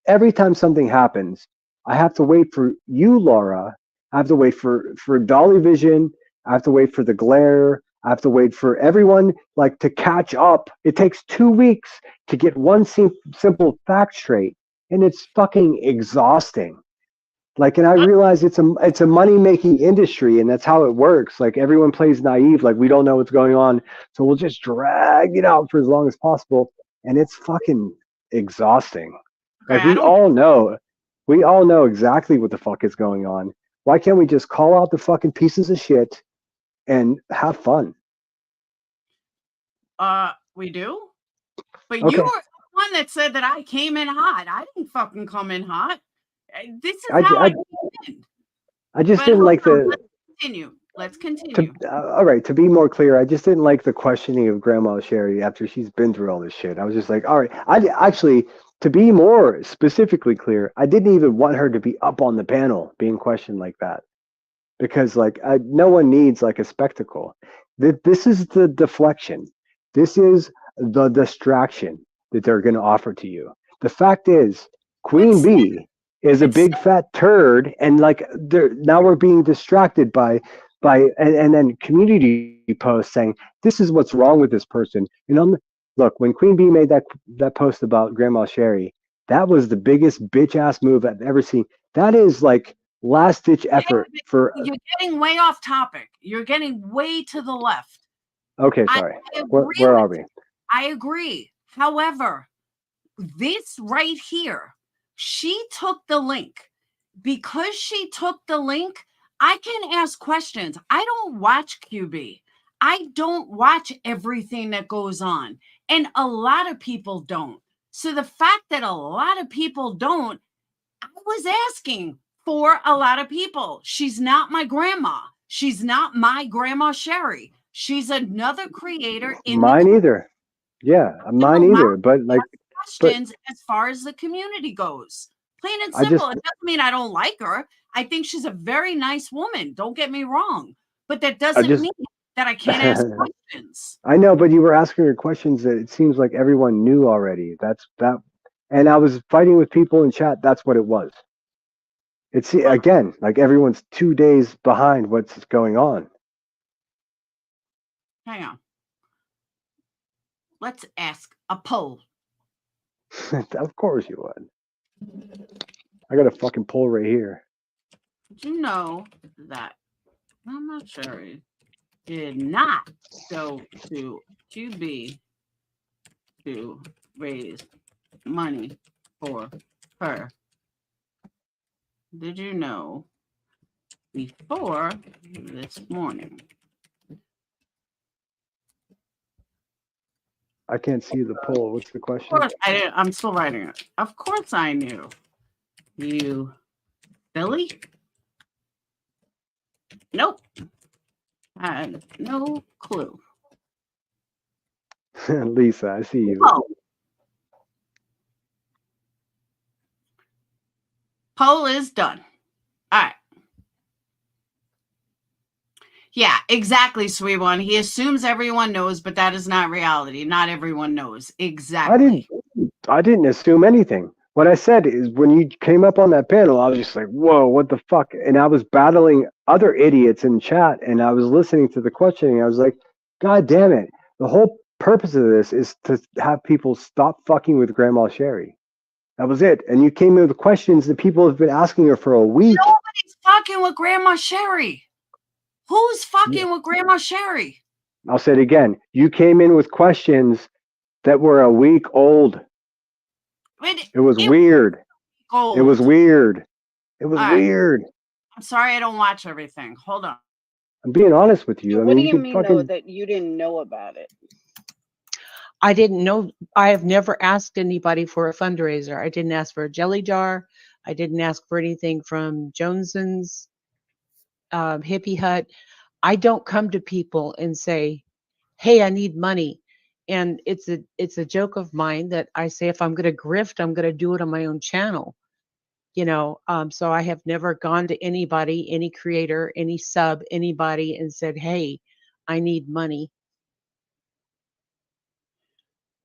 every time something happens, I have to wait for you, Laura. I have to wait for Dolly Vision. I have to wait for the glare. I have to wait for everyone like to catch up. It takes 2 weeks to get one simple fact straight, and it's fucking exhausting. Like, and I realize it's a money-making industry, and that's how it works. Like, everyone plays naive, like we don't know what's going on, so we'll just drag it out for as long as possible, and it's fucking exhausting. Like, we all know exactly what the fuck is going on. Why can't we just call out the fucking pieces of shit and have fun? We do? But you were the one that said that I came in hot. I didn't fucking come in hot. This is how I came in. I just didn't like the. Let's continue. All right, to be more clear, I just didn't like the questioning of Grandma Sherry after she's been through all this shit. I was just like, all right. I actually, to be more specifically clear, I didn't even want her to be up on the panel being questioned like that, because like no one needs like a spectacle. This is the deflection. This is the distraction that they're going to offer to you. The fact is, Queen Bee is a big fat turd, and like now we're being distracted by and then community posts saying this is what's wrong with this person. Look, when Queen Bee made that post about Grandma Sherry, that was the biggest bitch ass move I've ever seen. That is like last ditch effort for. You're getting way off topic. You're getting way to the left. Okay, sorry. Where are we? I agree. However, this right here, she took the link. Because she took the link, I can ask questions. I don't watch QB. I don't watch everything that goes on. And a lot of people don't. So the fact that a lot of people don't, I was asking for a lot of people. She's not my grandma. She's not my grandma Sherry. She's another creator in Mine the either. Yeah, mine either. But like, questions as far as the community goes. Plain and I simple. just It doesn't mean I don't like her. I think she's a very nice woman. Don't get me wrong. But that doesn't mean that I can't ask questions. I know, but you were asking her questions that it seems like everyone knew already. That's that, and I was fighting with people in chat. That's what it was. It's again like everyone's 2 days behind what's going on. Hang on. Let's ask a poll. Of course you would. I got a fucking poll right here. Did you know that Mama Sherry did not go to QB to raise money for her? Did you know before this morning? I can't see the poll. What's the Of question? course, I'm still writing it. Of course I knew. You, Billy? Nope. I had no clue. Lisa, I see you. Oh. Poll is done. All right. Yeah, exactly, sweet one. He assumes everyone knows, but that is not reality. Not everyone knows. Exactly. I didn't assume anything. What I said is when you came up on that panel, I was just like, whoa, what the fuck? And I was battling other idiots in chat and I was listening to the questioning. I was like, God damn it. The whole purpose of this is to have people stop fucking with Grandma Sherry. That was it. And you came in with questions that people have been asking her for a week. Nobody's fucking with Grandma Sherry. Who's fucking with Grandma Sherry? I'll say it again. You came in with questions that were a week old. It was weird. It was weird. It was weird. I'm sorry I don't watch everything. Hold on. I'm being honest with you. I What mean, do you could mean, fucking... though, that you didn't know about it? I didn't know. I have never asked anybody for a fundraiser. I didn't ask for a jelly jar. I didn't ask for anything from Joneson's Hippie Hut. I don't come to people and say, hey, I need money. And it's a joke of mine that I say, if I'm going to grift, I'm going to do it on my own channel. You know, so I have never gone to anybody, any creator, any sub, anybody and said, hey, I need money.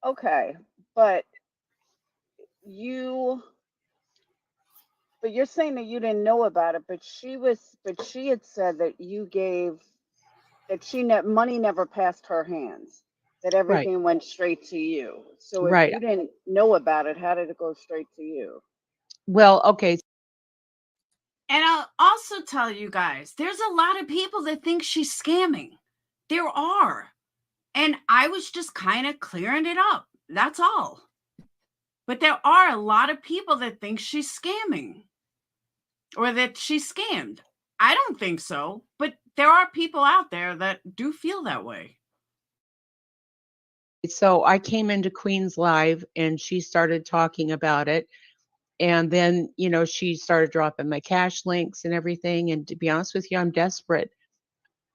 Okay, but you're saying that you didn't know about it, but she had said that you gave, that money never passed her hands, that everything went straight to you. So if you didn't know about it, how did it go straight to you? Well, okay. And I'll also tell you guys, there's a lot of people that think she's scamming. There are. And I was just kind of clearing it up. That's all. But there are a lot of people that think she's scamming or that she's scammed. I don't think so, but there are people out there that do feel that way. So I came into Queen's Live and she started talking about it. And then, you know, she started dropping my cash links and everything. And to be honest with you, I'm desperate.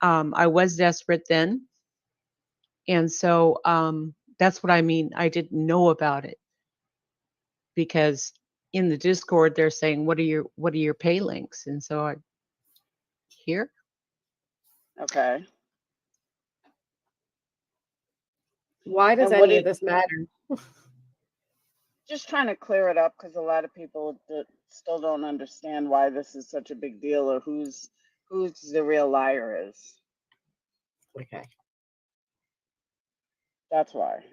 I was desperate then. And so that's what I mean. I didn't know about it because in the Discord, they're saying, what are your pay links? And so I here. Okay. Why does any of this matter? Just trying to clear it up because a lot of people still don't understand why this is such a big deal or who's the real liar is. Okay. That's why.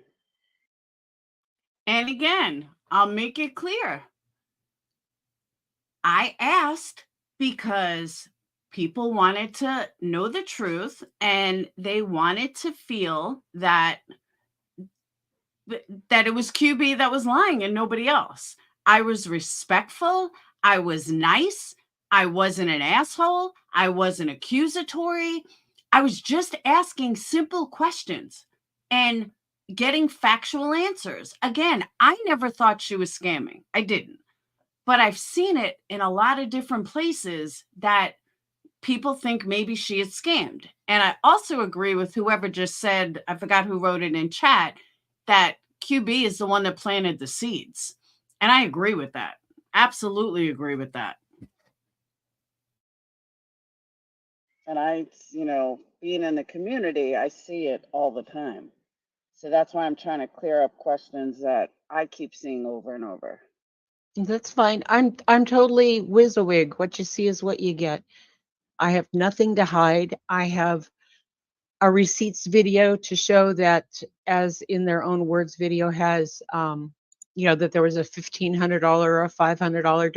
And again, I'll make it clear. I asked because people wanted to know the truth and they wanted to feel that it was QB that was lying and nobody else. I was respectful. I was nice. I wasn't an asshole. I wasn't accusatory. I was just asking simple questions. And getting factual answers. Again, I never thought she was scamming. I didn't. But I've seen it in a lot of different places that people think maybe she is scammed. And I also agree with whoever just said, I forgot who wrote it in chat, that QB is the one that planted the seeds. And I agree with that. Absolutely agree with that. And I, being in the community, I see it all the time. So that's why I'm trying to clear up questions that I keep seeing over and over. That's fine. I'm totally WYSIWYG. What you see is what you get. I have nothing to hide. I have a receipts video to show that, as in their own words, video has, that there was a $1,500 or a $500.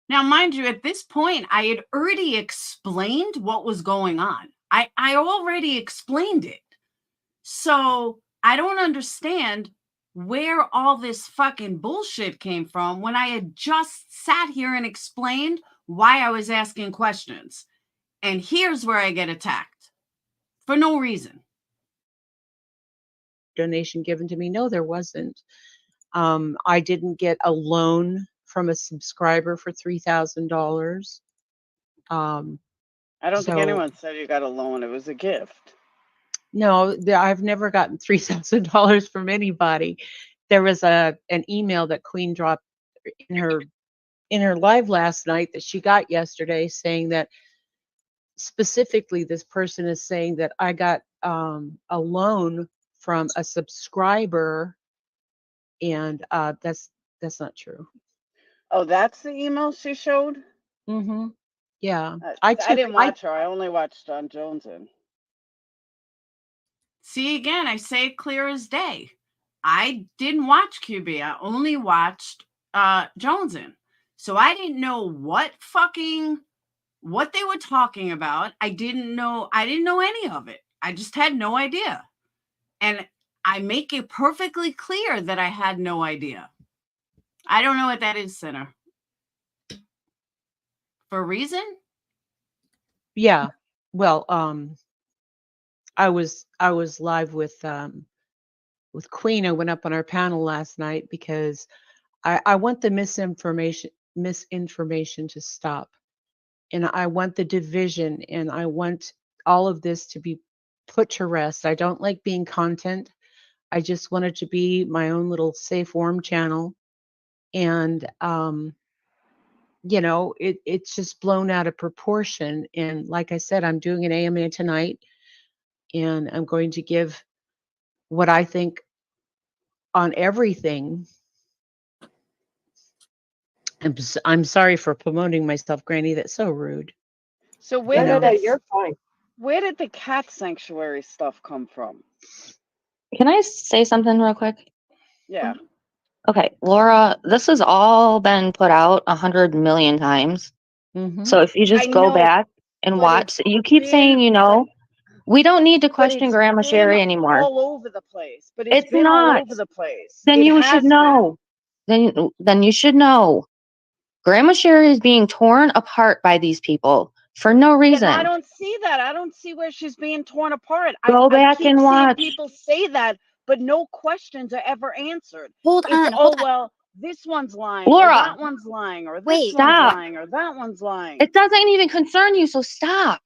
Now, mind you, at this point, I had already explained what was going on. I already explained it. So I don't understand where all this fucking bullshit came from when I had just sat here and explained why I was asking questions. And here's where I get attacked for no reason. Donation given to me. No, there wasn't. I didn't get a loan from a subscriber for $3,000. I don't think anyone said you got a loan. It was a gift. No, I've never gotten $3,000 from anybody. There was an email that Queen dropped in her live last night that she got yesterday, saying that specifically this person is saying that I got a loan from a subscriber, and that's not true. Oh, that's the email she showed? Mm-hmm. Yeah. I didn't watch her. I only watched John Joneson. See, again, I say it clear as day. I didn't watch QB. I only watched Joneson. So I didn't know what they were talking about. I didn't know any of it. I just had no idea. And I make it perfectly clear that I had no idea. I don't know what that is, Sinner. For a reason? Yeah. Well, I was live with Queen. I went up on our panel last night because I want the misinformation to stop. And I want the division, and I want all of this to be put to rest. I don't like being content. I just want it to be my own little safe, warm channel. And, it's just blown out of proportion. And like I said, I'm doing an AMA tonight, and I'm going to give what I think on everything. I'm sorry for promoting myself, Granny. That's so rude. So where you're fine. Where did the cat sanctuary stuff come from? Can I say something real quick? Yeah. Okay, Laura, this has all been put out 100 million times. Mm-hmm. So if you just go back and watch, you keep saying, we don't need to question Grandma Sherry anymore. All over the place, but it's been not all over the place. Then you should know. Then you should know. Grandma Sherry is being torn apart by these people for no reason. I don't see that. I don't see where she's being torn apart. Go back I keep and seeing watch. people say that, but no questions are ever answered. Hold on. Well, this one's lying, Laura, or that one's lying, or this one's lying, or that one's lying. It doesn't even concern you, so stop.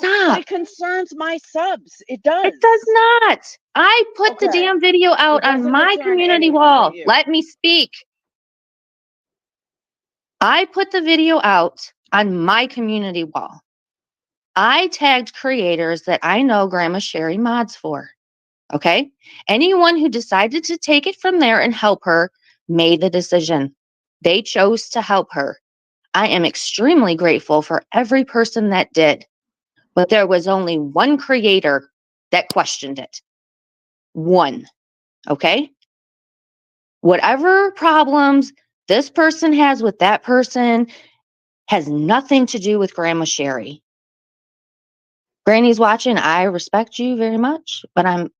But it concerns my subs. It does. It does not. I put the damn video out on my community wall. Let me speak. I put the video out on my community wall. I tagged creators that I know Grandma Sherry mods for. Okay? Anyone who decided to take it from there and help her made the decision. They chose to help her. I am extremely grateful for every person that did. But there was only one creator that questioned it. One. Okay? Whatever problems this person has with that person has nothing to do with Grandma Sherry. Granny's watching. I respect you very much, but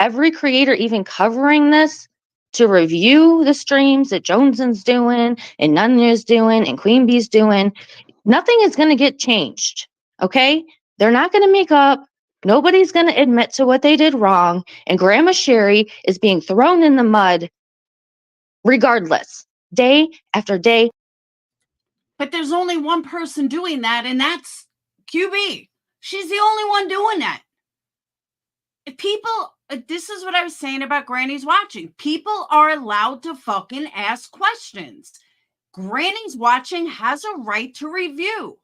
every creator even covering this to review the streams that Joneson's doing and Nunya's doing and Queen Bee's doing, nothing is going to get changed. Okay? They're not going to make up Nobody's going to admit to what they did wrong, and Grandma Sherry is being thrown in the mud regardless, day after day. But there's only one person doing that, and that's QB. She's the only one doing that. If people, this is what I was saying about Granny's Watching. People are allowed to fucking ask questions. Granny's Watching has a right to review.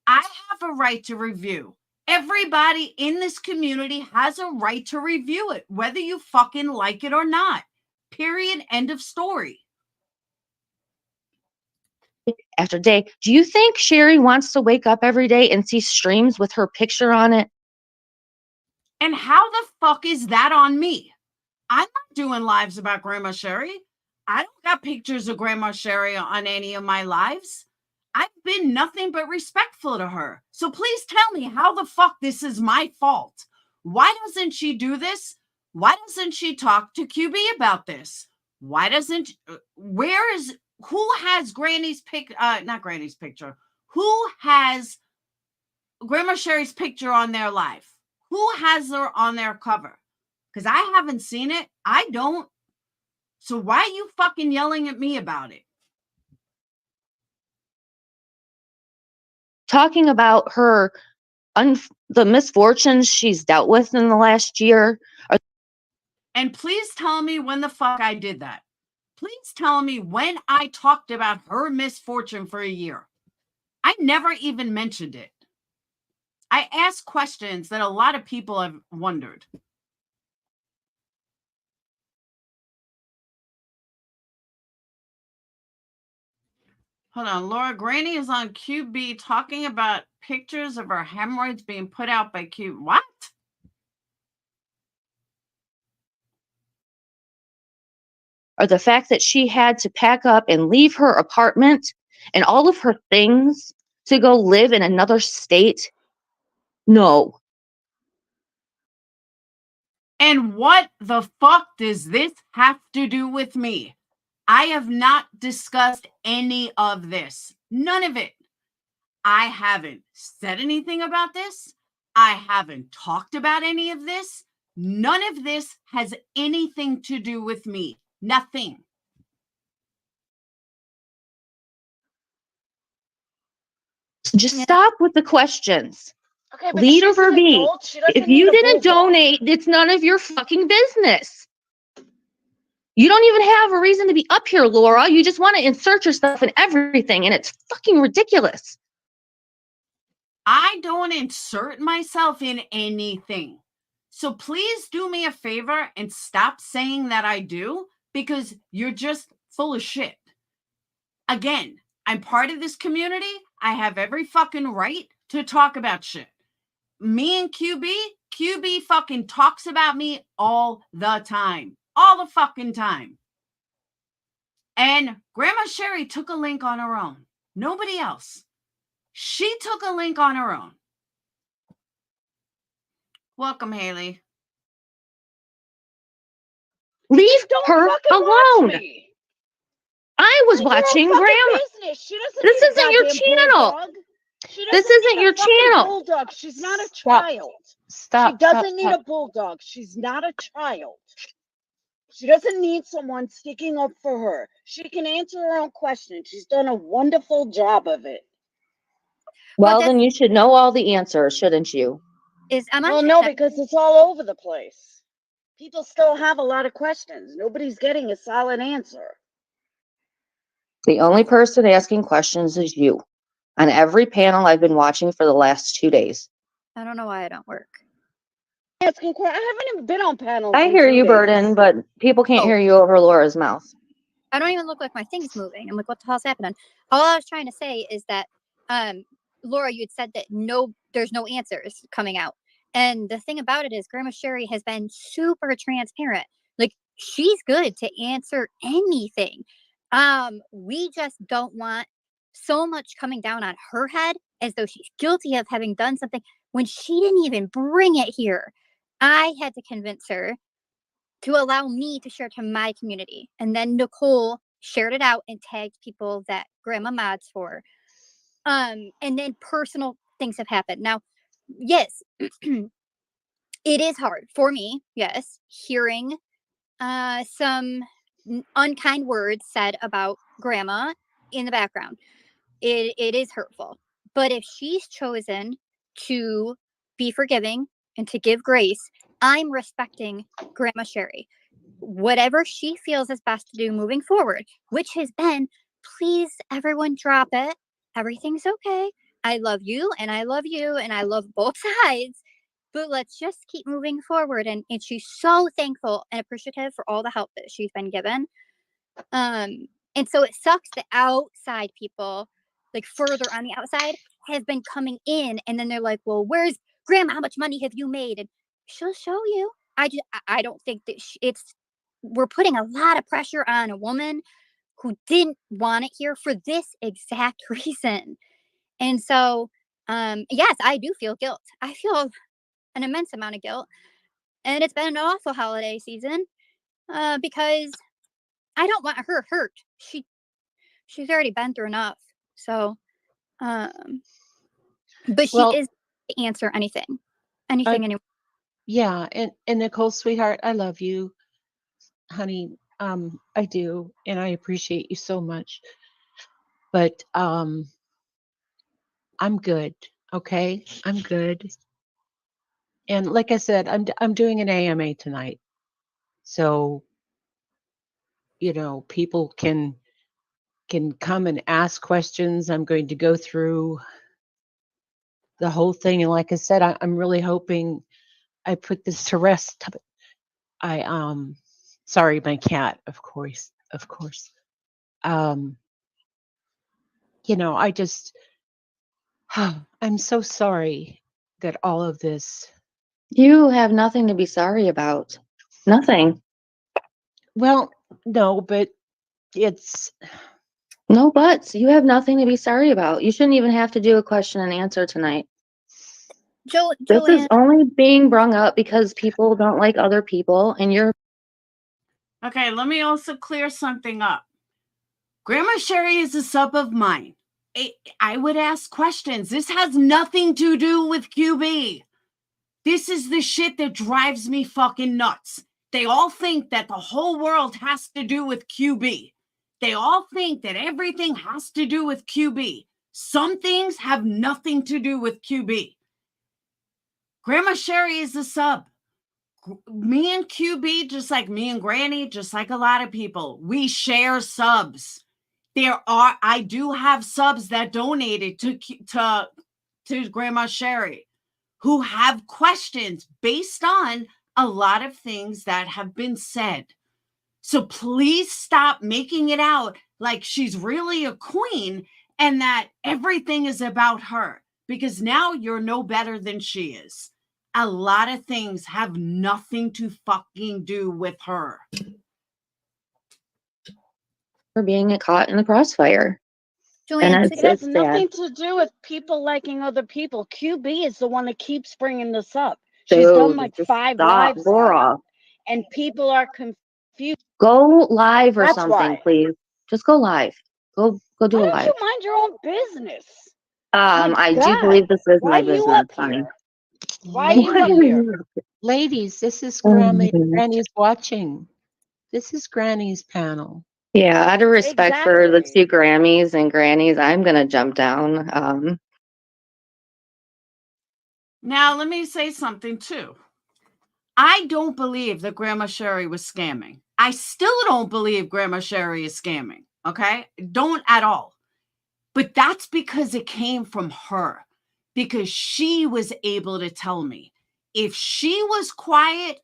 I have a right to review. Everybody in this community has a right to review it, whether you fucking like it or not. Period. End of story. After day, do you think Sherry wants to wake up every day and see streams with her picture on it? And how the fuck is that on me? I'm not doing lives about Grandma Sherry. I don't got pictures of Grandma Sherry on any of my lives. I've been nothing but respectful to her. So please tell me how the fuck this is my fault. Why doesn't she do this? Why doesn't she talk to QB about this? Why doesn't, who has Granny's not Granny's picture. Who has Grandma Sherry's picture on their life? Who has her on their cover? Because I haven't seen it. I don't. So why are you fucking yelling at me about it? Talking about her, the misfortunes she's dealt with in the last year. And please tell me when the fuck I did that. Please tell me when I talked about her misfortune for a year. I never even mentioned it. I asked questions that a lot of people have wondered. Hold on, Laura, Granny is on QB talking about pictures of her hemorrhoids being put out by QB. What? Or the fact that she had to pack up and leave her apartment and all of her things to go live in another state? No. And what the fuck does this have to do with me? I have not discussed any of this. None of it. I haven't said anything about this. I haven't talked about any of this. None of this has anything to do with me. Nothing. Just stop with the questions. Okay, but Lead she's over an be. adult. She doesn't If need you a didn't bulldog. donate, it's none of your fucking business. You don't even have a reason to be up here, Laura. You just want to insert yourself in everything, and it's fucking ridiculous. I don't insert myself in anything. So please do me a favor and stop saying that I do, because you're just full of shit. Again, I'm part of this community. I have every fucking right to talk about shit. Me and QB fucking talks about me all the time. All the fucking time. And Grandma Sherry took a link on her own. Nobody else. She took a link on her own. Welcome, Haley. Leave her alone. I was Mind your own watching fucking Grandma. business. She doesn't This need a isn't your goddamn channel. bulldog. She This doesn't isn't need a your fucking channel. bulldog. She's not a Stop. child. Stop. She doesn't stop, need stop. a bulldog. She's not a child. She doesn't need someone sticking up for her. She can answer her own questions. She's done a wonderful job of it. Well, then you should know all the answers, shouldn't you? Well, no, because it's all over the place. People still have a lot of questions. Nobody's getting a solid answer. The only person asking questions is you. On every panel I've been watching for the last 2 days. I don't know why I don't work. I haven't even been on panels. I in hear 2 you, days. Burden, but people can't hear you over Laura's mouth. I don't even look like my thing's moving. I'm like, what the hell's happening? All I was trying to say is that, Laura, you had said that there's no answers coming out. And the thing about it is Grandma Sherry has been super transparent. Like, she's good to answer anything. We just don't want so much coming down on her head as though she's guilty of having done something when she didn't even bring it here. I had to convince her to allow me to share to my community. And then Nicole shared it out and tagged people that Grandma mods for. And then personal things have happened. Now, yes, it is hard for me, yes, hearing some unkind words said about grandma in the background. It is hurtful. But if she's chosen to be forgiving and to give grace, I'm respecting Grandma Sherry. Whatever she feels is best to do moving forward, which has been, please, everyone, drop it. Everything's okay. I love you and I love you and I love both sides. But let's just keep moving forward. And she's so thankful and appreciative for all the help that she's been given. And so it sucks that outside people, like further on the outside, have been coming in, and then they're like, "Well, where's Grandma? How much money have you made?" And she'll show you. I don't think that we're putting a lot of pressure on a woman who didn't want it here for this exact reason. And so, yes, I do feel guilt. I feel an immense amount of guilt, and it's been an awful holiday season because I don't want her hurt. She's already been through enough. So, but she is to answer anything, anyway. Yeah, and Nicole, sweetheart, I love you, honey. I do, and I appreciate you so much. But I'm good. Okay, I'm good. And like I said, I'm doing an AMA tonight, so people can come and ask questions. I'm going to go through the whole thing, and like I said, I'm really hoping I put this to rest. Sorry, my cat, of course. I just, I'm so sorry that all of this. You have nothing to be sorry about. Nothing. Well, no, but it's. No buts. You have nothing to be sorry about. You shouldn't even have to do a question and answer tonight. This is only being brung up because people don't like other people, and you're. Okay, let me also clear something up. Grandma Sherry is a sub of mine. I would ask questions. This has nothing to do with QB. This is the shit that drives me fucking nuts. They all think that the whole world has to do with QB. They all think that everything has to do with QB. Some things have nothing to do with QB. Grandma Sherry is a sub. Me and QB, just like me and Granny, just like a lot of people, we share subs. I do have subs that donated to Grandma Sherry who have questions based on a lot of things that have been said. So please stop making it out like she's really a queen and that everything is about her, because now you're no better than she is. A lot of things have nothing to fucking do with her. For being caught in the crossfire. Joanne, it has nothing to do with people liking other people. QB is the one that keeps bringing this up. She's done like 5 lives on it, and people are confused. Go live or That's something, why. please. Just go live. Go do Why a don't live. you mind your own business? I do believe this is my business, honey. Why are you up here? Ladies, this is Oh my goodness. Granny's watching. This is Granny's panel. Yeah, out of respect for the two Grammys and Grannies, I'm gonna jump down. Now, let me say something too. I don't believe that Grandma Sherry was scamming. I still don't believe Grandma Sherry is scamming. Okay? Don't at all. But that's because it came from her, because she was able to tell me. If she was quiet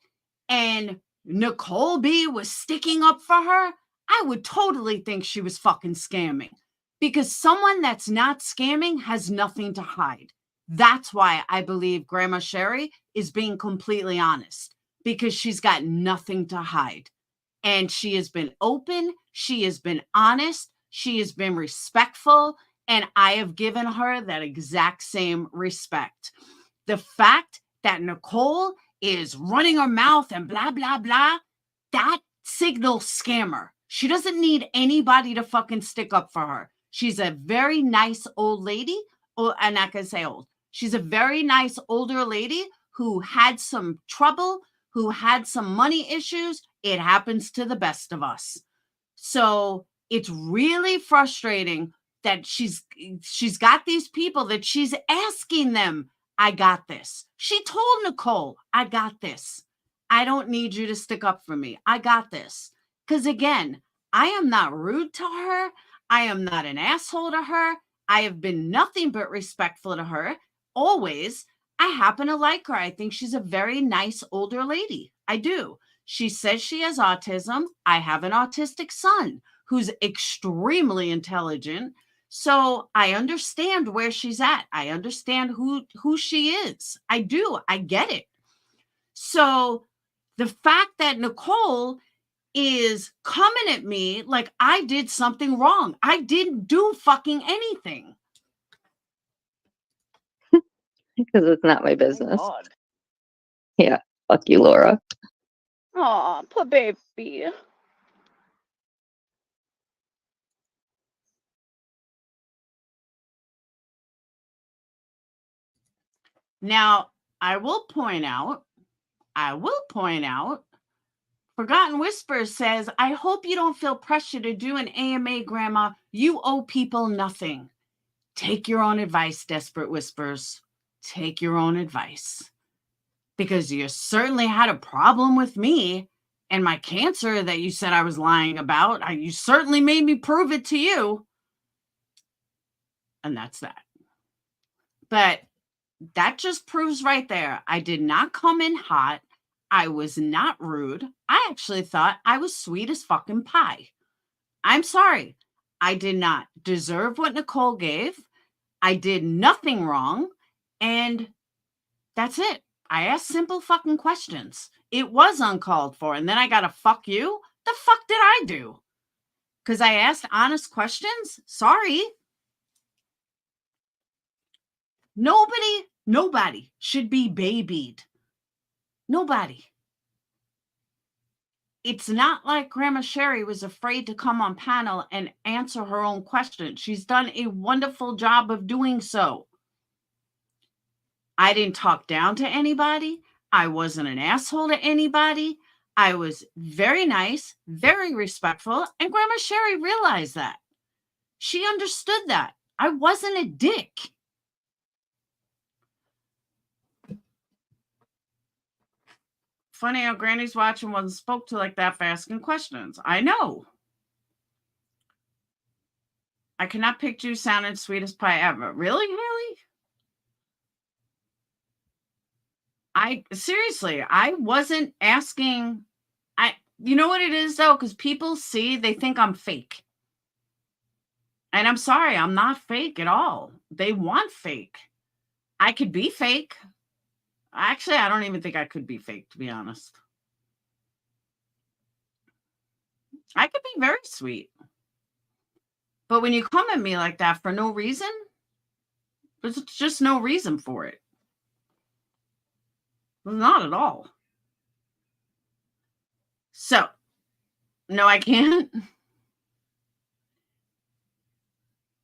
and Nicole B was sticking up for her, I would totally think she was fucking scamming, because someone that's not scamming has nothing to hide. That's why I believe Grandma Sherry is being completely honest, because she's got nothing to hide. And she has been open. She has been honest. She has been respectful. And I have given her that exact same respect. The fact that Nicole is running her mouth and blah, blah, blah, that signals scammer. She doesn't need anybody to fucking stick up for her. She's a very nice old lady. Oh, I'm not going to say old. She's a very nice older lady who had some trouble, who had some money issues. It happens to the best of us. So it's really frustrating that she's got these people that she's asking them, I got this. She told Nicole, I got this. I don't need you to stick up for me. I got this. Because again, I am not rude to her. I am not an asshole to her. I have been nothing but respectful to her. Always. I happen to like her. I think she's a very nice older lady. I do. She says she has autism. I have an autistic son who's extremely intelligent. So I understand where she's at. I understand who she is. I do. I get it. So the fact that Nicole is coming at me like I did something wrong. I didn't do fucking anything. Because it's not my business. Yeah. Fuck you, Laura. Oh, poor baby. Now, I will point out, Forgotten Whisper says, I hope you don't feel pressure to do an AMA, Grandma. You owe people nothing. Take your own advice, Desperate Whispers. Take your own advice. Because you certainly had a problem with me and my cancer that you said I was lying about. You certainly made me prove it to you. And that's that. But that just proves right there. I did not come in hot. I was not rude. I actually thought I was sweet as fucking pie. I'm sorry. I did not deserve what Nicole gave. I did nothing wrong. And that's it. I asked simple fucking questions. It was uncalled for. And then I got to fuck you? The fuck did I do? Because I asked honest questions? Sorry. Nobody should be babied. Nobody. It's not like Grandma Sherry was afraid to come on panel and answer her own questions. She's done a wonderful job of doing so. I didn't talk down to anybody. I wasn't an asshole to anybody. I was very nice, very respectful, and Grandma Sherry realized that. She understood that. I wasn't a dick. Funny how Granny's watching wasn't spoke to like that for asking questions. I know. I cannot picture you sounding sweetest pie ever. Really, Haley? Seriously, I wasn't asking. You know what it is though? Because people see, they think I'm fake. And I'm sorry, I'm not fake at all. They want fake. I could be fake. Actually, I don't even think I could be fake, to be honest. I could be very sweet. But when you come at me like that for no reason, there's just no reason for it. Not at all. So, no, I can't.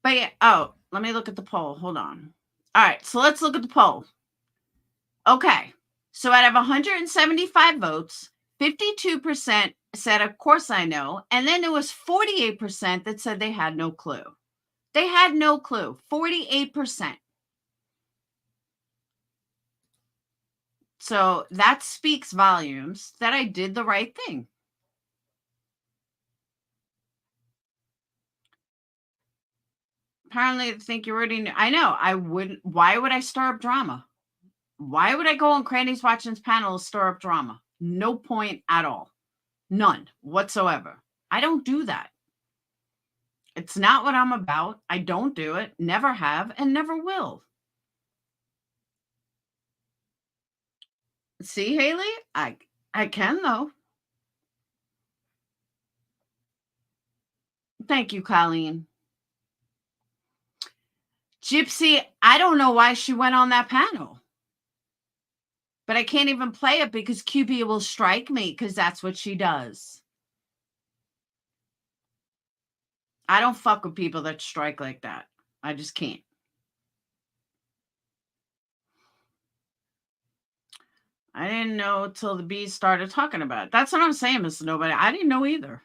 But yeah, oh, let me look at the poll. Hold on. All right, so let's look at the poll. Okay, so out of 175 votes, 52% said, of course I know. And then there was 48% that said they had no clue. They had no clue. 48%. So that speaks volumes that I did the right thing. Apparently, I think you already knew. I know. I wouldn't. Why would I stir up drama? Why would I go on Cranny's Watching's panel to stir up drama? No point at all. None whatsoever. I don't do that. It's not what I'm about. I don't do it. Never have and never will. See, Haley? I can, though. Thank you, Colleen. Gypsy, I don't know why she went on that panel. But I can't even play it because QB will strike me because that's what she does. I don't fuck with people that strike like that. I just can't. I didn't know till the bees started talking about it. That's what I'm saying, Mr. Nobody. I didn't know either.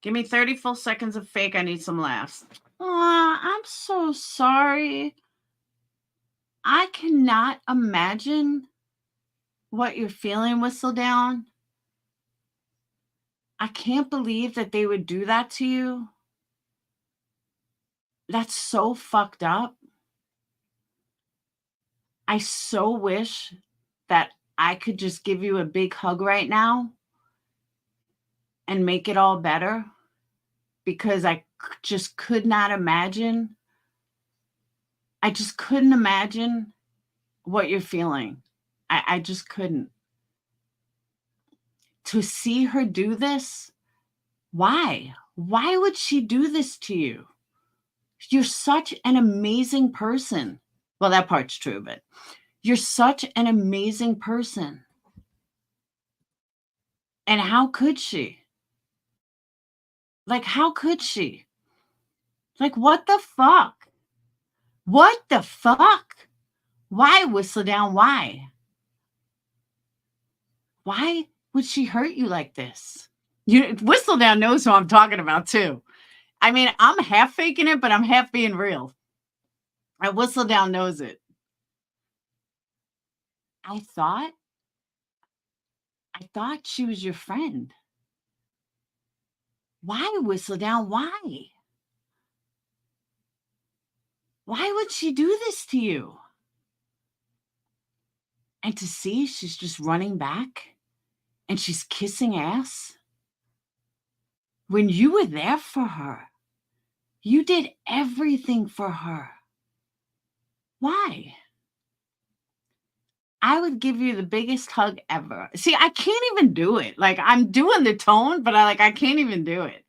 Give me 30 full seconds of fake. I need some laughs. Aw, I'm so sorry. I cannot imagine what you're feeling, Whistledown. I can't believe that they would do that to you. That's so fucked up. I so wish that I could just give you a big hug right now and make it all better, because I just could not imagine. I just couldn't imagine what you're feeling. I just couldn't. To see her do this, why? Why would she do this to you? You're such an amazing person. Well, that part's true, but you're such an amazing person. And how could she? Like, how could she? Like, what the fuck? What the fuck? Why, Whistledown? Why? Why would she hurt you like this? Whistledown knows who I'm talking about, too. I mean, I'm half faking it, but I'm half being real. And Whistledown knows it. I thought she was your friend. Why, Whistledown? Why? Why would she do this to you? And to see she's just running back and she's kissing ass. When you were there for her, you did everything for her. Why? I would give you the biggest hug ever. See, I can't even do it. Like, I'm doing the tone, but I can't even do it.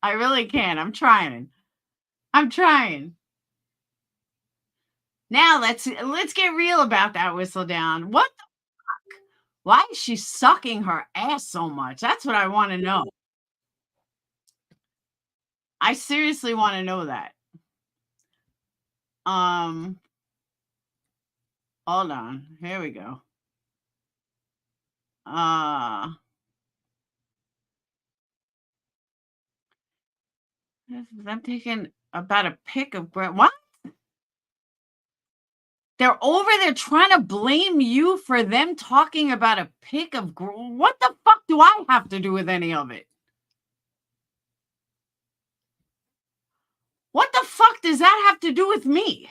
I really can't. I'm trying. Now let's get real about that, Whistledown. What the fuck? Why is she sucking her ass so much? That's what I want to know. I seriously want to know that. Hold on. Here we go. I'm taking about a pic of what? They're over there trying to blame you for them talking about a pic of what the fuck do I have to do with any of it? What the fuck does that have to do with me?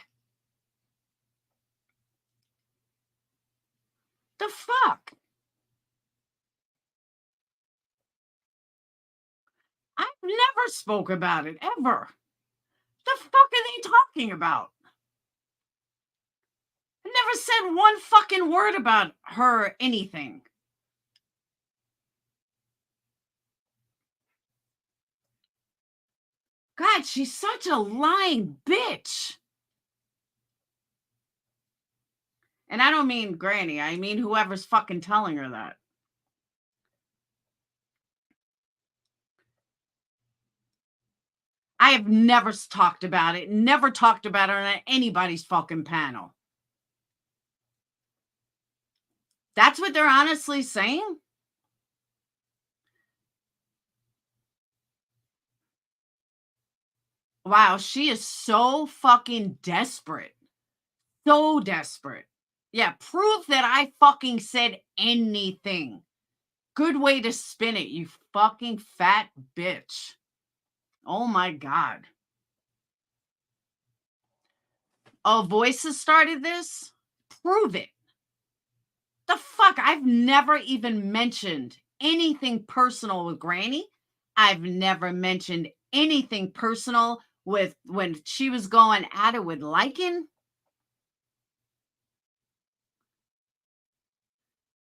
The fuck? I've never spoke about it, ever. The fuck are they talking about? I never said one fucking word about her or anything. God, she's such a lying bitch. And I don't mean Granny. I mean whoever's fucking telling her that. I have never talked about it. Never talked about it on anybody's fucking panel. That's what they're honestly saying? Wow, she is so fucking desperate. So desperate. Yeah, prove that I fucking said anything. Good way to spin it, you fucking fat bitch. Oh my God. Oh, Voices started this? Prove it. The fuck? I've never even mentioned anything personal with Granny. I've never mentioned anything personal with when she was going at it with Lycan.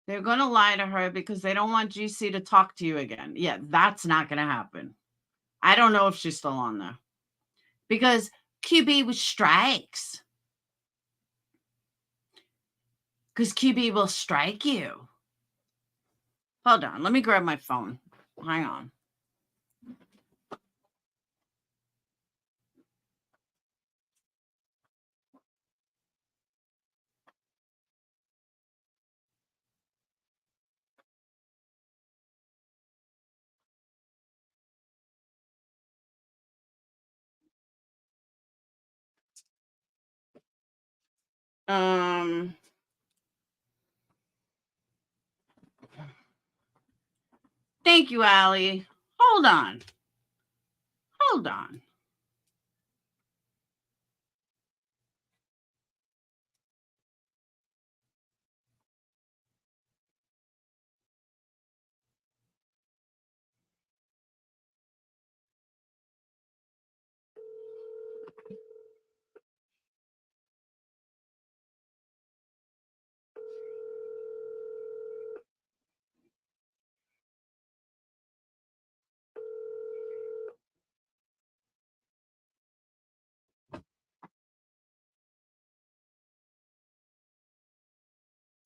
They're going to lie to her because they don't want GC to talk to you again. Yeah, that's not going to happen. I don't know if she's still on there. Because QB was strikes. Because QB will strike you. Hold on. Let me grab my phone. Hang on. Thank you, Allie. Hold on. Hold on.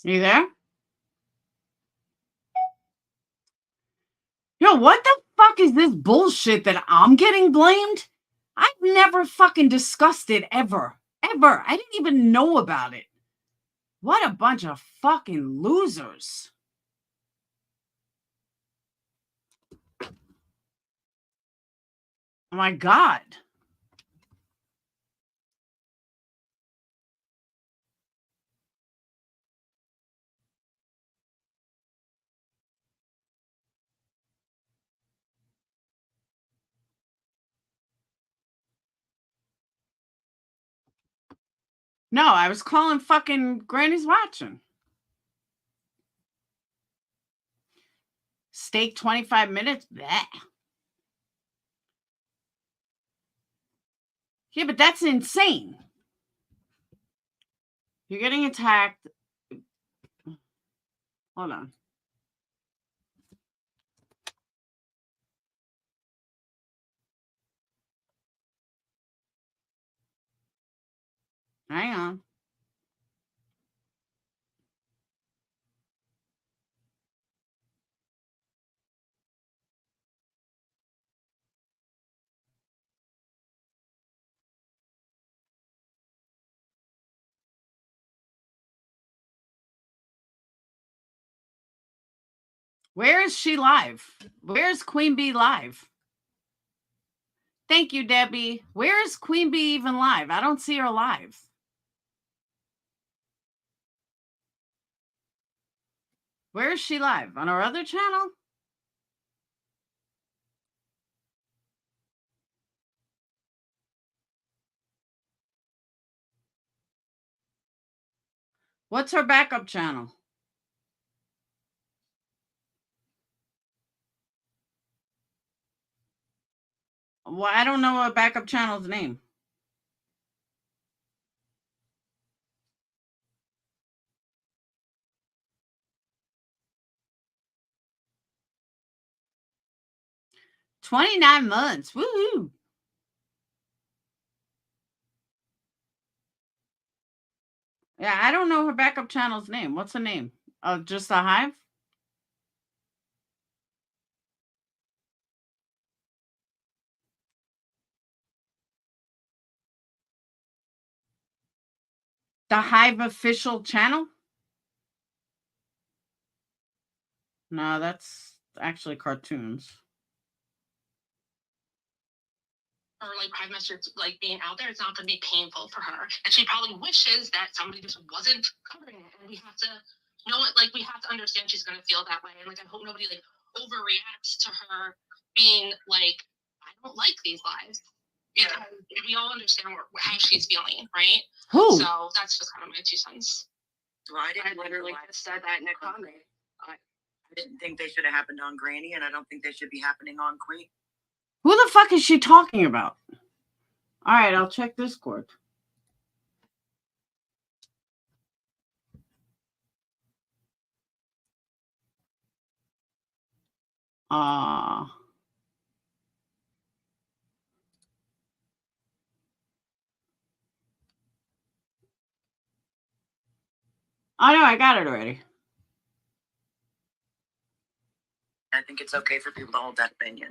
You there? Yo, what the fuck is this bullshit that I'm getting blamed? I've never fucking discussed it ever. Ever. I didn't even know about it. What a bunch of fucking losers. Oh my God. No, I was calling fucking Granny's watching. Steak 25 minutes? Bleh. Yeah, but that's insane. You're getting attacked. Hold on. Hang on. Where is she live? Where's Queen Bee live? Thank you, Debbie. Where is Queen Bee even live? I don't see her live. Where is she live? On our other channel? What's her backup channel? Well, I don't know her backup channel's name. $29 months. Woohoo. Yeah, I don't know her backup channel's name. What's the name? Just the Hive? The Hive official channel? No, that's actually cartoons. Or like private messages like being out there, it's not going to be painful for her, and she probably wishes that somebody just wasn't covering it. And we have to know it. Like, we have to understand she's going to feel that way. And like, I hope nobody like overreacts to her being like, I don't like these lives. Because we all understand how she's feeling, right? Who? So that's just kind of my 2 cents. Well, I literally just said that in a comment. I didn't think they should have happened on Granny, and I don't think they should be happening on Queen. Who the fuck is she talking about? All right, I'll check Discord. Oh, no, I got it already. I think it's okay for people to hold that opinion.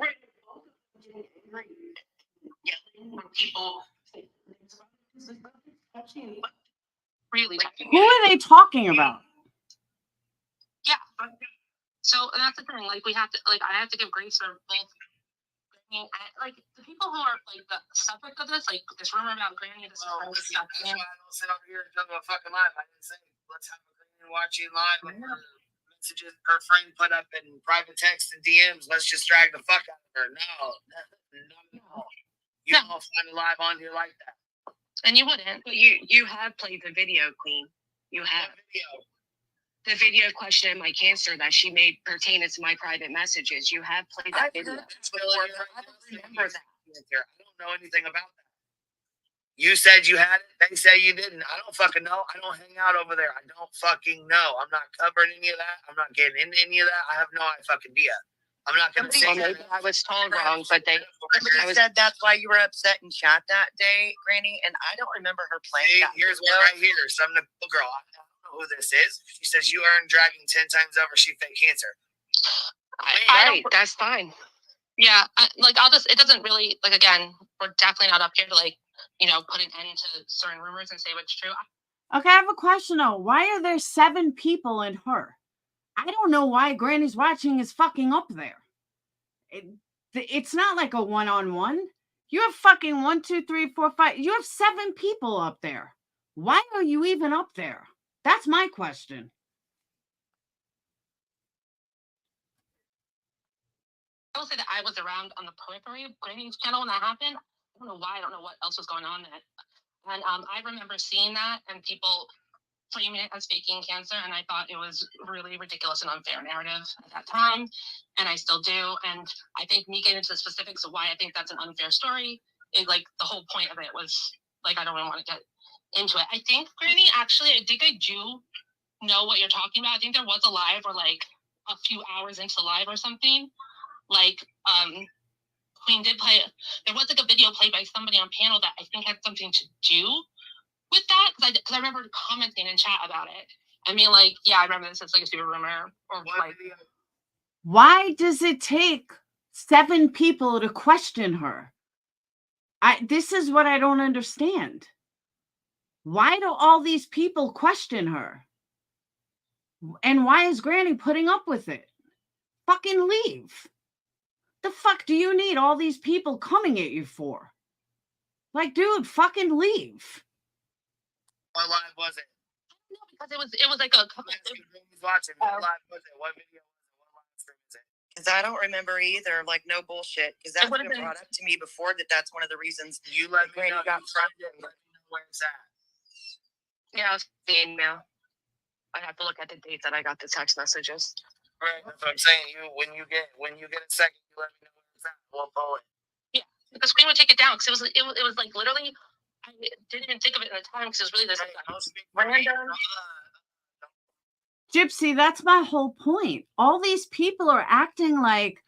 Really, Who are they talking about? Yeah. So that's the thing. Like, we have to, like, I have to give grace for both Like the people who are like the subject of this, like this rumor about Granny, this stuff. That's why I don't sit over here and juggle a fucking live. I didn't say let's have a Granny watching live. Like messages her friend put up in private text and DMs. Let's just drag the fuck out of her. No. You don't find a live on here like that. And you wouldn't. But you have played the video, Queen. You have. The video question in my cancer that she made pertaining to my private messages. You have played that video. I don't know anything about that. You said you had it. They say you didn't. I don't fucking know. I don't hang out over there. I don't fucking know. I'm not covering any of that. I'm not getting into any of that. I have no fucking idea. I'm not going to say maybe I was told wrong, but Somebody said that's why you were upset in chat that day, Granny, and I don't remember her playing that. Here's one right here. Some girl. I don't know who this is. She says you earned dragging 10 times over. She fake cancer. Right, that's fine. Yeah, it doesn't really, like, again, we're definitely not up here to, like, put an end to certain rumors and say what's true. Okay, I have a question though. Why are there 7 people in her? I don't know why Granny's watching is fucking up there. It's not like a one-on-one. You have fucking 1, 2, 3, 4, 5. You have 7 people up there. Why are you even up there? That's my question. I will say that I was around on the periphery of Granny's channel when that happened. I don't know why. I don't know what else was going on then. And I remember seeing that and people framing it as faking cancer, and I thought it was really ridiculous and unfair narrative at that time, and I still do. And I think me getting into the specifics of why I think that's an unfair story is like the whole point of it was like I don't really want to get into it. I think Granny, actually, I think I do know what you're talking about. I think there was a live or like a few hours into live or something. Like Queen did play. There was like a video played by somebody on panel that I think had something to do with that, because I remember commenting in chat about it. I mean, like, yeah, I remember this as like a super rumor or like. Why does it take 7 people to question her? This is what I don't understand. Why do all these people question her? And why is Granny putting up with it? Fucking leave. The fuck do you need all these people coming at you for? Like, dude, fucking leave. What live was it? No, because it was like a couple. Watching. What live was it? What video was it? What live stream is it? Because I don't remember either. Like, no bullshit. Because that's been brought up to me before. That's one of the reasons you let me know. Got where it's at. Yeah, it's the email. I have to look at the date that I got the text messages. Right, that's what I'm saying. When you get a second, you let me know where it's at. We'll pull it. Yeah, because Queen would take it down because it was like literally. I didn't even think of it at the time because it was really this random. Gypsy, that's my whole point. All these people are acting like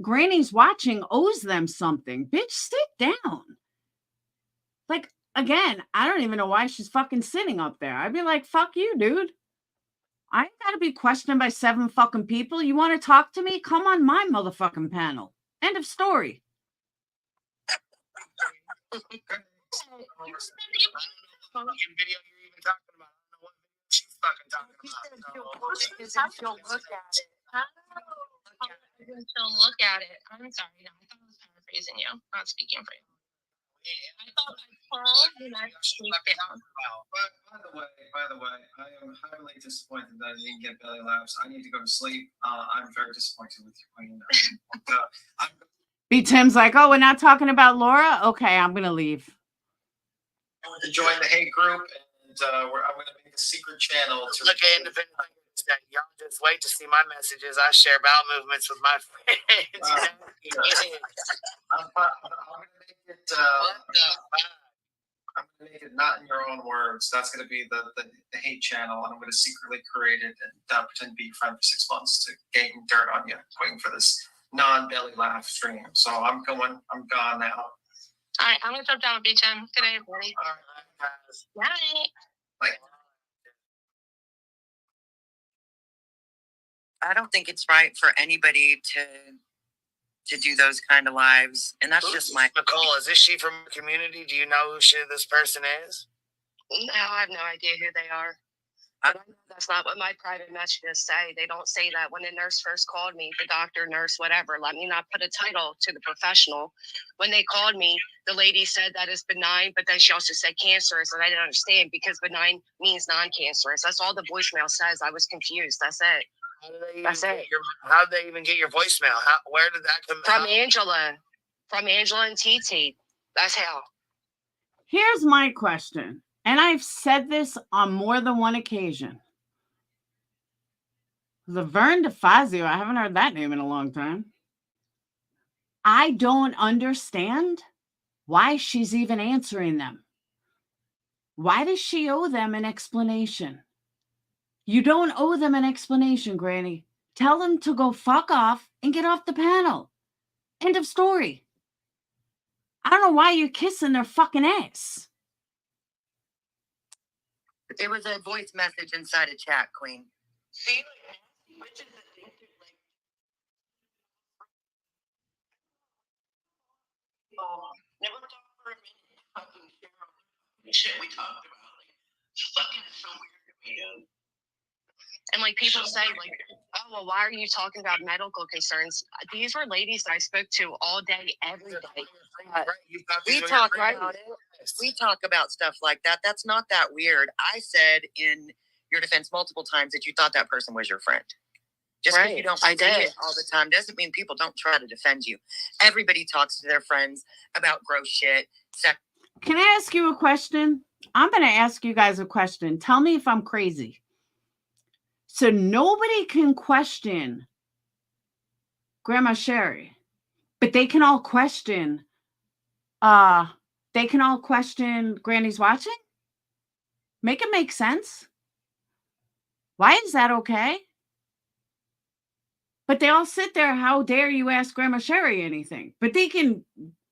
Granny's watching owes them something. Bitch, sit down. Like, again, I don't even know why she's fucking sitting up there. I'd be like, fuck you, dude. I ain't gotta be questioned by 7 fucking people. You want to talk to me? Come on my motherfucking panel. End of story. Video you're even talking about. I don't know what she's fucking talking about. She'll look at it. She'll look at it. I'm sorry. No, I thought I was paraphrasing you, not speaking for you. I thought I told you not to speak down. By the way, I am heavily disappointed that I didn't get belly laughs. I need to go to sleep. I'm very disappointed with you, Queen. B. Tim's like, oh, we're not talking about Laura? Okay, I'm going to leave. I want to join the hate group, and I'm going to make a secret channel. To look at independent. Y'all just wait to see my messages. I share bowel movements with my friends. I'm going to make it. I'm going to make it not in your own words. That's going to be the hate channel, and I'm going to secretly create it and pretend to be your friend for 6 months to gain dirt on you, waiting for this non-belly laugh stream. So I'm gone now. All right, I'm going to jump down with BTM. Good night, everybody. All right, guys. Night. Like, I don't think it's right for anybody to do those kind of lives, and that's just my. Nicole, is this she from the community? Do you know who this person is? No, I have no idea who they are. That's not what my private messages say. They don't say that. When the nurse first called me, the doctor, nurse, whatever, let me not put a title to the professional. When they called me, the lady said that is benign, but then she also said cancerous, and I didn't understand because benign means non-cancerous. That's all the voicemail says. I was confused. That's it. How did they even get your voicemail? Where did that come from? Angela. From Angela and TT. That's how. Here's my question, and I've said this on more than one occasion. Laverne DeFazio, I haven't heard that name in a long time. I don't understand why she's even answering them. Why does she owe them an explanation? You don't owe them an explanation, Granny. Tell them to go fuck off and get off the panel. End of story. I don't know why you're kissing their fucking ass. It was a voice message inside a chat, Queen. See, never talked for a minute. Fucking shit we talked about. Like, fucking is so weird to me, dude. And like people say, like, oh well, why are you talking about medical concerns? These were ladies that I spoke to all day, every day. We talk about it. We talk about stuff like that. That's not that weird. I said in your defense multiple times that you thought that person was your friend. Just because you don't see it all the time doesn't mean people don't try to defend you. Everybody talks to their friends about gross shit. Can I ask you a question? I'm going to ask you guys a question. Tell me if I'm crazy. So nobody can question Grandma Sherry, but they can all question Granny's watching? Make it make sense. Why is that okay? But they all sit there, how dare you ask Grandma Sherry anything? But they can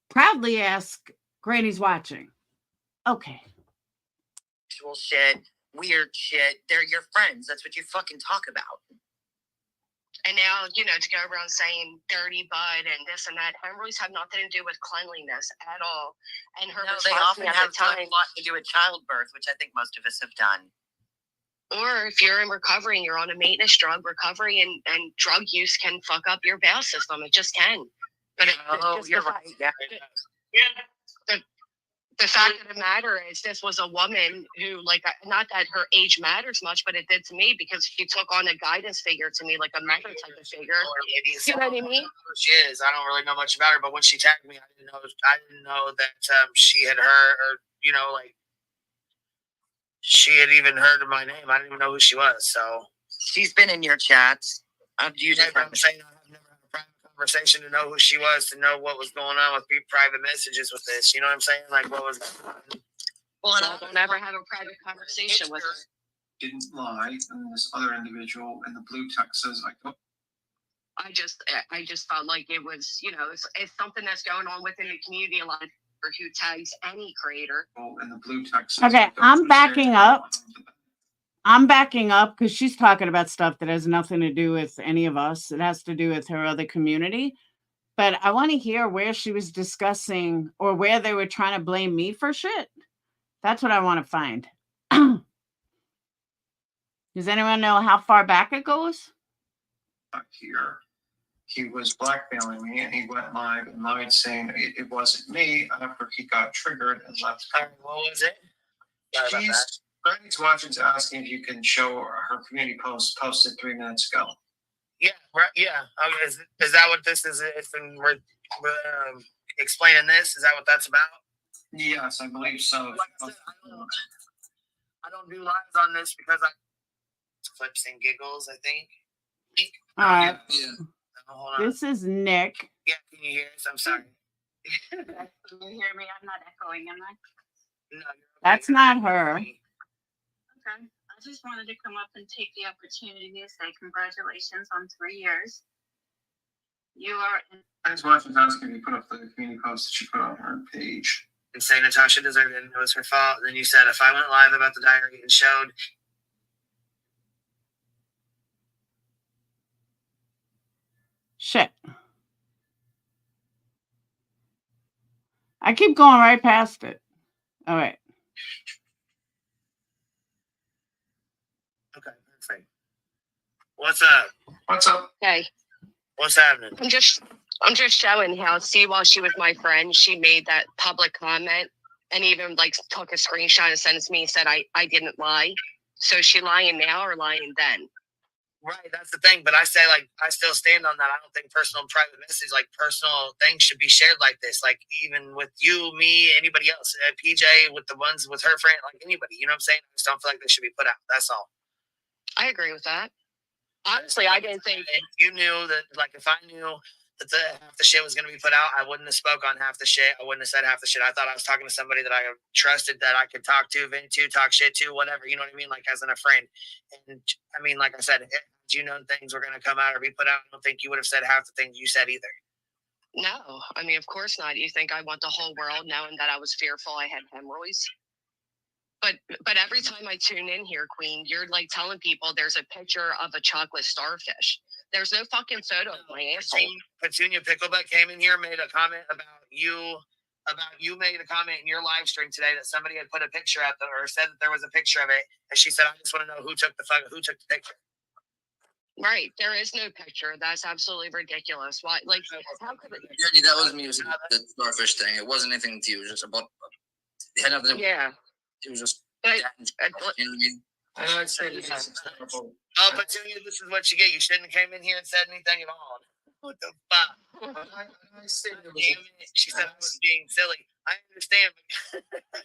proudly ask Granny's watching. Okay. Actual shit, weird shit. They're your friends. That's what you fucking talk about. And now, to go around saying dirty butt and this and that, hemorrhoids have nothing to do with cleanliness at all. And her they often have a lot to do with childbirth, which I think most of us have done. Or if you're in recovery and you're on a maintenance drug, recovery and drug use can fuck up your bowel system. It just can. But you're right. Yeah. The fact of the matter is this was a woman who, like, not that her age matters much, but it did to me because she took on a guidance figure to me, like a mentor type of figure. You know what I mean? Who she is. I don't really know much about her, but when she tagged me, I didn't know that she had heard, or like she had even heard of my name. I didn't even know who she was. So she's been in your chats. I'm saying I've never had a private conversation to know who she was, to know what was going on with private messages with this. You know what I'm saying? Like, what was going on? Well, I don't ever have a private conversation with her. Didn't lie, and this other individual in the blue text says, I just felt like it was, it's something that's going on within the community a lot of who tags any creator. In the blue text. Okay, I'm backing up. I'm backing up because she's talking about stuff that has nothing to do with any of us. It has to do with her other community. But I want to hear where she was discussing or where they were trying to blame me for shit. That's what I want to find. Does anyone know how far back it goes? Here, he was blackmailing me, and he went live and lied saying it wasn't me after he got triggered and left. What was it? Granny's watching's asking if you can show her community post posted 3 minutes ago. Yeah, right. Yeah. Is that what this is? If we're explaining this, is that what that's about? Yes, I believe so. Like I said, I don't do lives on this because flips and giggles, I think. All right. Yeah. Hold on. This is Nick. Yeah, can you hear us? I'm sorry. Can you hear me? I'm not echoing, am I? No. That's not her. Okay. I just wanted to come up and take the opportunity to say congratulations on 3 years. You are. Granny's watching's asking if you put up the community post that she put on her page. And say Natasha deserved it and it was her fault. And then you said if I went live about the diary and showed. Shit. I keep going right past it. All right. What's up? What's up? Hey. What's happening? I'm just showing how, see, while she was my friend, she made that public comment and even like took a screenshot and sent it to me and said I didn't lie. So is she lying now or lying then? Right, that's the thing. But I say, like, I still stand on that. I don't think personal and private messages, like personal things, should be shared like this. Like even with you, me, anybody else, PJ, with the ones with her friend, like anybody. You know what I'm saying? I just don't feel like they should be put out. That's all. I agree with that. Honestly, I didn't think you knew that. Like if I knew that half the shit was going to be put out, I wouldn't have spoke on half the shit. I wouldn't have said half the shit. I thought I was talking to somebody that I trusted, that I could talk to, vent to, talk shit to, whatever. You know what I mean? Like as in a friend. And I mean, like I said, if you know things were going to come out or be put out, I don't think you would have said half the things you said either. no. I mean, of course not. You think I want the whole world knowing that I was fearful I had hemorrhoids? But every time I tune in here, Queen, you're like telling people there's a picture of a chocolate starfish. There's no fucking photo of my asshole. Petunia Picklebutt came in here, made a comment about you. Made a comment in your live stream today that somebody had put a picture at or said that there was a picture of it, and she said, "I just want to know who took the picture." Right, there is no picture. That's absolutely ridiculous. Why? Like, how could it? Brittany, that was me. It was the starfish thing. It wasn't anything to you. It was just about. It had nothing. Yeah. It was just. I said, "Oh, Petunia, this is what you get. You shouldn't have came in here and said anything at all." What the fuck? I said she said I was being silly. I understand, but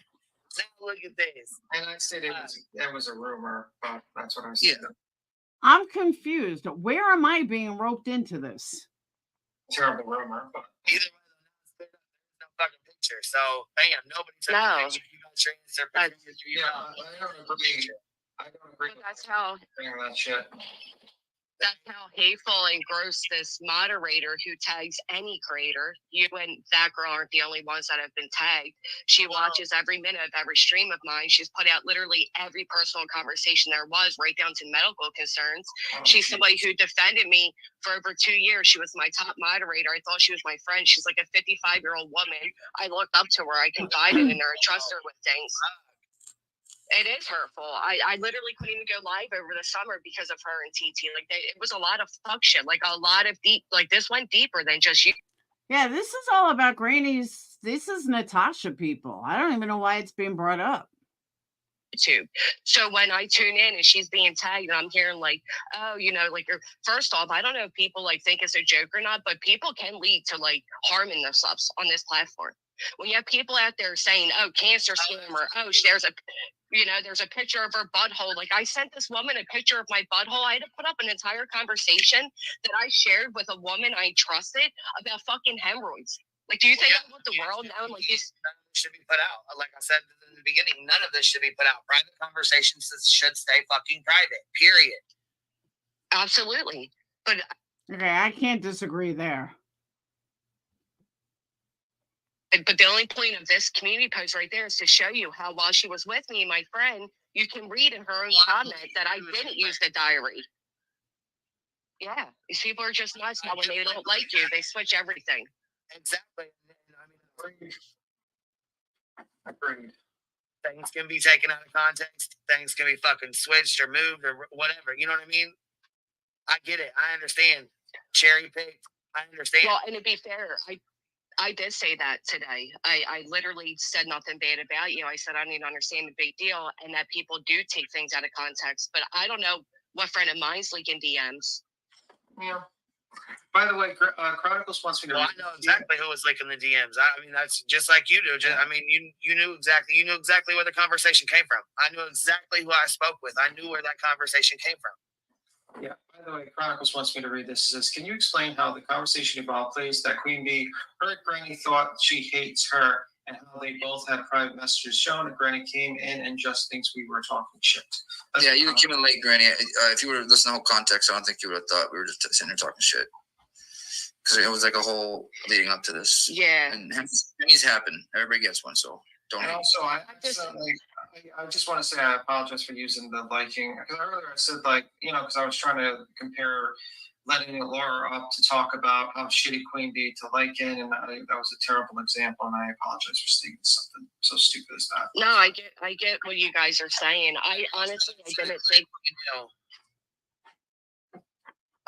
now look at this. And I said it was a rumor, but that's what I said. Yeah. I'm confused. Where am I being roped into this? Terrible rumor, but either way, there's no fucking picture. So, bam, nobody took the picture. You got your answer. I don't agree. I don't agree. That's how. That shit. That's how hateful and gross this moderator who tags any creator. You and that girl aren't the only ones that have been tagged. She watches every minute of every stream of mine. She's put out literally every personal conversation there was, right down to medical concerns. She's somebody who defended me for over 2 years. She was my top moderator. I thought she was my friend. She's like a 55-year-old woman. I looked up to her. I confided in her and trust her with things. It is hurtful. I literally couldn't even go live over the summer because of her and TT. Like it was a lot of fuck shit. Like a lot of deep. Like this went deeper than just you. Yeah, this is all about Granny's. This is Natasha people. I don't even know why it's being brought up. YouTube. So when I tune in and she's being tagged, and I'm hearing like, oh, you know, like, first off, I don't know if people like think it's a joke or not, but people can lead to like harming themselves on this platform. When you have people out there saying, oh, cancer scammer, oh, there's a picture of her butthole. Like I sent this woman a picture of my butthole. I had to put up an entire conversation that I shared with a woman I trusted about fucking hemorrhoids. Like, do you think I want the world now? Like this should be put out. Like I said in the beginning, none of this should be put out. Private conversations should stay fucking private. Period. Absolutely. But okay, I can't disagree there. But the only point of this community post right there is to show you how while she was with me, my friend, you can read in her own comment that I didn't use the diary. Yeah, these people are just nuts now. When they don't like you, they switch everything. Exactly. Agreed. Things can be taken out of context. Things can be fucking switched or moved or whatever. You know what I mean? I get it. I understand. Cherry picked. I understand. Well, and to be fair, I did say that today. I literally said nothing bad about you. I said I didn't understand the big deal and that people do take things out of context. But I don't know what friend of mine's leaking DMs. Yeah. By the way, Chronicles wants me to. Well, I know exactly who was leaking the DMs. I mean, that's just like you do. I mean, you knew exactly where the conversation came from. I knew exactly who I spoke with. I knew where that conversation came from. Yeah. By the way, Chronicles wants me to read this. It says, can you explain how the conversation evolved, please? That Queen Bee heard Granny thought she hates her, and how they both had private messages shown, and Granny came in and just thinks we were talking shit. Yeah, you came in late, Granny. If you would have listened to the whole context, I don't think you would have thought we were just sitting there talking shit. Because it was like a whole leading up to this. Yeah. And Hemmy's happen. Everybody gets one, so don't. And also, I just want to say I apologize for using the liking. Because earlier I said, like, because I was trying to compare letting Laura up to talk about how shitty Queen Bee to liken, and that was a terrible example, and I apologize for stating something so stupid as that. No, I get what you guys are saying. I honestly, I didn't think.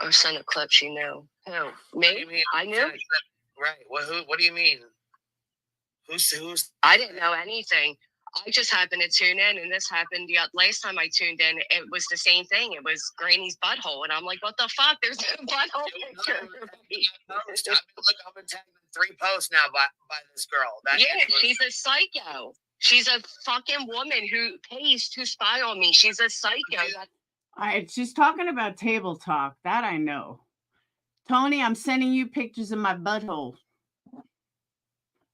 Or send a clip, she knew. Who? Me? I knew. Right. What do you mean? Who's? I didn't know anything. I just happened to tune in, and this happened the last time I tuned in. It was the same thing. It was Granny's butthole, and I'm like, "What the fuck? There's no butthole picture." I've been tagged in 3 posts now by this girl. She's a psycho. She's a fucking woman who pays to spy on me. She's a psycho. All right, she's talking about table talk. That I know. Tony, I'm sending you pictures of my butthole.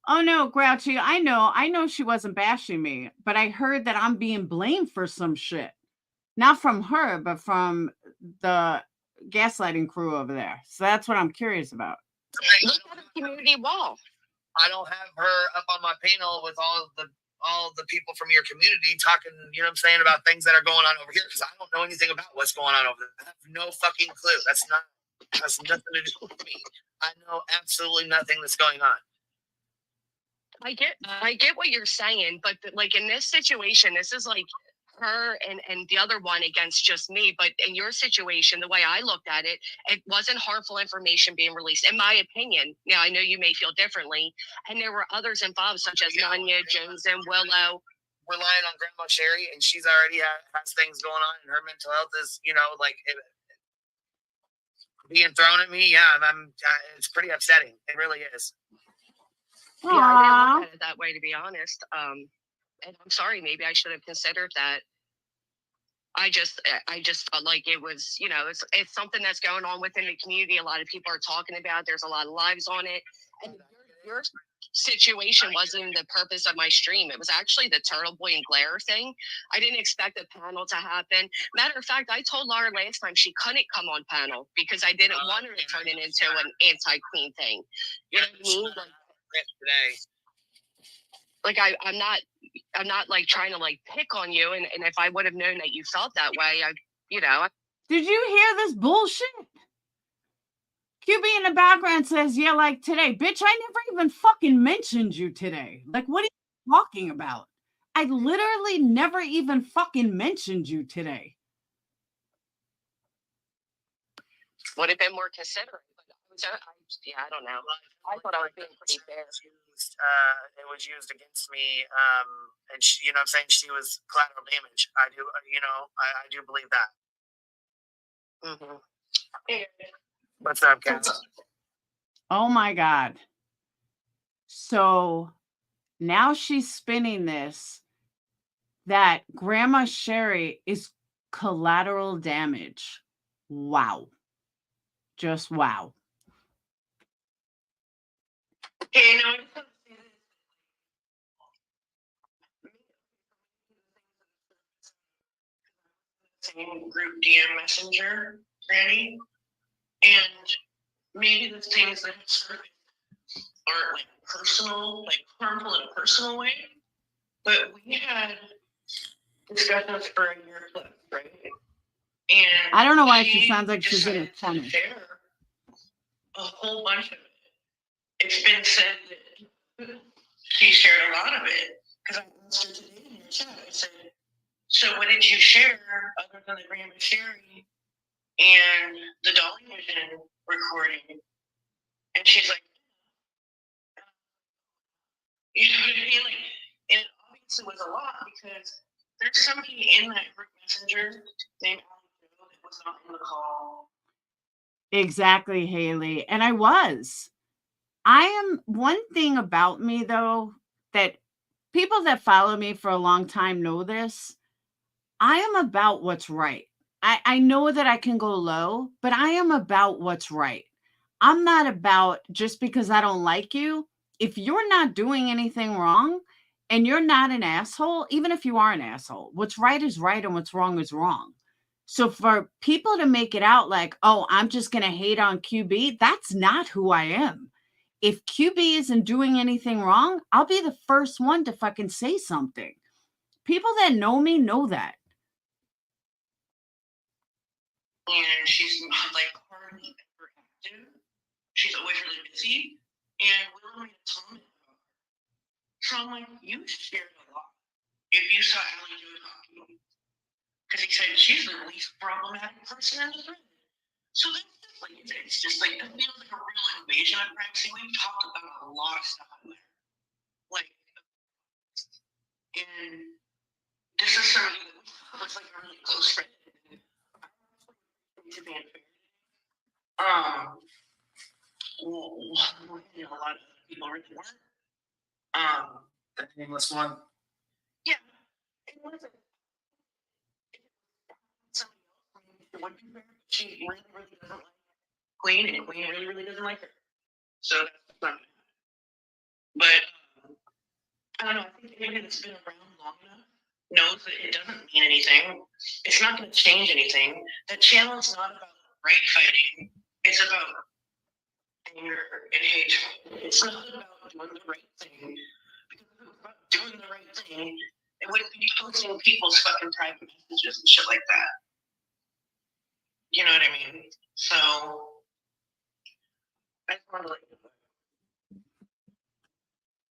Oh no, Grouchy, I know she wasn't bashing me, but I heard that I'm being blamed for some shit. Not from her, but from the gaslighting crew over there. So that's what I'm curious about. Look at the community wall. I don't have her up on my panel with all the people from your community talking, you know what I'm saying, about things that are going on over here, because I don't know anything about what's going on over there. I have no fucking clue. That's nothing to do with me. I know absolutely nothing that's going on. I get what you're saying, but like in this situation, this is like her and the other one against just me. But in your situation, the way I looked at it, it wasn't harmful information being released, in my opinion. Now, I know you may feel differently. And there were others involved, such as Nanya, Jones, and Willow. Relying on Grandma Sherry, and she's already has things going on, and her mental health is, being thrown at me. Yeah, it's pretty upsetting. It really is. Yeah, I didn't look at it that way, to be honest. And I'm sorry, maybe I should have considered that. I just felt like it was, it's something that's going on within the community. A lot of people are talking about. There's a lot of lives on it. And your situation wasn't even the purpose of my stream. It was actually the Turtle Boy and Glare thing. I didn't expect a panel to happen. Matter of fact, I told Laura last time she couldn't come on panel because I didn't want her to turn it into an anti-queen thing. You know what I mean? Today. Like I'm not like trying to like pick on you, and if I would have known that you felt that way, Did you hear this bullshit? QB in the background says, yeah, like today. Bitch, I never even fucking mentioned you today. Like, what are you talking about? I literally never even fucking mentioned you today. Would have been more considerate. I don't know. I thought I was being pretty fair. It was used against me, and she, you know what I'm saying, she was collateral damage. I do believe that. Mm-hmm. What's up, Kat? Oh my God. So now she's spinning this that Grandma Sherry is collateral damage. Wow. Just wow. Hey, no, same group DM messenger, Granny, and maybe the things that surface aren't like personal, like harmful in a personal way, but we had discussions for a year plus, right? And I don't know why she sounds like she's in a tunnel. Share a whole bunch of it. It's been said that she shared a lot of it because I asked her today in your chat. I said, "So what did you share other than the Grandma Sherry and the Dolly Vision recording?" And she's like, "You know what I mean?" Like, and it obviously was a lot because there's somebody in that group messenger named Alan Joe that was not in the call. Exactly, Haley. And one thing about me, though, that people that follow me for a long time know this. I am about what's right. I know that I can go low, but I am about what's right. I'm not about just because I don't like you. If you're not doing anything wrong and you're not an asshole, even if you are an asshole, what's right is right and what's wrong is wrong. So for people to make it out like, oh, I'm just going to hate on QB, that's not who I am. If QB isn't doing anything wrong, I'll be the first one to fucking say something. People that know me know that. And she's like hardly ever active. She's always really busy. And Will made a comment about her. So I'm like, you shared a lot. If you saw Alan Joe talking, because he said she's the least problematic person in the thread. So that's just like it's just like it feels like a real invasion of privacy. We've talked about a lot of stuff on there, like, and this is somebody that looks like a really close friend. To be unfair, you know, a lot of people really weren't. The nameless one. Yeah, it wasn't. She really, really doesn't like Queen, and Queen really, really doesn't like her. So that's not. But I don't know. I think anybody that's been around long enough knows that it doesn't mean anything. It's not going to change anything. That channel is not about right fighting. It's about anger and hate. It's not about doing the right thing. Because if it was about doing the right thing, it wouldn't be posting people's fucking private messages and shit like that. You know what I mean? So I just want to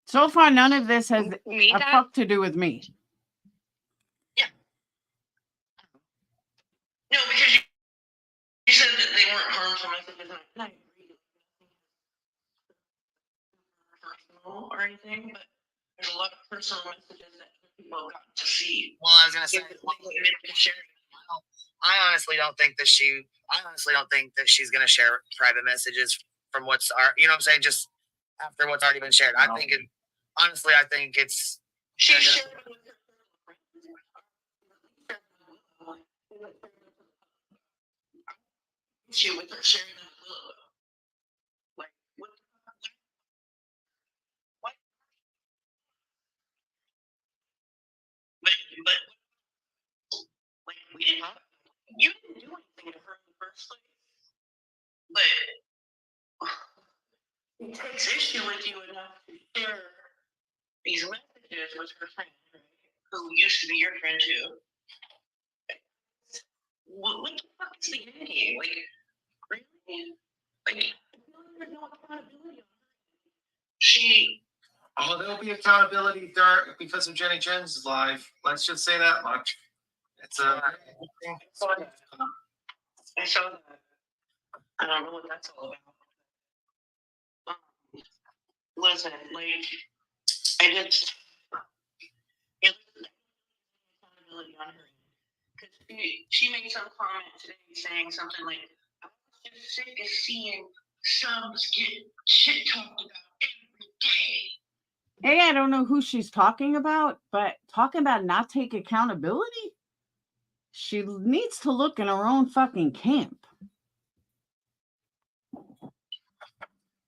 So far, none of this has Me, a Dad? fuck to do with me. No, because you said that they weren't harmful messages, and I agree. Personal or anything, but there's a lot of personal messages that people have gotten to see. Well, I was gonna say, I honestly don't think that she's gonna share private messages from what's you know what I'm saying, just after what's already been shared. I think it's she shared issue with her sharing that with Willow. Like, what? But like, we didn't have, you didn't do anything to her in the first place. But it takes issue with you enough to share these messages with her friend, right? Who used to be your friend too. What the fuck is the end game? Like, really? Like, I feel like there's no accountability on her. There'll be accountability because of Jenny Jen's live. Let's just say that much. It's a. I saw that. I don't know what that's all about. Listen, like, I just accountability on her, because she made some comment today saying something like, "I was just sick of seeing subs get shit talked about every day." A, I don't know who she's talking about, but talking about not take accountability, she needs to look in her own fucking camp.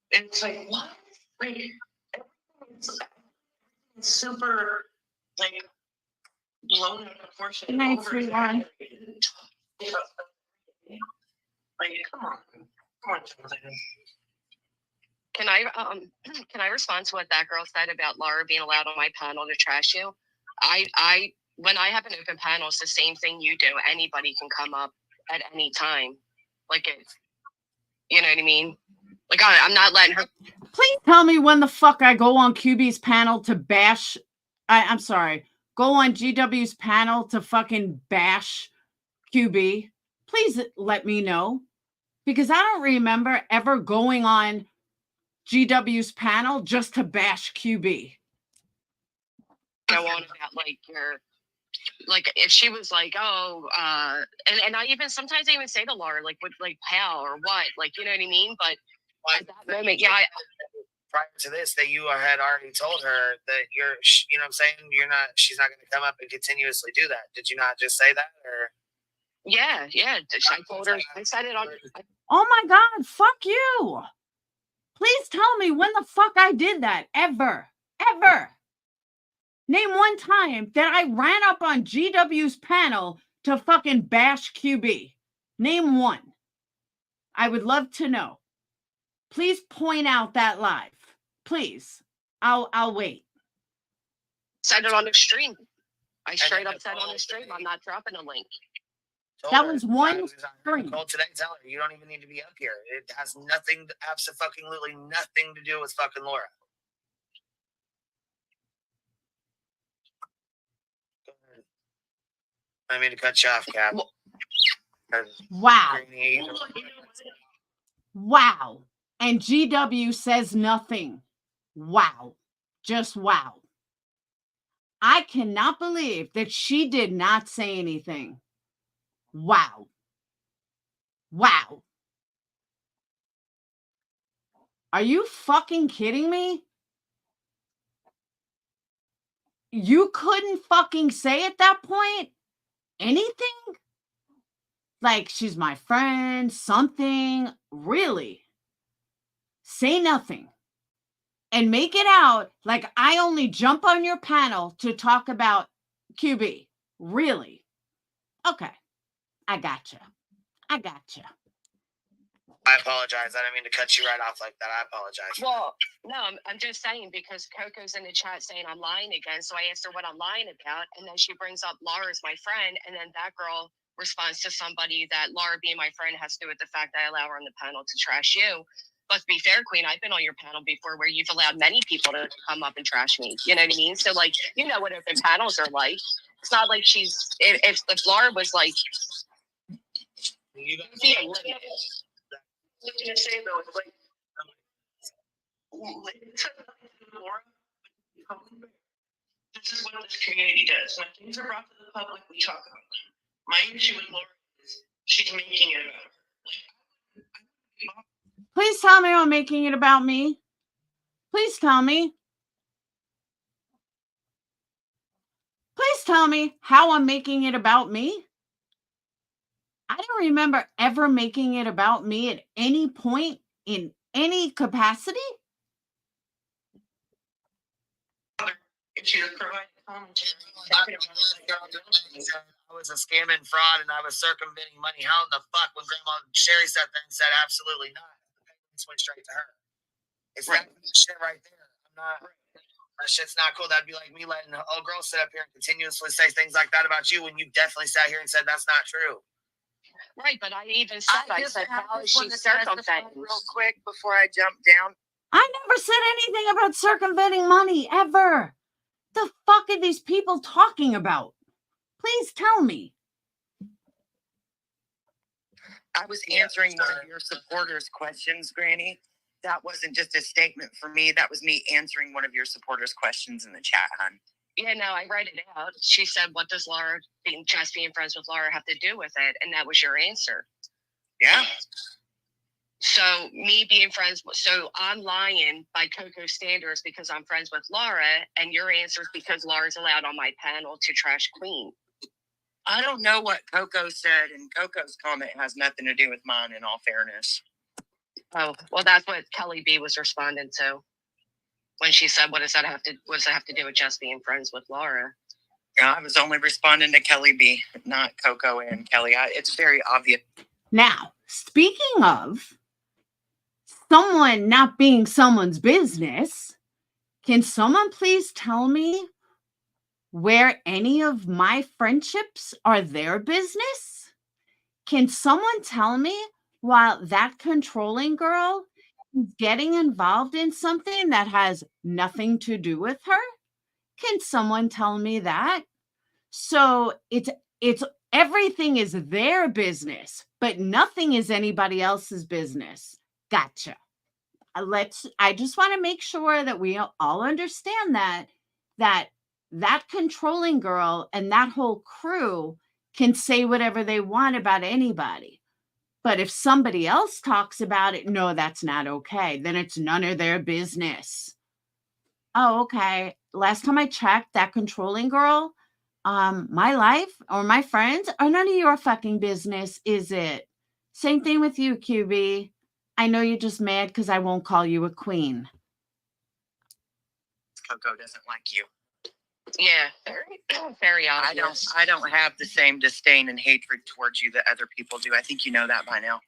It's like, what? Like, it's super, like, blown out of proportion. Good night, sweetheart. Like, come on, Jonathan. Can I respond to what that girl said about Laura being allowed on my panel to trash you? I when I have an open panel, it's the same thing you do. Anybody can come up at any time. Like, it's, you know what I mean? Like, I'm not letting her. Please tell me when the fuck I go on QB's panel to bash. I'm sorry. Go on GW's panel to fucking bash QB. Please let me know. Because I don't remember ever going on GW's panel just to bash QB. Go on about, like, like, if she was like, oh, and I even sometimes I even say to Laura, like, what, like, how or what, like, you know what I mean? But at that moment, yeah, prior to this, that you had already told her that you know what I'm saying, she's not going to come up and continuously do that. Did you not just say that? Or yeah, I told her, I said it on. Oh my God, fuck you. Please tell me when the fuck I did that, ever. Name one time that I ran up on GW's panel to fucking bash QB. Name one. I would love to know. Please point out that live. Please. I'll wait. Said it on the stream. I straight up said on the stream, I'm not dropping a link. That was one stream. Call today, tell her you don't even need to be up here. It has nothing, absolutely nothing to do with fucking Laura. I mean to cut you off, Cap. Wow. Wow. And GW says nothing. Wow. Just wow. I cannot believe that she did not say anything. Wow. Wow. Are you fucking kidding me? You couldn't fucking say at that point anything? Like, she's my friend, something. Really? Say nothing. And make it out like I only jump on your panel to talk about QB. Really? Okay. I gotcha. I gotcha. I apologize. I didn't mean to cut you right off like that. I apologize. Well, no, I'm just saying because Coco's in the chat saying I'm lying again. So I asked her what I'm lying about. And then she brings up Laura's my friend. And then that girl responds to somebody that Laura being my friend has to do with the fact that I allow her on the panel to trash you. But to be fair, Queen, I've been on your panel before where you've allowed many people to come up and trash me. You know what I mean? So, like, you know what open panels are like. It's not like she's, if Laura was like, What did you say though? It's like, Laura, this is what this community does. When things are brought to the public, we talk about them. My issue with Laura is she's making it about her. Please tell me I'm making it about me. Please tell me. Please tell me how I'm making it about me. I don't remember ever making it about me at any point in any capacity. If she was providing commentary, I was a scamming fraud and I was circumventing money. How in the fuck when Grandma Sherry sat there and said absolutely not? It went straight to her. It's that shit right there. I'm not. That shit's not cool. That'd be like me letting an old girl sit up here and continuously say things like that about you when you definitely sat here and said that's not true. right, but I even said, I said, how is she circumventing? Real quick before I jump down. I never said anything about circumventing money ever. The fuck are these people talking about? Please tell me. I was answering one of your supporters' questions, Granny. That wasn't just a statement for me. That was me answering one of your supporters' questions in the chat, hon. Yeah, no, I read it out. She said, what does Laura being friends with Laura have to do with it? And that was your answer. Yeah. So me being friends, so I'm lying by Coco standards because I'm friends with Laura, and your answer is because Laura's allowed on my panel to trash Queen. I don't know what Coco said, and Coco's comment has nothing to do with mine, in all fairness. Oh, well, that's what Kelly B was responding to when she said, what does that have to do with just being friends with Laura? I was only responding to Kelly B, not Coco and Kelly. It's very obvious. Now, speaking of someone not being someone's business, can someone please tell me where any of my friendships are their business? Can someone tell me while that controlling girl is getting involved in something that has nothing to do with her? Can someone tell me that? So it's everything is their business, but nothing is anybody else's business. Gotcha. I just want to make sure that we all understand that controlling girl and that whole crew can say whatever they want about anybody. But if somebody else talks about it, no, that's not okay. Then it's none of their business. Oh, okay. Last time I checked, that controlling girl, my life or my friends are none of your fucking business, is it? Same thing with you, QB. I know you're just mad because I won't call you a queen. Coco doesn't like you. Yeah, very obvious. I don't have the same disdain and hatred towards you that other people do. I think you know that by now.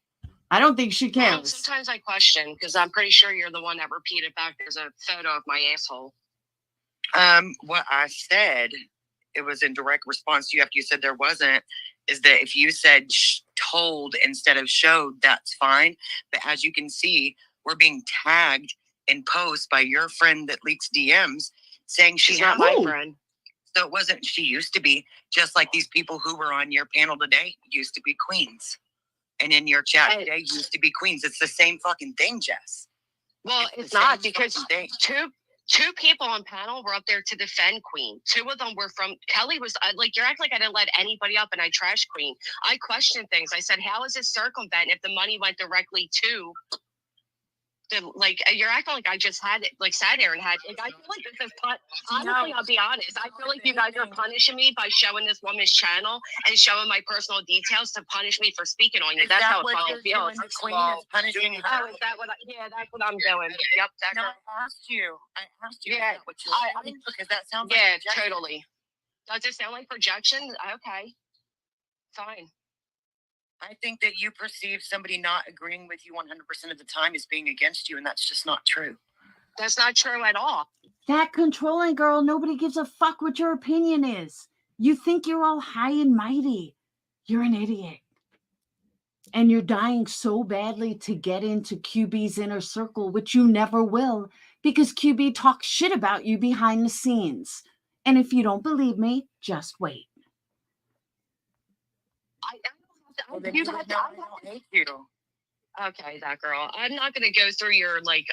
I don't think she cares. Well, sometimes I question because I'm pretty sure you're the one that repeated back. There's a photo of my asshole. What I said, it was in direct response to you after you said there wasn't, is that if you said told instead of showed, that's fine. But as you can see, we're being tagged in posts by your friend that leaks DMs saying she's not my friend. So it wasn't, she used to be, just like these people who were on your panel today used to be queens. And in your chat today used to be queens. It's the same fucking thing, Jess. Well, it's not, because two people on panel were up there to defend Queen. Two of them were from Kelly. Was like, you're acting like I didn't let anybody up and I trashed Queen. I questioned things. I said, how is it circumvent if the money went directly to the, like, you're acting like I just had it, like, sat there and had, like, I feel like this is honestly, I'll be honest, I feel like you guys are punishing me by showing this woman's channel and showing my personal details to punish me for speaking on you. That's how it fucking feels. Queen is punishing her. Oh, is that what yeah, that's what I'm doing. Yep, that's I asked you. Yeah, what you're doing, because that sounds like yeah, projection. totally. Does it sound like projection? Okay, fine. I think that you perceive somebody not agreeing with you 100% of the time as being against you, and that's just not true. That's not true at all. That controlling girl, nobody gives a fuck what your opinion is. You think you're all high and mighty. You're an idiot. And you're dying so badly to get into QB's inner circle, which you never will, because QB talks shit about you behind the scenes. And if you don't believe me, just wait. I don't hate you. Okay, that girl. I'm not gonna go through your like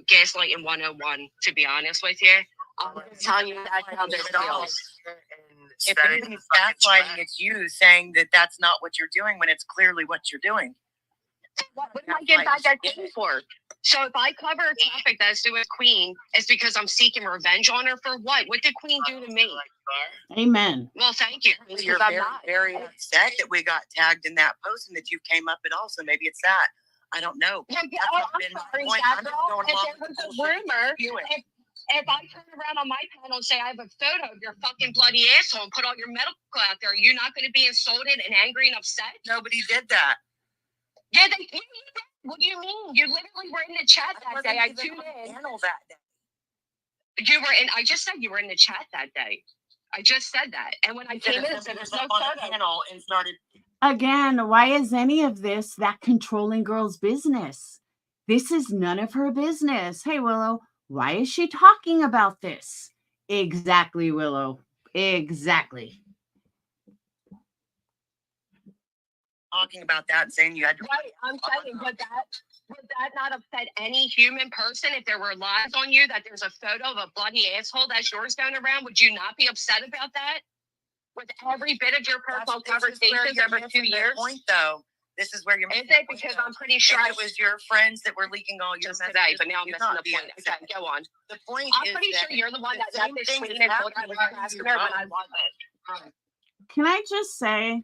gaslighting 101, to be honest with you. I'm just telling you that's how this feels. If anybody's gaslighting, it's you saying that that's not what you're doing when it's clearly what you're doing. What am I getting back at Queen for? So if I cover a topic that's to do with Queen, it's because I'm seeking revenge on her for what? What did Queen do to me? Amen. Well, thank you. You're very upset that we got tagged in that post and that you came up at all. So maybe it's that. I don't know. Yeah, I'm sorry, that girl. If there was a rumor, if I turn around on my panel and say I have a photo of your fucking bloody asshole and put all your medical out there, you're not going to be insulted and angry and upset? Nobody did that. Yeah, they did. What do you mean? You literally were in the chat that day. I tuned in. That day. You were in. I just said you were in the chat that day. I just said that. And when I came in, said there's no photo. And started. Again, why is any of this that controlling girl's business? This is none of her business. Hey, Willow, why is she talking about this? Exactly, Willow. Exactly. Talking about that and saying you had to. Right, I'm saying, would that not upset any human person if there were lies on you that there's a photo of a bloody asshole that's yours going around? Would you not be upset about that? With every bit of your personal conversations over 2 years? Point though, this is where you're missing. Is it? Because I'm pretty sure it was your friends that were leaking all your messages today, but now I'm missing the point. Okay, go on. The point I'm pretty sure you're the one that left this screen and told I was asking her when I wasn't. Can I just say,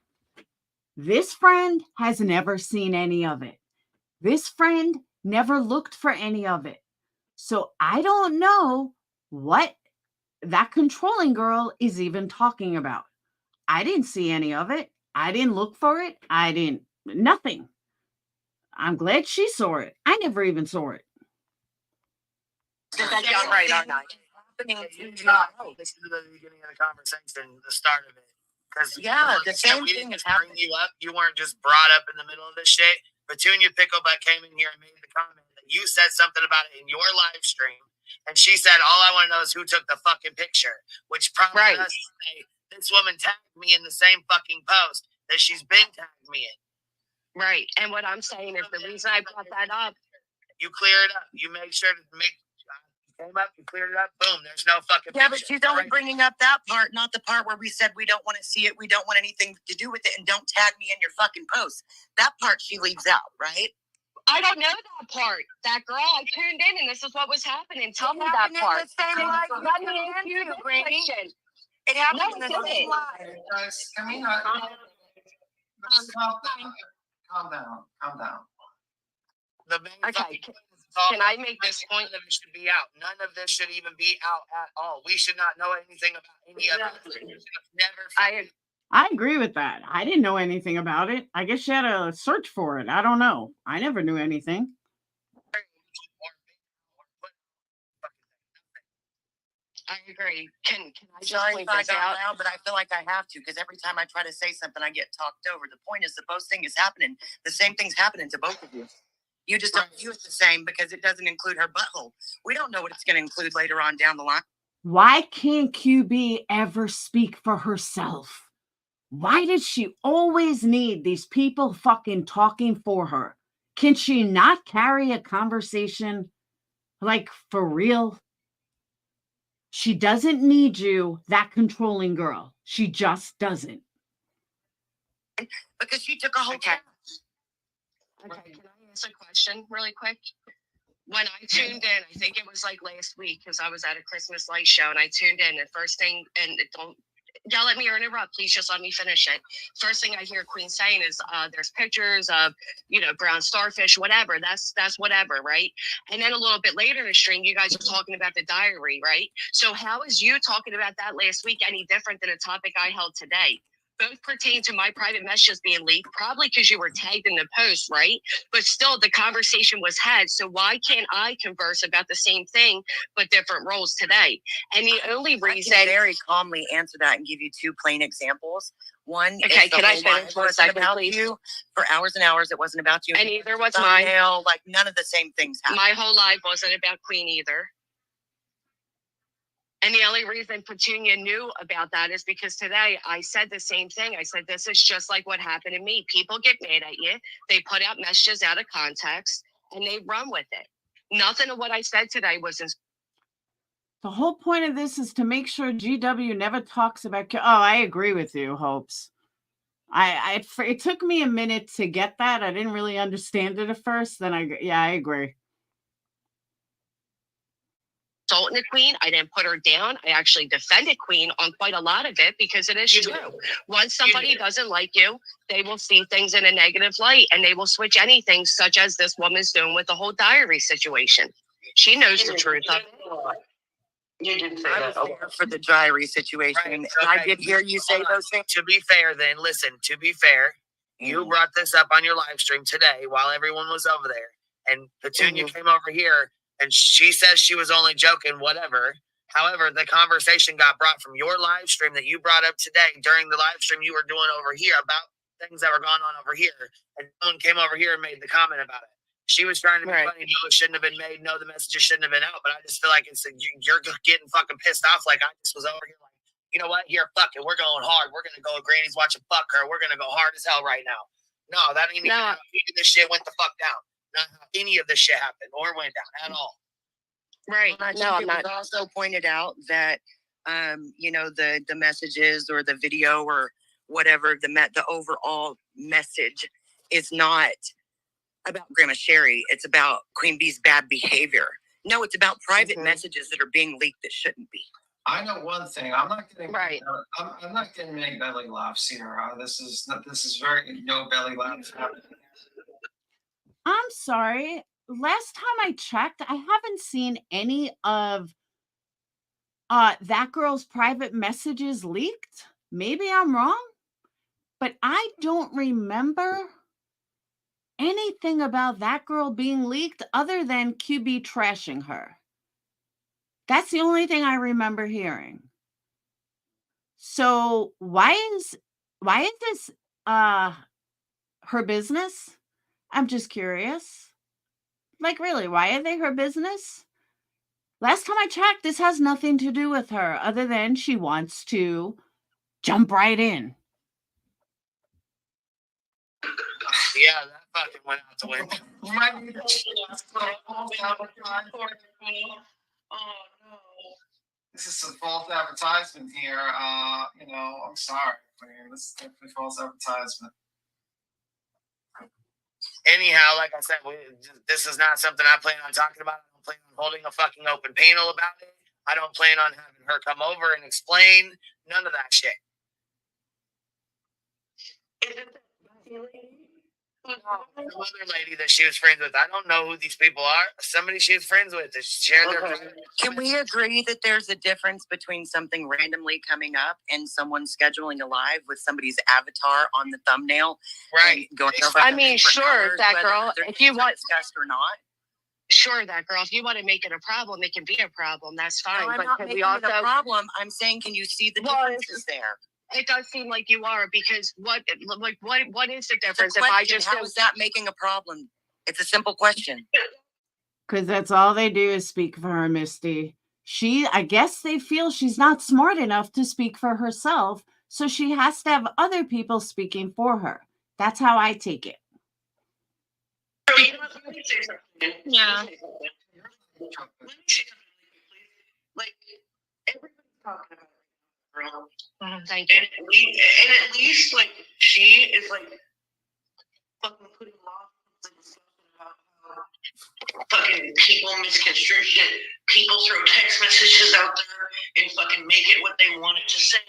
this friend has never seen any of it. This friend never looked for any of it. So I don't know what that controlling girl is even talking about. I didn't see any of it. I didn't look for it. Nothing. I'm glad she saw it. I never even saw it. That's right, aren't I? This is the beginning of the conversation, the start of it. Because the same thing is happening. You up. You weren't just brought up in the middle of this shit. Petunia Picklebutt came in here and made the comment that you said something about it in your live stream, and she said, "All I want to know is who took the fucking picture," which prompted us to say, "This woman tagged me in the same fucking post that she's been tagged me in." Right, and what I'm saying is the reason I brought that up. You clear it up. You make sure to make. Came up, you cleared it up, boom, there's no fucking picture. But she's only bringing up that part, not the part where we said we don't want to see it, we don't want anything to do with it, and don't tag me in your fucking post. That part she leaves out, right? I don't know that part. That girl, I tuned in and this is what was happening. Tell me that part. It happened in the same live. Guys, can we not? Calm down. The main okay. Can I make this point? None of it should be out. None of this should even be out at all. We should not know anything about any of it. I agree with that. I didn't know anything about it. I guess you had to search for it. I don't know. I never knew anything. I agree. Can I just Sorry point if I this got out? loud, but I feel like I have to, because every time I try to say something, I get talked over. The point is, the both thing is happening. The same thing's happening to both of you. You just don't view it the same because it doesn't include her butthole. We don't know what it's going to include later on down the line. Why can't QB ever speak for herself? Why does she always need these people fucking talking for her? Can she not carry a conversation like for real? She doesn't need you, that controlling girl. She just doesn't. Because she took a whole Okay. Okay, can I ask a question really quick? When I tuned in, I think it was like last week because I was at a Christmas light show and I tuned in. And first thing, and don't yell at me or interrupt, please just let me finish it. First thing I hear Queen saying is there's pictures of, brown starfish, whatever. That's whatever, right? And then a little bit later in the stream, you guys are talking about the diary, right? So how is you talking about that last week any different than a topic I held today? Both pertain to my private messages being leaked, probably because you were tagged in the post, right? But still, the conversation was had. So why can't I converse about the same thing, but different roles today? And the only reason— I can very calmly answer that and give you two plain examples. One, okay, can I finish for a second, about please? You for hours and hours. It wasn't about you. And neither was mine. Like none of the same things happened. My whole life wasn't about Queen either. And the only reason Petunia knew about that is because today I said the same thing. I said, this is just like what happened to me. People get mad at you. They put out messages out of context and they run with it. Nothing of what I said today was in— The whole point of this is to make sure GW never talks about. Oh, I agree with you, Hopes. It took me a minute to get that. I didn't really understand it at first. Then I agree. Insulting the Queen. I didn't put her down. I actually defended Queen on quite a lot of it because it is true. Once somebody doesn't like you, they will see things in a negative light and they will switch anything, such as this woman's doing with the whole diary situation. She knows the truth of it. You didn't say that. For the diary situation. Right. Okay. I did hear you say those things. To be fair, then, listen, to be fair, you brought this up on your live stream today while everyone was over there. And Petunia came over here and she says she was only joking, whatever. However, the conversation got brought from your live stream that you brought up today during the live stream you were doing over here about things that were going on over here. And someone came over here and made the comment about it. She was trying to be funny. No, it shouldn't have been made. No, the messages shouldn't have been out. But I just feel like you're getting fucking pissed off. Like I just was over here like, you know what? Here, fuck it. We're going hard. We're going to go. Granny's watching fuck her. We're going to go hard as hell right now. No, that ain't even how any of this shit went the fuck down. Not how any of this shit happened or went down at all. Right. Well, it was also pointed out that, the messages or the video or whatever, the overall message is not about Grandma Sherry. It's about Queen Bee's bad behavior. No, it's about private messages that are being leaked that shouldn't be. I know one thing. I'm not getting I'm not getting any belly laughs here. This is very no belly laughs happening. I'm sorry. Last time I checked, I haven't seen any of that girl's private messages leaked. Maybe I'm wrong, but I don't remember anything about that girl being leaked other than QB trashing her. That's the only thing I remember hearing. So why is this her business? I'm just curious. Like, really, why are they her business? Last time I checked, this has nothing to do with her other than she wants to jump right in. Yeah, that fucking went out the window. You might need to Oh no. This is some false advertisement here. I'm sorry. This is definitely false advertisement. Anyhow, like I said, this is not something I plan on talking about. I don't plan on holding a fucking open panel about it. I don't plan on having her come over and explain none of that shit. The other lady that she was friends with, I don't know who these people are. Somebody she was friends with. Can we agree that there's a difference between something randomly coming up and someone scheduling a live with somebody's avatar on the thumbnail? Right. Going over sure, that girl. If you want discussed or not. Sure, that girl. If you want to make it a problem, it can be a problem. That's fine. No, I'm not making it a problem. I'm saying, can you see the differences there? It does seem like you are, because what is the difference if I just— How is that making a problem? It's a simple question. Because that's all they do is speak for her, Misty. I guess they feel she's not smart enough to speak for herself, So she has to have other people speaking for her. That's how I take it. Yeah. Like, everybody's talking about it, girl. Thank you. And at least, like, she is, like, fucking putting laws in discussion about how fucking people misconstrue shit. People throw text messages out there and fucking make it what they want it to say.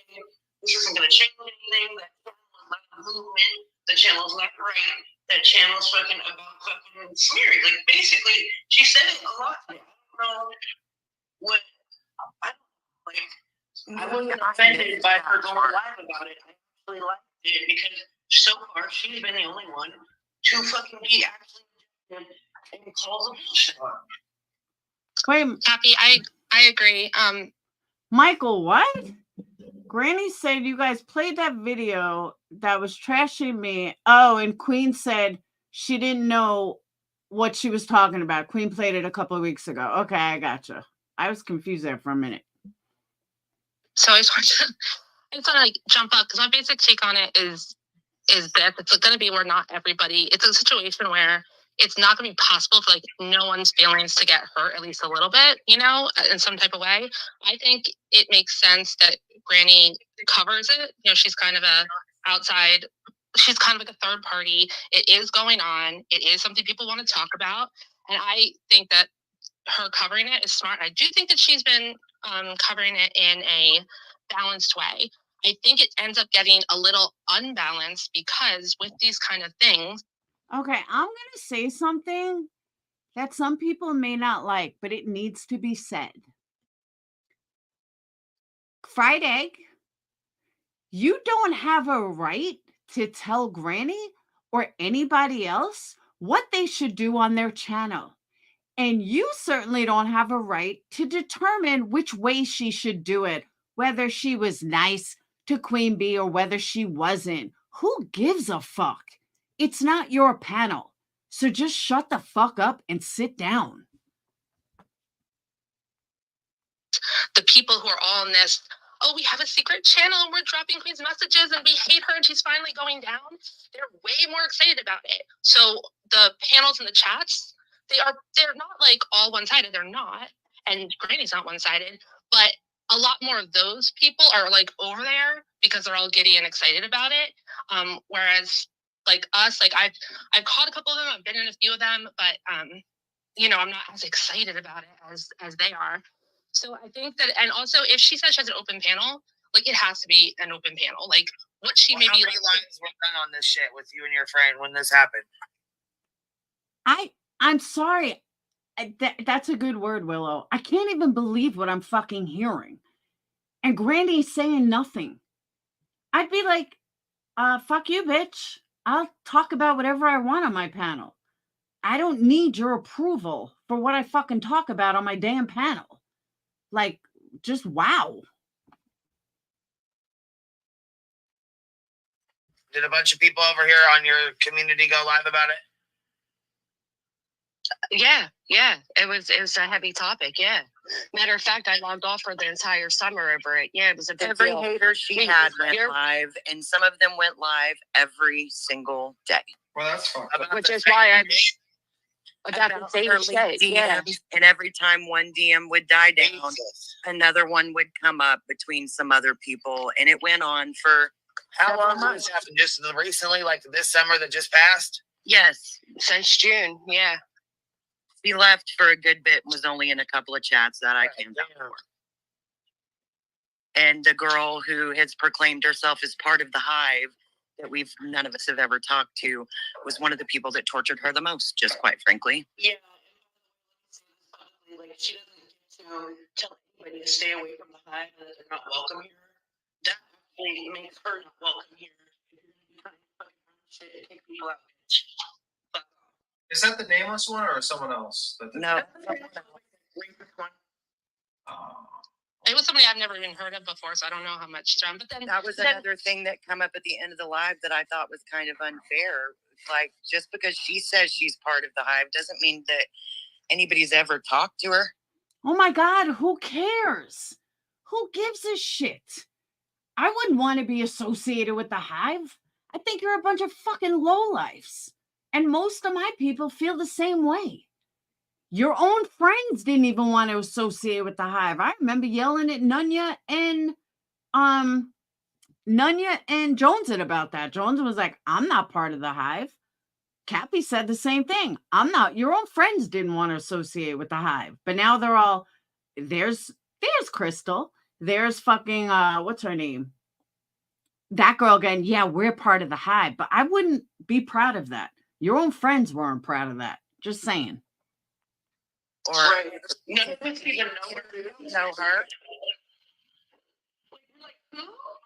This isn't going to change anything. That channel is not a movement. The channel's not right. That channel's fucking about fucking smearing. Like, basically, she said it a lot. I don't know what. I wasn't offended by her going live about it. I actually liked it because so far she's been the only one to fucking be actually and call the bullshit on. Wait, Happy, I agree. Michael, what? Granny said you guys played that video that was trashing me. Oh, and Queen said she didn't know what she was talking about. Queen played it a couple of weeks ago. Okay, I gotcha. I was confused there for a minute. So I just want to like jump up because my basic take on it is that it's going to be where not everybody. It's a situation where it's not going to be possible for like no one's feelings to get hurt at least a little bit, you know, in some type of way. I think it makes sense that Granny covers it. You know, she's kind of a outside. She's kind of like a third party. It is going on. It is something people want to talk about, and I think that her covering it is smart. I do think that she's been covering it in a balanced way. I think it ends up getting a little unbalanced because with these kind of things. Okay, I'm going to say something that some people may not like, but it needs to be said. Fried egg, you don't have a right to tell Granny or anybody else what they should do on their channel. And you certainly don't have a right to determine which way she should do it, whether she was nice to Queen Bee or whether she wasn't. Who gives a fuck? It's not your panel. So just shut the fuck up and sit down. The people who are all in this, oh, we have a secret channel and we're dropping Queen's messages and we hate her and she's finally going down. They're way more excited about it. So the panels and the chats, they're not like all one-sided. They're not. And Granny's not one-sided. But a lot more of those people are like over there because they're all giddy and excited about it. Whereas like us, like I've caught a couple of them, I've been in a few of them, but you know, I'm not as excited about it as they are. So I think that, and also if she says she has an open panel, like it has to be an open panel. Like what she maybe how many lives were done on this shit with you and your friend when this happened? I'm sorry. That's a good word, Willow. I can't even believe what I'm fucking hearing. And Granny's saying nothing. I'd be like, fuck you, bitch. I'll talk about whatever I want on my panel. I don't need your approval for what I fucking talk about on my damn panel. Like, just wow. Did a bunch of people over here on your community go live about it? Yeah. It was a heavy topic. Yeah. Matter of fact, I logged off for the entire summer over it. Yeah, it was a big Every deal. hater she had went live, and some of them went live every single day. Well, that's fun. Which is why I adapted Her shit. Yeah. DMs, and every time one DM would die down, another one would come up between some other people, and it went on for how long has this happened? Just recently, like this summer that just passed? Yes, since June. Yeah. He left for a good bit and was only in a couple of chats that I came down for. And the girl who has proclaimed herself as part of the hive that none of us have ever talked to was one of the people that tortured her the most, just quite frankly. Yeah. Like she doesn't get to tell anybody to stay away from the hive and that they're not welcome here. That actually makes her not welcome here. Take people out. Is that the nameless one or someone else? No. It was somebody I've never even heard of before, so I don't know how much she's around. But then that was another thing that come up at the end of the live that I thought was kind of unfair. Like, just because she says she's part of the hive doesn't mean that anybody's ever talked to her. Oh my God, who cares? Who gives a shit? I wouldn't want to be associated with the Hive. I think you're a bunch of fucking lowlifes. And most of my people feel the same way. Your own friends didn't even want to associate with the Hive. I remember yelling at Nunya and Jones about that. Jones was like, I'm not part of the Hive. Cappy said the same thing. I'm not. Your own friends didn't want to associate with the Hive. But now they're all, there's Crystal. There's fucking, what's her name? That girl again. Yeah, we're part of the Hive. But I wouldn't be proud of that. Your own friends weren't proud of that. Just saying. Or no, even know her.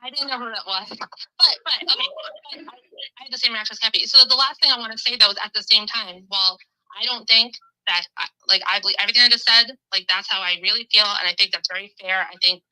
I didn't know who that was, but okay. I had the same reaction as Cappy. So the last thing I want to say though is at the same time, while I don't think that I believe everything I just said, like that's how I really feel, and I think that's very fair. I think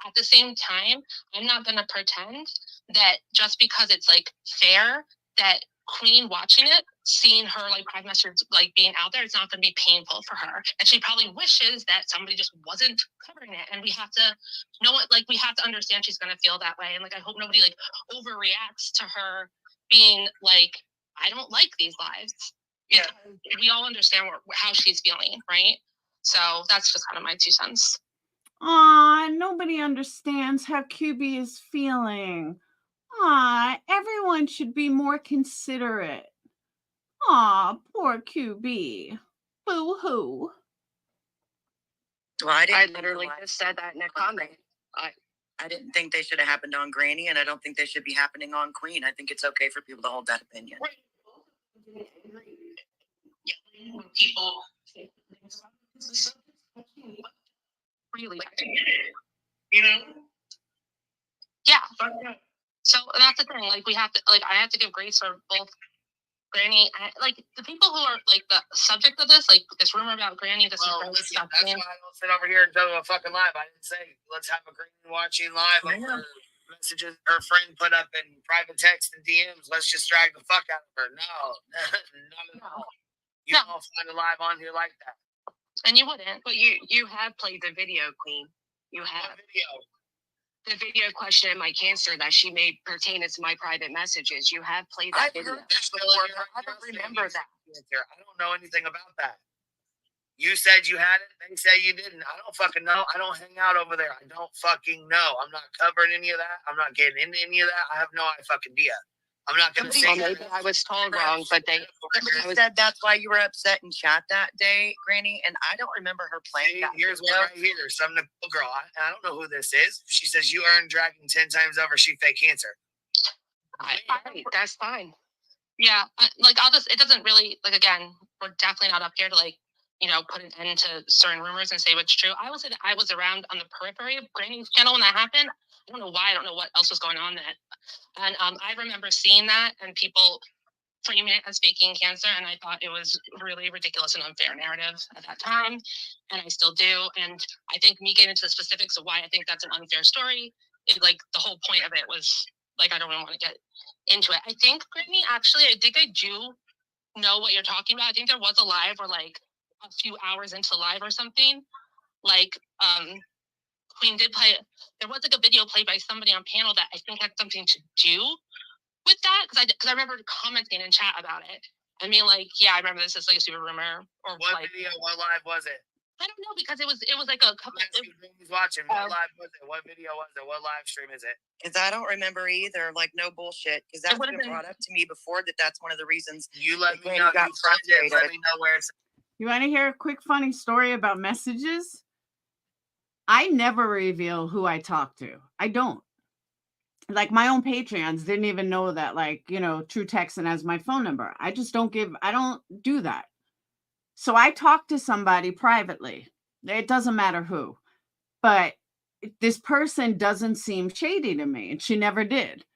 at the same time, I'm not gonna pretend that just because it's like fair that Queen watching it, seeing her like private message like being out there, it's not going to be painful for her, and she probably wishes that somebody just wasn't covering it. And we have to know it, like we have to understand she's going to feel that way, and like I hope nobody like overreacts to her being like, I don't like these lives. Yeah, we all understand how she's feeling, right? So that's just kind of my 2 cents. Aw, nobody understands how QB is feeling. Aw, everyone should be more considerate. Aw, poor QB. Boo-hoo. Well, I literally just said that in a comment. I didn't think they should have happened on Granny, and I don't think they should be happening on Queen. I think it's okay for people to hold that opinion. People really, you know, yeah. So that's the thing. Like we have to, like I have to give grace for both Granny, like the people who are like the subject of this, like this rumor about Granny. This well, listen, stuff. That's why I don't sit over here and tell you a fucking live. I didn't say let's have a Granny watching live. Her messages her friend put up in private text and DMs. Let's just drag the fuck out of her. No, not at all. You don't find a live on here like that. And you wouldn't. But you have played the video, Queen. You have. What video? The video question in my cancer that she made pertaining to my private messages. You have played that video. I don't remember that. I don't know anything about that. You said you had it. They say you didn't. I don't fucking know. I don't hang out over there. I don't fucking know. I'm not covering any of that. I'm not getting into any of that. I have no fucking idea. I'm not going to say maybe I was told wrong, but somebody said that's why you were upset in chat that day, Granny, and I don't remember her playing that. Here's one right here. Some Nicole girl. I don't know who this is. She says you earned Dragon 10 times over. She fake cancer. That's fine. Yeah, like I'll just. It doesn't really like. Again, we're definitely not up here to like, you know, put an end to certain rumors and say what's true. I will say that I was around on the periphery of Granny's channel when that happened. I don't know why. I don't know what else was going on that. And I remember seeing that and people framing it as faking cancer. And I thought it was really ridiculous and unfair narrative at that time. And I still do. And I think me getting into the specifics of why I think that's an unfair story, like the whole point of it was like, I don't really want to get into it. I think, Brittany, actually, I think I do know what you're talking about. I think there was a live or like a few hours into live or something. Like, Queen did play, there was like a video played by somebody on panel that I think had something to do with that. Cause I remember commenting in chat about it. I mean, like, yeah, I remember this is like a super rumor. Or what like, video, what live was it? I don't know, because it was like a couple of who's watching. What live was it? What video was it? What live stream is it? Because I don't remember either. Like, no bullshit. Because that's been brought up to me before that's one of the reasons you let me know. Got frustrated. Let me know where it's. You want to hear a quick funny story about messages? I never reveal who I talk to. I don't. Like my own Patreons didn't even know that, like, you know, True Texan has my phone number. I just don't do that. So I talk to somebody privately. It doesn't matter who. But this person doesn't seem shady to me, and she never did.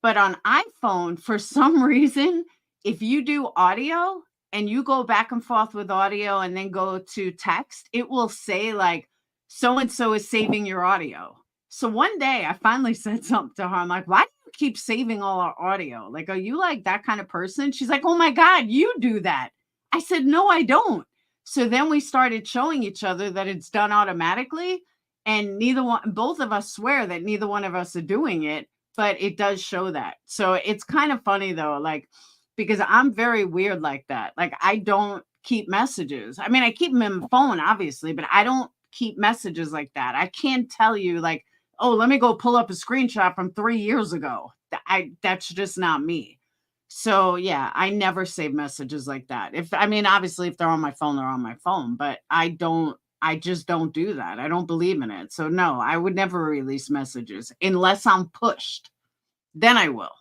But on iPhone, for some reason, if you do audio and you go back and forth with audio and then go to text, it will say like, so-and-so is saving your audio. So one day I finally said something to her. I'm like, why do you keep saving all our audio? Like, are you like that kind of person? She's like, oh my God, you do that. I said, no, I don't. So then we started showing each other that it's done automatically. And both of us swear that neither one of us are doing it, but it does show that. So it's kind of funny though, like, because I'm very weird like that. Like, I don't keep messages. I mean, I keep them in my phone, obviously, but I don't keep messages like that. I can't tell you, like, oh, let me go pull up a screenshot from 3 years ago. That's just not me. So yeah, I never save messages like that. Obviously, if they're on my phone, they're on my phone, but I just don't do that. I don't believe in it. So no, I would never release messages unless I'm pushed. Then I will.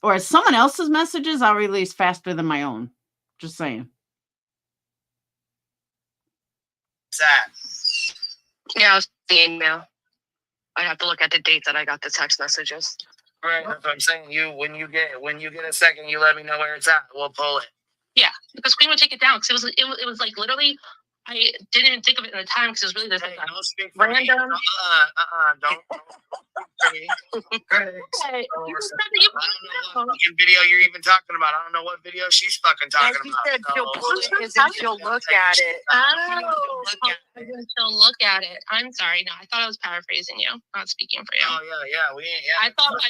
Or someone else's messages, I'll release faster than my own. Just saying. That. Yeah, it was the email. I'd have to look at the date that I got the text messages. Right, that's what I'm saying. When you get a second, you let me know where it's at. We'll pull it. Yeah, because Queen would take it down because it was like literally, I didn't even think of it in the time because it was really this don't speak for random. me. Don't for me. Hey, you said that you I don't know what fucking video you're even talking about. I don't know what video she's fucking talking She about. said she'll pull it and then she'll look at it. Oh, she'll look at it. I'm sorry. No, I thought I was paraphrasing you, not speaking for you. Oh yeah. I thought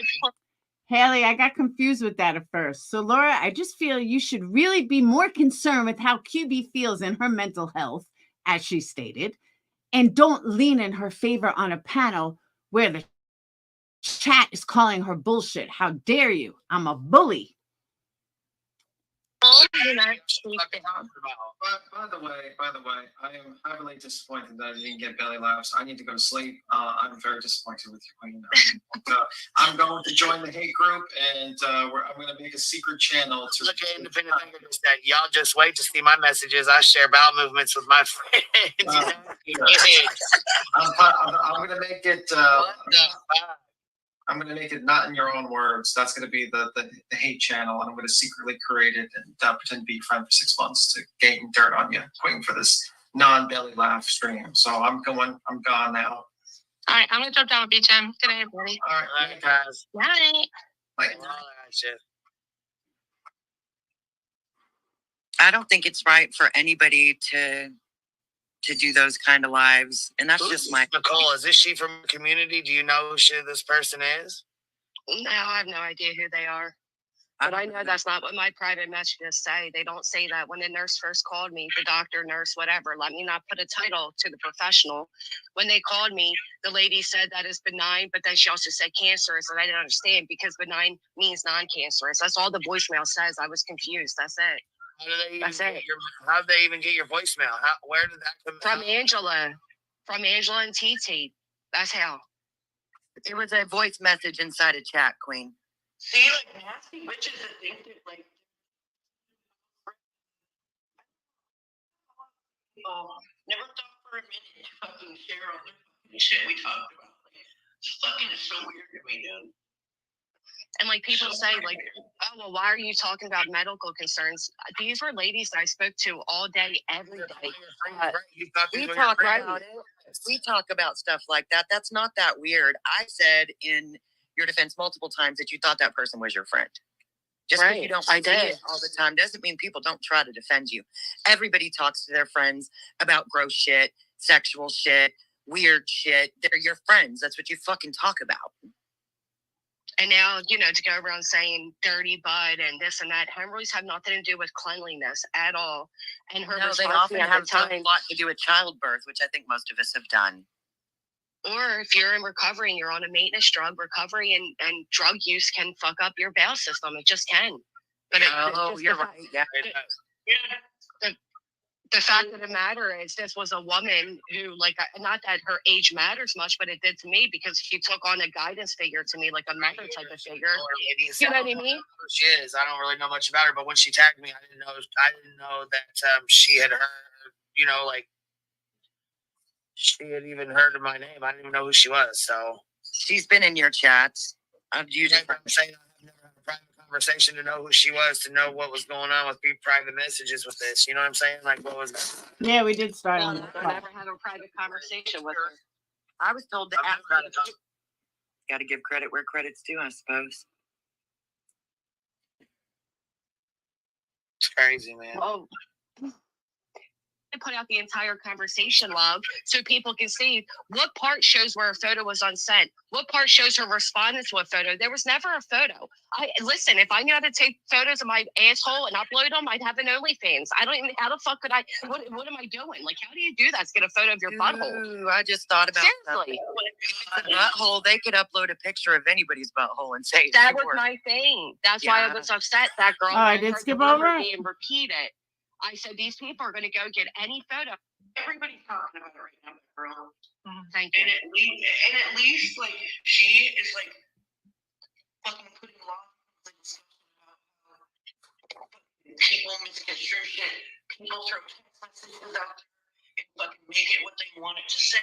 Haley, I got confused with that at first. So, Laura, I just feel you should really be more concerned with how QB feels in her mental health, as she stated, and don't lean in her favor on a panel where the chat is calling her bullshit. How dare you? I'm a bully. By the way, I am heavily disappointed that I didn't get belly laughs. I need to go to sleep. I'm very disappointed with you, Queen. I'm going to join the hate group, and I'm going to make a secret channel to look at independent thinkers that y'all just wait to see my messages. I share bowel movements with my friends. I'm going to make it. I'm going to make it not in your own words. That's going to be the hate channel, and I'm going to secretly create it and pretend to be your friend for 6 months to gain dirt on you, waiting for this non-belly laugh stream. So I'm gone now. All right, I'm going to jump down with you, Tim. Good night, everybody. All right, guys. Night. I don't think it's right for anybody to do those kind of lives, and that's just my. Nicole, is she from a community? Do you know who this person is? No, I have no idea who they are. But I know that's not what my private messages say. They don't say that. When the nurse first called me, the doctor, nurse, whatever, let me not put a title to the professional. When they called me, the lady said that is benign, but then she also said cancerous, and I didn't understand because benign means non-cancerous. That's all the voicemail says. I was confused. That's it. How did they even get your voicemail? Where did that come from? From Angela and TT. That's how. It was a voice message inside a chat, Queen. See, like nasty witches that think that, like, never thought for a minute to fucking share all the shit we talked about. Like, it's fucking is so weird to me, dude. And like people say, like, oh, well, why are you talking about medical concerns? These were ladies that I spoke to all day, every day. We talk about stuff like that. That's not that weird. I said in your defense multiple times that you thought that person was your friend. Just because you don't see it all the time doesn't mean people don't try to defend you. Everybody talks to their friends about gross shit, sexual shit, weird shit. They're your friends. That's what you fucking talk about. And now, to go around saying dirty butt and this and that, hemorrhoids have nothing to do with cleanliness at all. And her they often have a lot to do with childbirth, which I think most of us have done. Or if you're in recovery and you're on a maintenance drug, recovery and drug use can fuck up your bowel system. It just can. But you're right. Yeah. The fact of the matter is this was a woman who, like, not that her age matters much, but it did to me because she took on a guidance figure to me, like a mother type of figure. You know what I mean? Who she is. I don't really know much about her, but when she tagged me, I didn't know that she had heard, like she had even heard of my name. I didn't even know who she was. So she's been in your chats. I'm saying I've never had a private conversation to know who she was, to know what was going on with private messages with this. You know what I'm saying? Like, what was? Yeah, we did start on that. I never had a private conversation with her. I was told to ask. Got to give credit where credit's due, I suppose. It's crazy, man. Oh. put out the entire conversation log so people can see what part shows where a photo was unsent, what part shows her responding to a photo. There was never a photo. Listen, if I knew how to take photos of my asshole and upload them, I'd have an OnlyFans. I don't even, how the fuck could I, what am I doing? Like, how do you do that to get a photo of your butthole? Ooh, I just thought about Seriously. that. Butthole, they could upload a picture of anybody's butthole and say that was my thing. That's why I was upset that girl. Oh, I did skip over it. And repeat it. I said, these people are going to go get any photo. Everybody's talking about it right now, girl. Thank you. And at least, like, she is, like, fucking putting a lot of discussion about how people misconstrue shit. People throw text messages out there and fucking make it what they want it to say.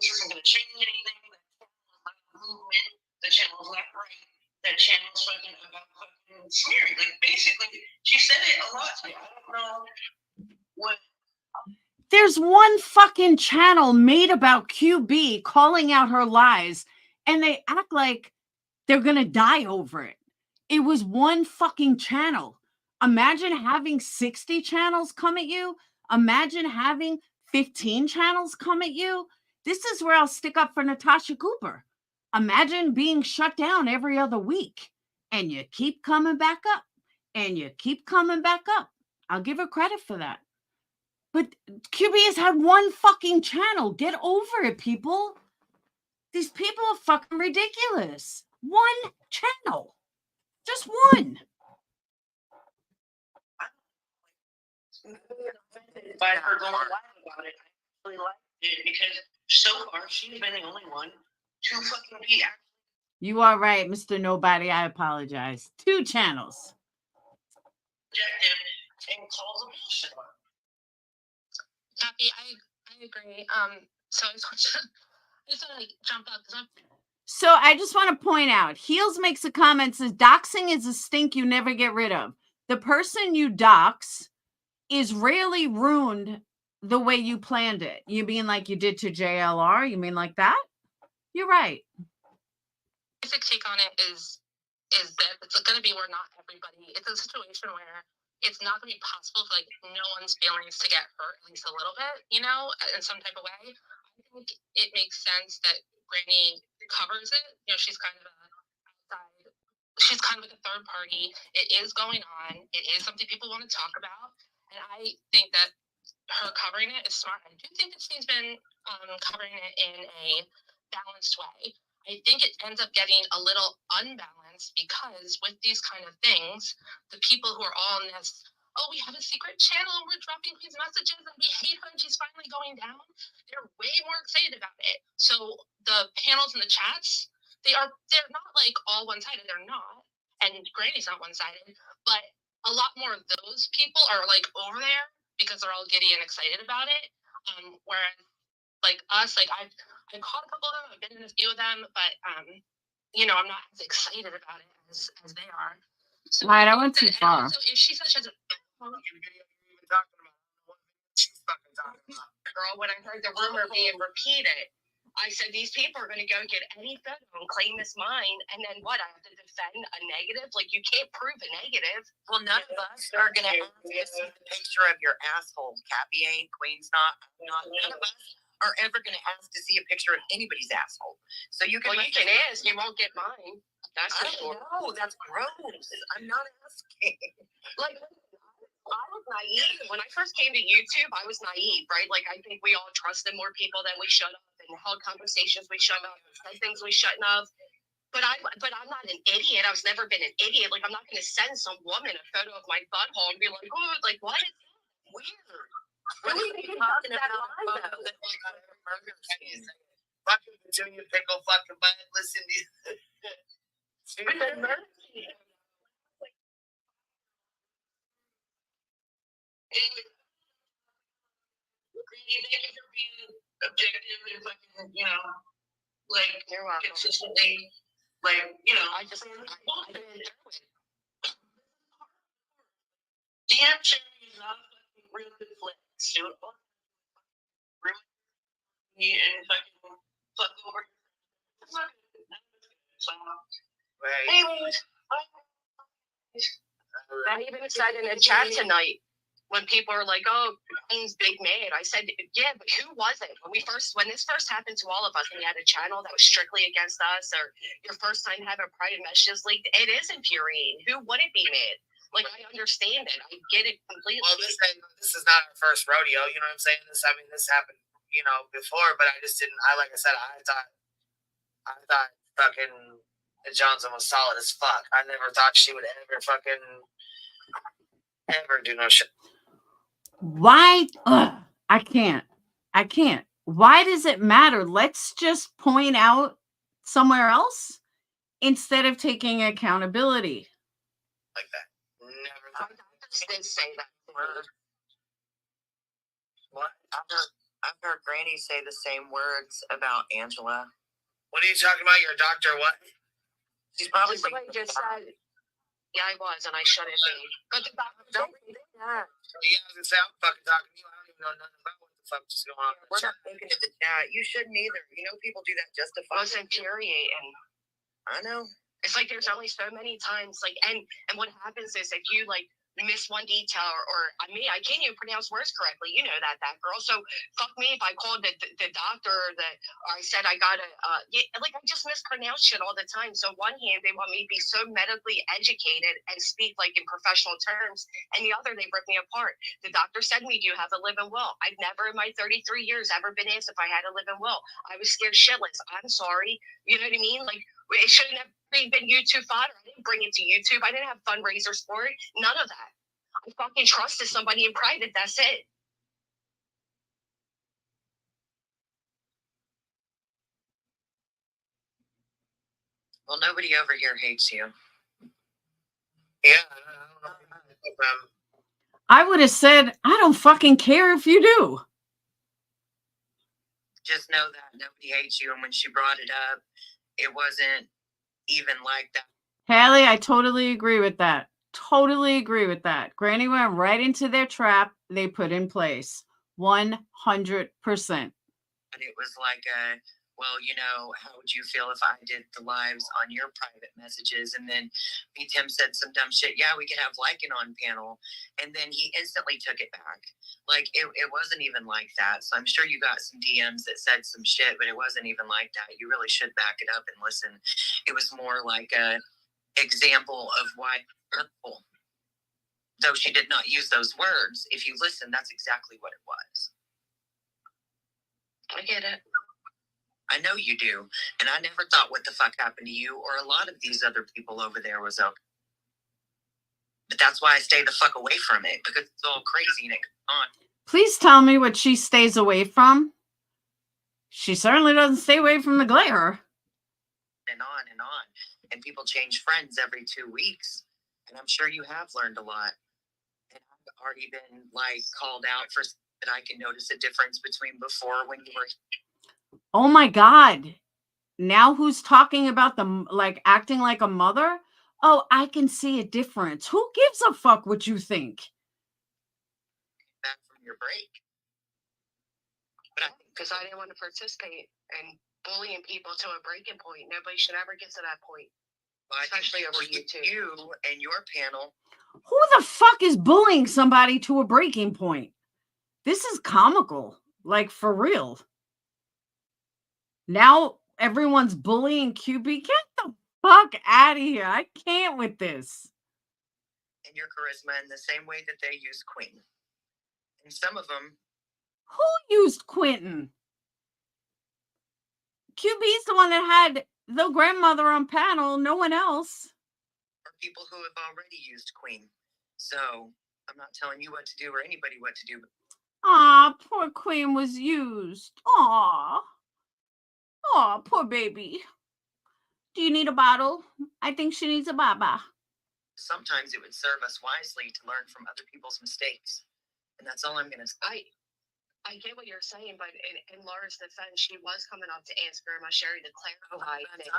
This isn't going to change anything. The movement, the channel's not right. That channel's fucking about fucking smearing. Like, basically, she said it a lot today. I don't know what. There's one fucking channel made about QB calling out her lies, and they act like they're gonna die over it. It was one fucking channel. Imagine having 60 channels come at you. Imagine having 15 channels come at you. This is where I'll stick up for Natasha Cooper. Imagine being shut down every other week, and you keep coming back up, and you keep coming back up. I'll give her credit for that. But QB has had one fucking channel. Get over it, people. These people are fucking ridiculous. One channel. Just one. By her going live about it, I really liked it because so far she's been the only one to fucking be You are right, Mr. Nobody. I apologize. 2 channels. objective and calls them bullshit. Happy, I agree. So I just want to like jump up because I'm. So I just want to point out, Heels makes a comment, says doxing is a stink you never get rid of. The person you dox is rarely ruined the way you planned it. You mean like you did to JLR? You mean like that? You're right. Basic take on it is that it's going to be where not everybody. It's a situation where it's not going to be possible for like no one's feelings to get hurt, at least a little bit, you know, in some type of way. I think it makes sense that Granny covers it. You know, she's kind of outside. She's kind of like a third party. It is going on. It is something people want to talk about, and I think that her covering it is smart. I do think that she's been covering it in a balanced way. I think it ends up getting a little unbalanced because with these kind of things, the people who are all in this, oh, we have a secret channel and we're dropping Queen's messages and we hate her and she's finally going down, they're way more excited about it. So the panels and the chats, they're not like all one-sided. They're not. And Granny's not one-sided, but a lot more of those people are like over there because they're all giddy and excited about it. Whereas like us, like I caught a couple of them, I've been in a few of them, but you know, I'm not as excited about it as they are. So Right, I went too far. So if she said she has a girl, when I heard the rumor being repeated, I said, these people are going to go get any photo and claim it's mine. And then what? I have to defend a negative? Like, you can't prove a negative. Well, none of us are going to ask to see the picture of your asshole. Cappy ain't, Queen's not. None of us are ever going to ask to see a picture of anybody's asshole. So you can. Well, you can ask. You won't get mine. That's for sure. No, that's gross. I'm not asking. Like, I was naive. When I first came to YouTube, I was naive, right? Like, I think we all trusted more people than we should have and held conversations we shouldn't have, said things we shouldn't have. But I'm not an idiot. I've never been an idiot. Like, I'm not going to send some woman a photo of my butthole and be like, oh, like, what? Weird. What are you talking about? Fucking Virginia pickle fucking butt. Listen to you. Thank you for being objective and fucking, you know, like consistently, like, you know. I didn't do it. DM sharing is not a fucking real good flex. Do it. Really, and fucking fuck over. It's not good. So, anyways, I even said in a chat tonight, when people are like, "Oh, Granny's big mad," I said, "Yeah, but who wasn't? When this first happened to all of us, and we had a channel that was strictly against us, or your first time having private messages leaked, it is infuriating. Who wouldn't be mad? Like, I understand it. I get it completely." Well, this is not our first rodeo. You know what I'm saying? This happened, before, but I just didn't. Like I said, I thought fucking Johnson was solid as fuck. I never thought she would ever do no shit. Why? I can't. Why does it matter? Let's just point out somewhere else instead of taking accountability. Like that. Never thought did say that word. What? I've heard Granny say the same words about Angela. What are you talking about? Your doctor? What? She's probably somebody just said, "Yeah, I was, and I shouldn't be." But the doctor don't say that. Yeah, I was gonna say, I'm fucking talking to you. I don't even know nothing about what the fuck is going on. We're not looking at the chat. You shouldn't either. People do that just to fuck. It's infuriating. I know. It's like there's only so many times, and what happens is if you miss one detail or I can't even pronounce words correctly. You know that girl. So fuck me if I called the doctor or I said I gotta I just mispronounce shit all the time. So one hand they want me to be so medically educated and speak in professional terms, and the other they rip me apart. The doctor said to me, "Do you have a living will?" I've never in my 33 years ever been asked if I had a living will. I was scared shitless. I'm sorry. You know what I mean? It shouldn't have been YouTube fodder. I didn't bring it to YouTube. I didn't have fundraisers for it. None of that. I fucking trusted somebody in private. That's it. Well, nobody over here hates you. Yeah, I don't know. I would have said, I don't fucking care if you do. Just know that nobody hates you. And when she brought it up, it wasn't even like that. Haley, I totally agree with that. Granny went right into their trap they put in place. 100%. But it was like how would you feel if I did the lives on your private messages? And then Tim said some dumb shit. Yeah, we could have Lycan on panel. And then he instantly took it back. It wasn't even like that. So I'm sure you got some DMs that said some shit, but it wasn't even like that. You really should back it up and listen. It was more like a example of why hurtful. Though she did not use those words, if you listen, that's exactly what it was. I get it. I know you do. And I never thought what the fuck happened to you or a lot of these other people over there was okay. But that's why I stay the fuck away from it, because it's all crazy and it goes on. Please tell me what she stays away from. She certainly doesn't stay away from the glare. And on and on. And people change friends every 2 weeks. And I'm sure you have learned a lot. And I've already been called out for that I can notice a difference between before when you were. Oh my God. Now who's talking about acting like a mother? Oh, I can see a difference. Who gives a fuck what you think? Back from your break. Because I didn't want to participate in bullying people to a breaking point. Nobody should ever get to that point. Well, especially over YouTube. You and your panel. Who the fuck is bullying somebody to a breaking point? This is comical. For real. Now everyone's bullying QB. Get the fuck out of here. I can't with this. And your charisma in the same way that they use Queen. And some of them. Who used Quentin? QB's the one that had the grandmother on panel, no one else. Or people who have already used Queen. So I'm not telling you what to do or anybody what to do. Aw, poor Queen was used. Aw, poor baby. Do you need a bottle? I think she needs a baba. Sometimes it would serve us wisely to learn from other people's mistakes. And that's all I'm going to say. I get what you're saying, but in Laura's defense, she was coming up to ask Grandma Sherry to clarify things.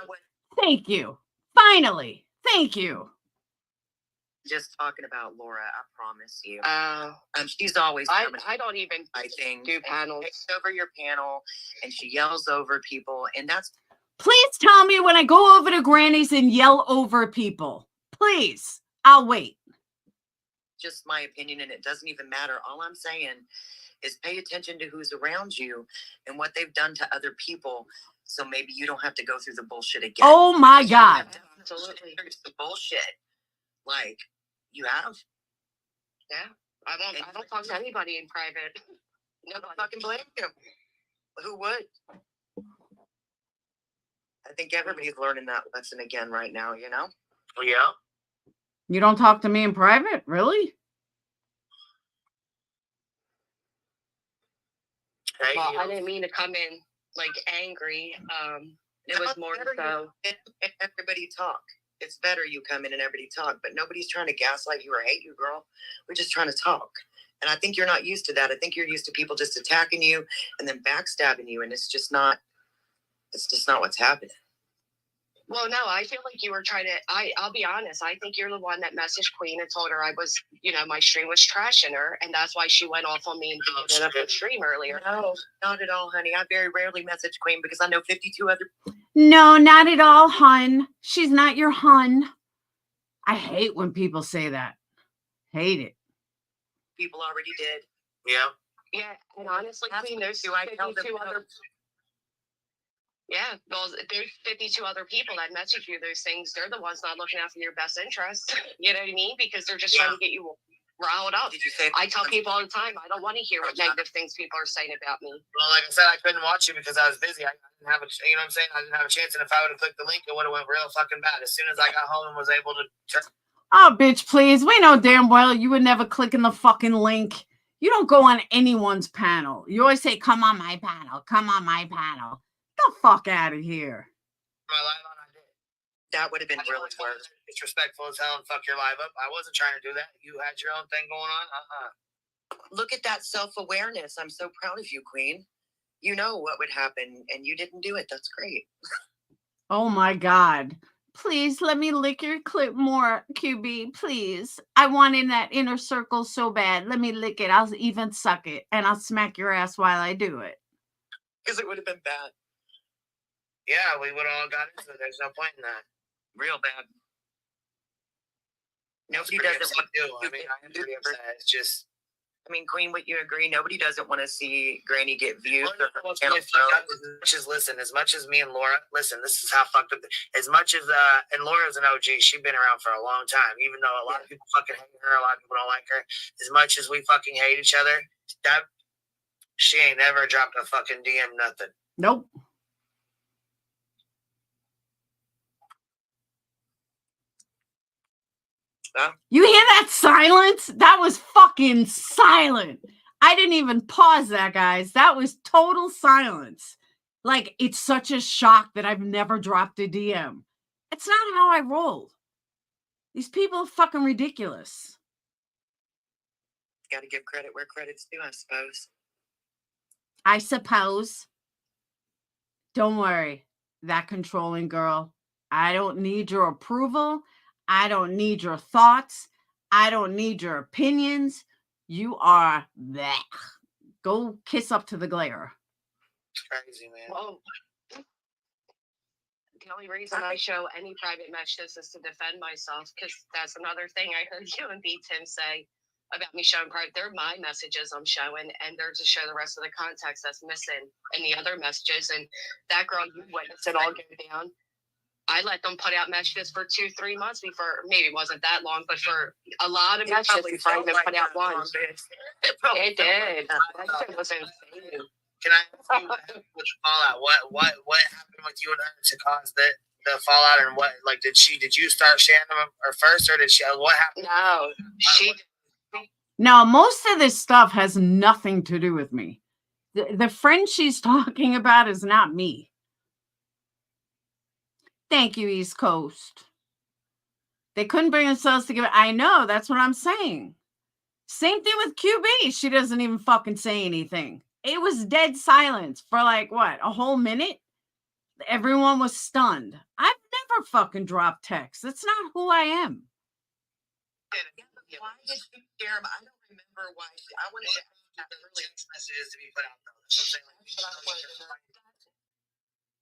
Thank you. Finally. Thank you. Just talking about Laura, I promise you. She's always coming. I don't even do panels. Takes over your panel, and she yells over people, and that's. Please tell me when I go over to Granny's and yell over people. Please. I'll wait. just my opinion, and it doesn't even matter. All I'm saying is pay attention to who's around you and what they've done to other people, so maybe you don't have to go through the bullshit again. Oh my God. Absolutely. The bullshit. Like, you have. Yeah. I don't talk to anybody in private. No fucking blame you. Who would? I think everybody's learning that lesson again right now, you know? Yeah. You don't talk to me in private? Really? Well, I didn't mean to come in like angry. It was more so. Everybody talk. It's better you come in and everybody talk, but nobody's trying to gaslight you or hate you, girl. We're just trying to talk. And I think you're not used to that. I think you're used to people just attacking you and then backstabbing you, and it's just not what's happening. Well, no, I feel like you were trying to, I'll be honest. I think you're the one that messaged Queen and told her I was, my stream was trashing her. And that's why she went off on me and did up the stream earlier. No, not at all, honey. I very rarely message Queen because I know 52 other. No, not at all, hun. She's not your hun. I hate when people say that. Hate it. People already did. Yeah. Yeah. And honestly, Queen, there's 52 other. Yeah, well, there's 52 other people that message you those things. They're the ones not looking out for your best interest. You know what I mean? Because they're just trying to get you riled up. Did you say? I tell people all the time, I don't want to hear what negative things people are saying about me. Well, like I said, I couldn't watch you because I was busy. I didn't have a, you know what I'm saying? I didn't have a chance. And if I would have clicked the link, it would have went real fucking bad. As soon as I got home and was able to turn. Oh, bitch, please. We know damn well you would never click in the fucking link. You don't go on anyone's panel. You always say, come on my panel. Come on my panel. Get the fuck out of here. My live on, I did. That would have been really worse. Disrespectful as hell and fuck your live up. I wasn't trying to do that. You had your own thing going on. Look at that self-awareness. I'm so proud of you, Queen. You know what would happen, and you didn't do it. That's great. Oh my God. Please let me lick your clip more, QB. Please. I want in that inner circle so bad. Let me lick it. I'll even suck it, and I'll smack your ass while I do it. Because it would have been bad. Yeah, we would have all got into it. There's no point in that. Real bad. Nobody doesn't want to do. I mean, I am pretty upset. It's just. I mean, Queen, would you agree? Nobody doesn't want to see Granny get views. As much as me and Laura, listen, this is how fucked up. As much as, and Laura's an OG, she's been around for a long time, even though a lot of people fucking hate her, a lot of people don't like her. As much as we fucking hate each other, she ain't never dropped a fucking DM, nothing. Nope. Huh? You hear that silence? That was fucking silent. I didn't even pause that, guys. That was total silence. Like, it's such a shock that I've never dropped a DM. It's not how I roll. These people are fucking ridiculous. Got to give credit where credit's due, I suppose. I suppose. Don't worry, that controlling girl. I don't need your approval. I don't need your thoughts. I don't need your opinions. You are that. Go kiss up to the glare. It's crazy, man. Whoa. The only reason I show any private messages is to defend myself, because that's another thing I heard you and B. Tim say about me showing private. They're my messages I'm showing, and they're to show the rest of the context that's missing in the other messages. And that girl, you witnessed it all go down. I let them put out messages for 2-3 months before, maybe it wasn't that long, but for a lot of messages before I even put out one. It did. That shit was insane. Can I ask you what happened with the fallout? What happened with you and her to cause the fallout, and what, like, did you start sharing them or first, or did she, what happened? No, she. No, most of this stuff has nothing to do with me. The friend she's talking about is not me. Thank you, East Coast. They couldn't bring themselves together. I know, that's what I'm saying. Same thing with QB. She doesn't even fucking say anything. It was dead silence for like, what, a whole minute? Everyone was stunned. I've never fucking dropped text. That's not who I am. Why did she share them? I don't remember why. I wanted to ask that early messages to be put out, though. That's what I'm saying.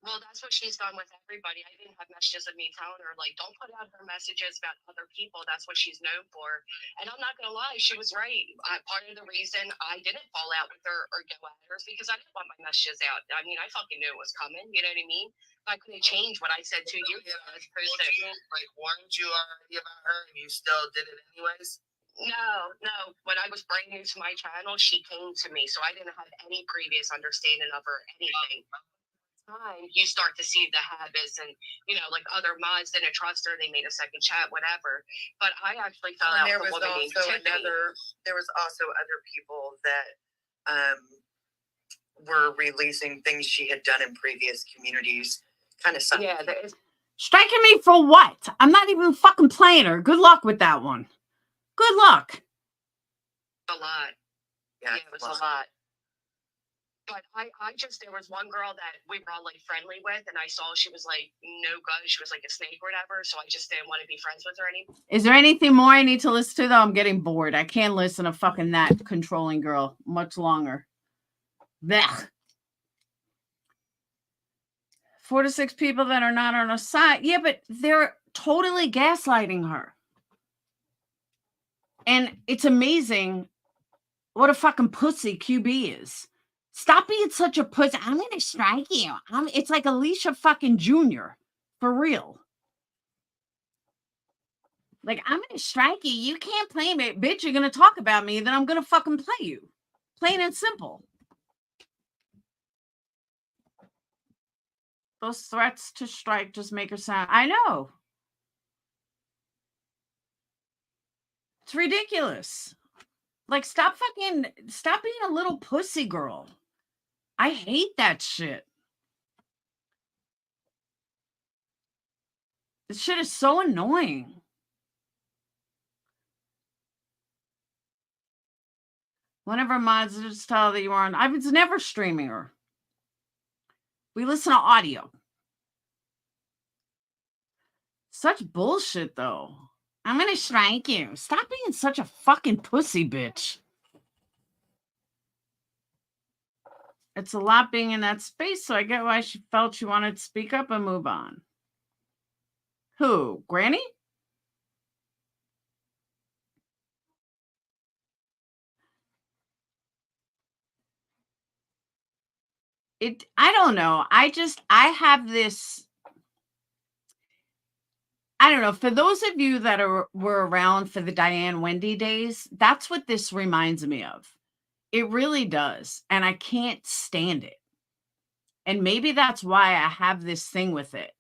Well, that's what she's done with everybody. I didn't have messages of me telling her, like, don't put out her messages about other people. That's what she's known for. And I'm not going to lie, she was right. Part of the reason I didn't fall out with her or go at her is because I didn't want my messages out. I mean, I fucking knew it was coming. You know what I mean? I couldn't change what I said 2 years ago as opposed to. Like, warned you already about her and you still did it anyways? No. When I was brand new to my channel, she came to me. So I didn't have any previous understanding of her, anything. Time you start to see the habits and like other mods didn't trust her, they made a second chat, whatever, but I actually found out There the was woman named also Tiffany. there was also other people that were releasing things she had done in previous communities, kind of something. Yeah, there is. Striking me for what? I'm not even fucking playing her. Good luck with that one. Good luck. A lot. Yeah, it was a lot. But there was one girl that we were all like friendly with, and I saw she was like no good. She was like a snake or whatever, so I just didn't want to be friends with her anymore. Is there anything more I need to listen to, though? I'm getting bored. I can't listen to fucking that controlling girl much longer. Blech. 4 to 6 people that are not on her side. Yeah, but they're totally gaslighting her. And it's amazing what a fucking pussy QB is. Stop being such a pussy. I'm going to strike you. It's like Alicia fucking Jr. For real. Like, I'm going to strike you. You can't play me. Bitch, you're going to talk about me, then I'm going to fucking play you. Plain and simple. Those threats to strike just make her sound. I know. It's ridiculous. Like, stop being a little pussy girl. I hate that shit. This shit is so annoying. One of our mods just tell that you are on. I was never streaming her. We listen to audio. Such bullshit, though. I'm gonna strike you. Stop being such a fucking pussy bitch. It's a lot being in that space, so I get why she felt she wanted to speak up and move on. Who? Granny? I don't know. I have this. I don't know. For those of you that were around for the Diane Wendy days, that's what this reminds me of. It really does. And I can't stand it. And maybe that's why I have this thing with it.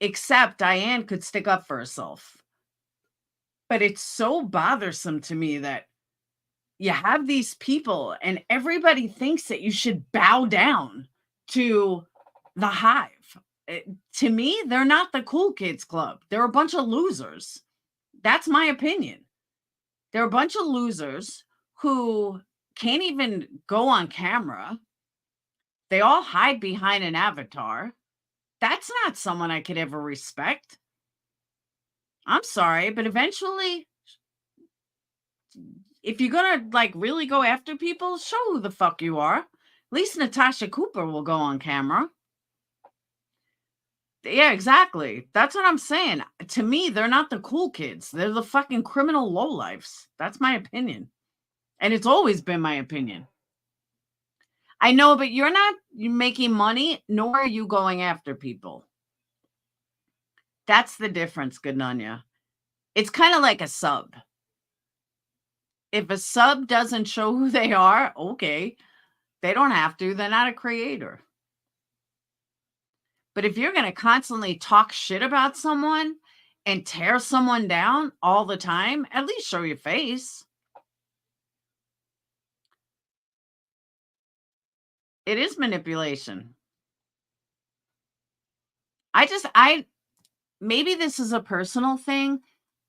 Except Diane could stick up for herself. But it's so bothersome to me that you have these people and everybody thinks that you should bow down to the hive. To me, they're not the cool kids club. They're a bunch of losers. That's my opinion. They're a bunch of losers who can't even go on camera. They all hide behind an avatar. That's not someone I could ever respect. I'm sorry, but eventually, if you're going to like really go after people, show who the fuck you are. At least Natasha Cooper will go on camera. Yeah, exactly. That's what I'm saying. To me, they're not the cool kids. They're the fucking criminal lowlifes. That's my opinion. And it's always been my opinion. I know, but you're making money, nor are you going after people. That's the difference, Goodnunya. It's kind of like a sub. If a sub doesn't show who they are, okay. They don't have to. They're not a creator. But if you're going to constantly talk shit about someone and tear someone down all the time, at least show your face. It is manipulation. Maybe this is a personal thing.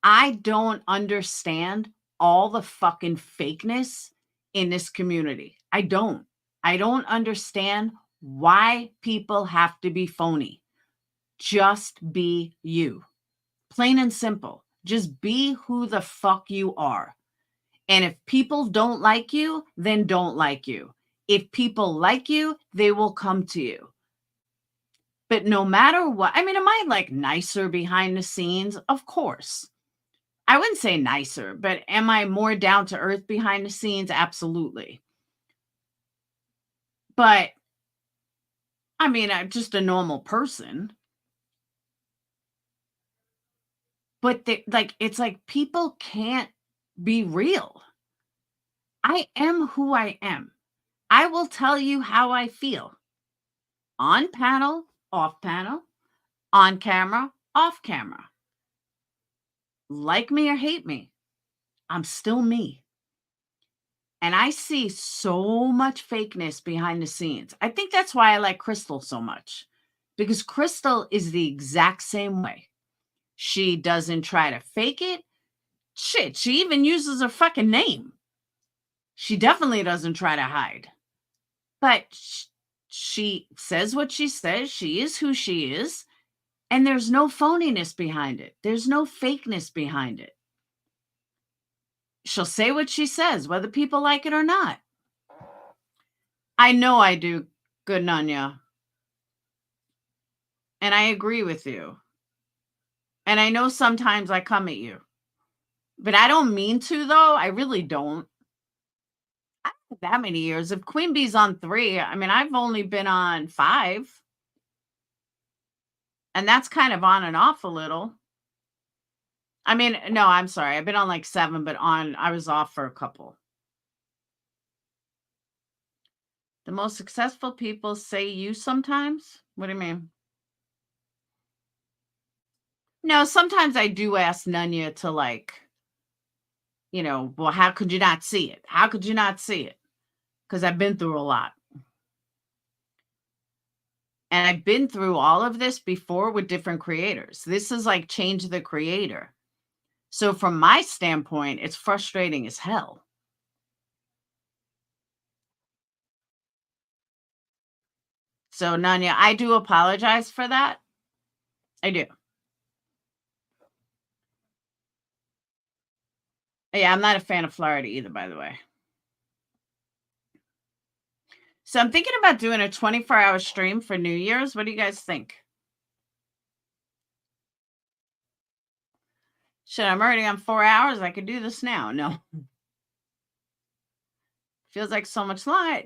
I don't understand all the fucking fakeness in this community. I don't understand why people have to be phony. Just be you. Plain and simple. Just be who the fuck you are. And if people don't like you, then don't like you. If people like you, they will come to you. But no matter what, I mean, am I like nicer behind the scenes? Of course. I wouldn't say nicer, but am I more down to earth behind the scenes? Absolutely. But I mean, I'm just a normal person. But like, it's like people can't be real. I am who I am. I will tell you how I feel. On panel, off panel, on camera, off camera. Like me or hate me, I'm still me. And I see so much fakeness behind the scenes. I think that's why I like Crystal so much. Because Crystal is the exact same way. She doesn't try to fake it. Shit, she even uses her fucking name. She definitely doesn't try to hide. But she says what she says. She is who she is. And there's no phoniness behind it. There's no fakeness behind it. She'll say what she says, whether people like it or not. I know I do, good Nanya. And I agree with you. And I know sometimes I come at you. But I don't mean to, though. I really don't. I don't have that many years. If Queen Bee's on 3, I mean, I've only been on 5. And that's kind of on and off a little. I mean, no, I'm sorry. I've been on like 7, but I was off for a couple. The most successful people say you sometimes? What do you mean? No, sometimes I do ask Nunya to like, you know, well, how could you not see it? How could you not see it? Because I've been through a lot. And I've been through all of this before with different creators. This is like change the creator. So from my standpoint, it's frustrating as hell. So Nunya, I do apologize for that. I do. Yeah, I'm not a fan of Florida either, by the way. So I'm thinking about doing a 24-hour stream for New Year's. What do you guys think? Shit, I'm already on 4 hours. I could do this now. No. Feels like so much longer.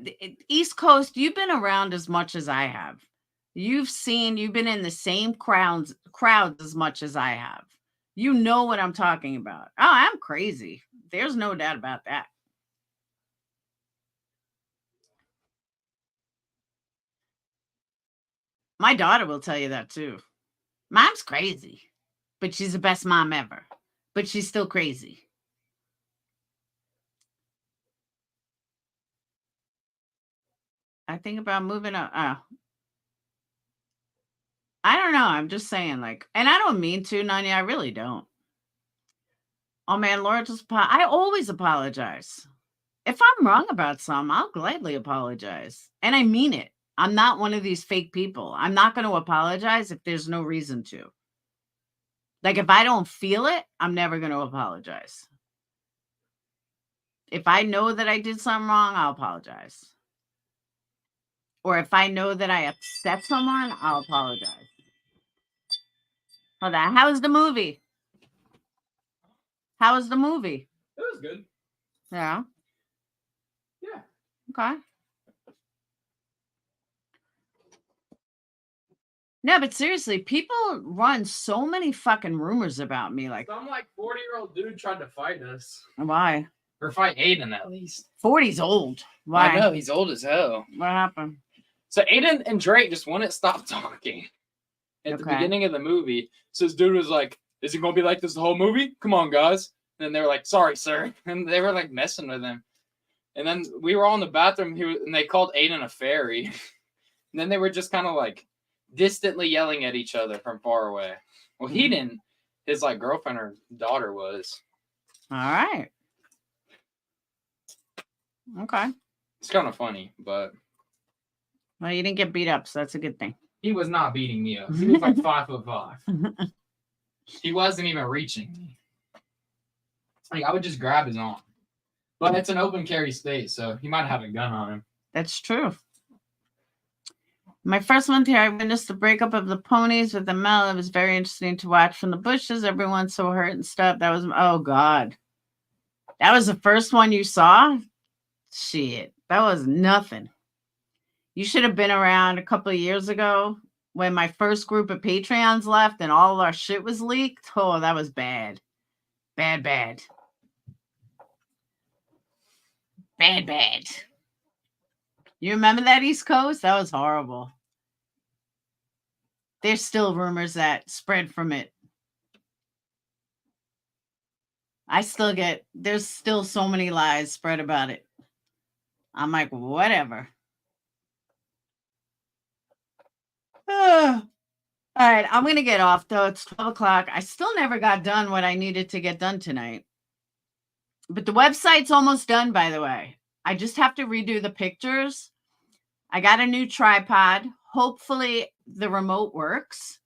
East Coast, you've been around as much as I have. You've been in the same crowds as much as I have. You know what I'm talking about. Oh, I'm crazy. There's no doubt about that. My daughter will tell you that too. Mom's crazy, but she's the best mom ever. But she's still crazy. I think about moving up. I don't know. I'm just saying, like, and I don't mean to, Nanya. I really don't. Oh man, Laura I always apologize. If I'm wrong about something, I'll gladly apologize. And I mean it. I'm not one of these fake people. I'm not going to apologize if there's no reason to. Like, if I don't feel it, I'm never going to apologize. If I know that I did something wrong, I'll apologize. Or if I know that I upset someone, I'll apologize. Hold on. How was the movie? How was the movie? It was good. Yeah. Yeah. Okay. No, but seriously, people run so many fucking rumors about me. Like, some like 40-year-old dude tried to fight us. Why? Or fight Aiden at least. 40's old. Why? I know, he's old as hell. What happened? So Aiden and Drake just wouldn't stop talking at the beginning of the movie. So this dude was like, is it going to be like this the whole movie? Come on, guys. And they were like, sorry, sir. And they were like messing with him. And then we were all in the bathroom and they called Aiden a fairy. And then they were just kind of like distantly yelling at each other from far away. Well, he didn't. His like girlfriend or daughter was. All right. Okay. It's kind of funny, but. Well, you didn't get beat up, so that's a good thing. He was not beating me up. He was like 5'5". He wasn't even reaching me. Like, I would just grab his arm. But it's an open carry state, so he might have a gun on him. That's true. My first month here, I witnessed the breakup of the ponies with the Mel. It was very interesting to watch from the bushes. Everyone's so hurt and stuff. That was, oh God. That was the first one you saw? Shit, that was nothing. You should have been around a couple of years ago when my first group of Patreons left and all our shit was leaked. Oh, that was bad. Bad, bad. Bad, bad. You remember that East Coast? That was horrible. There's still rumors that spread from it. There's still so many lies spread about it. I'm like, whatever. All right, I'm going to get off, though. It's 12 o'clock. I still never got done what I needed to get done tonight. But the website's almost done, by the way. I just have to redo the pictures. I got a new tripod. Hopefully, the remote works.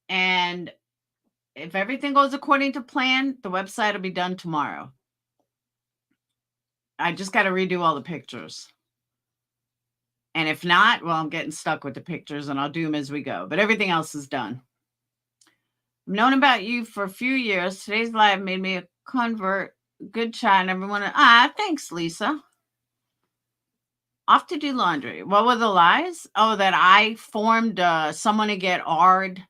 And if everything goes according to plan, the website will be done tomorrow. I just got to redo all the pictures. And if not, well, I'm getting stuck with the pictures and I'll do them as we go. But everything else is done. I've known about you for a few years. Today's live made me a convert. Good chat, and everyone. Thanks, Lisa. Off to do laundry. What were the lies? Oh, that I formed someone to get ARD.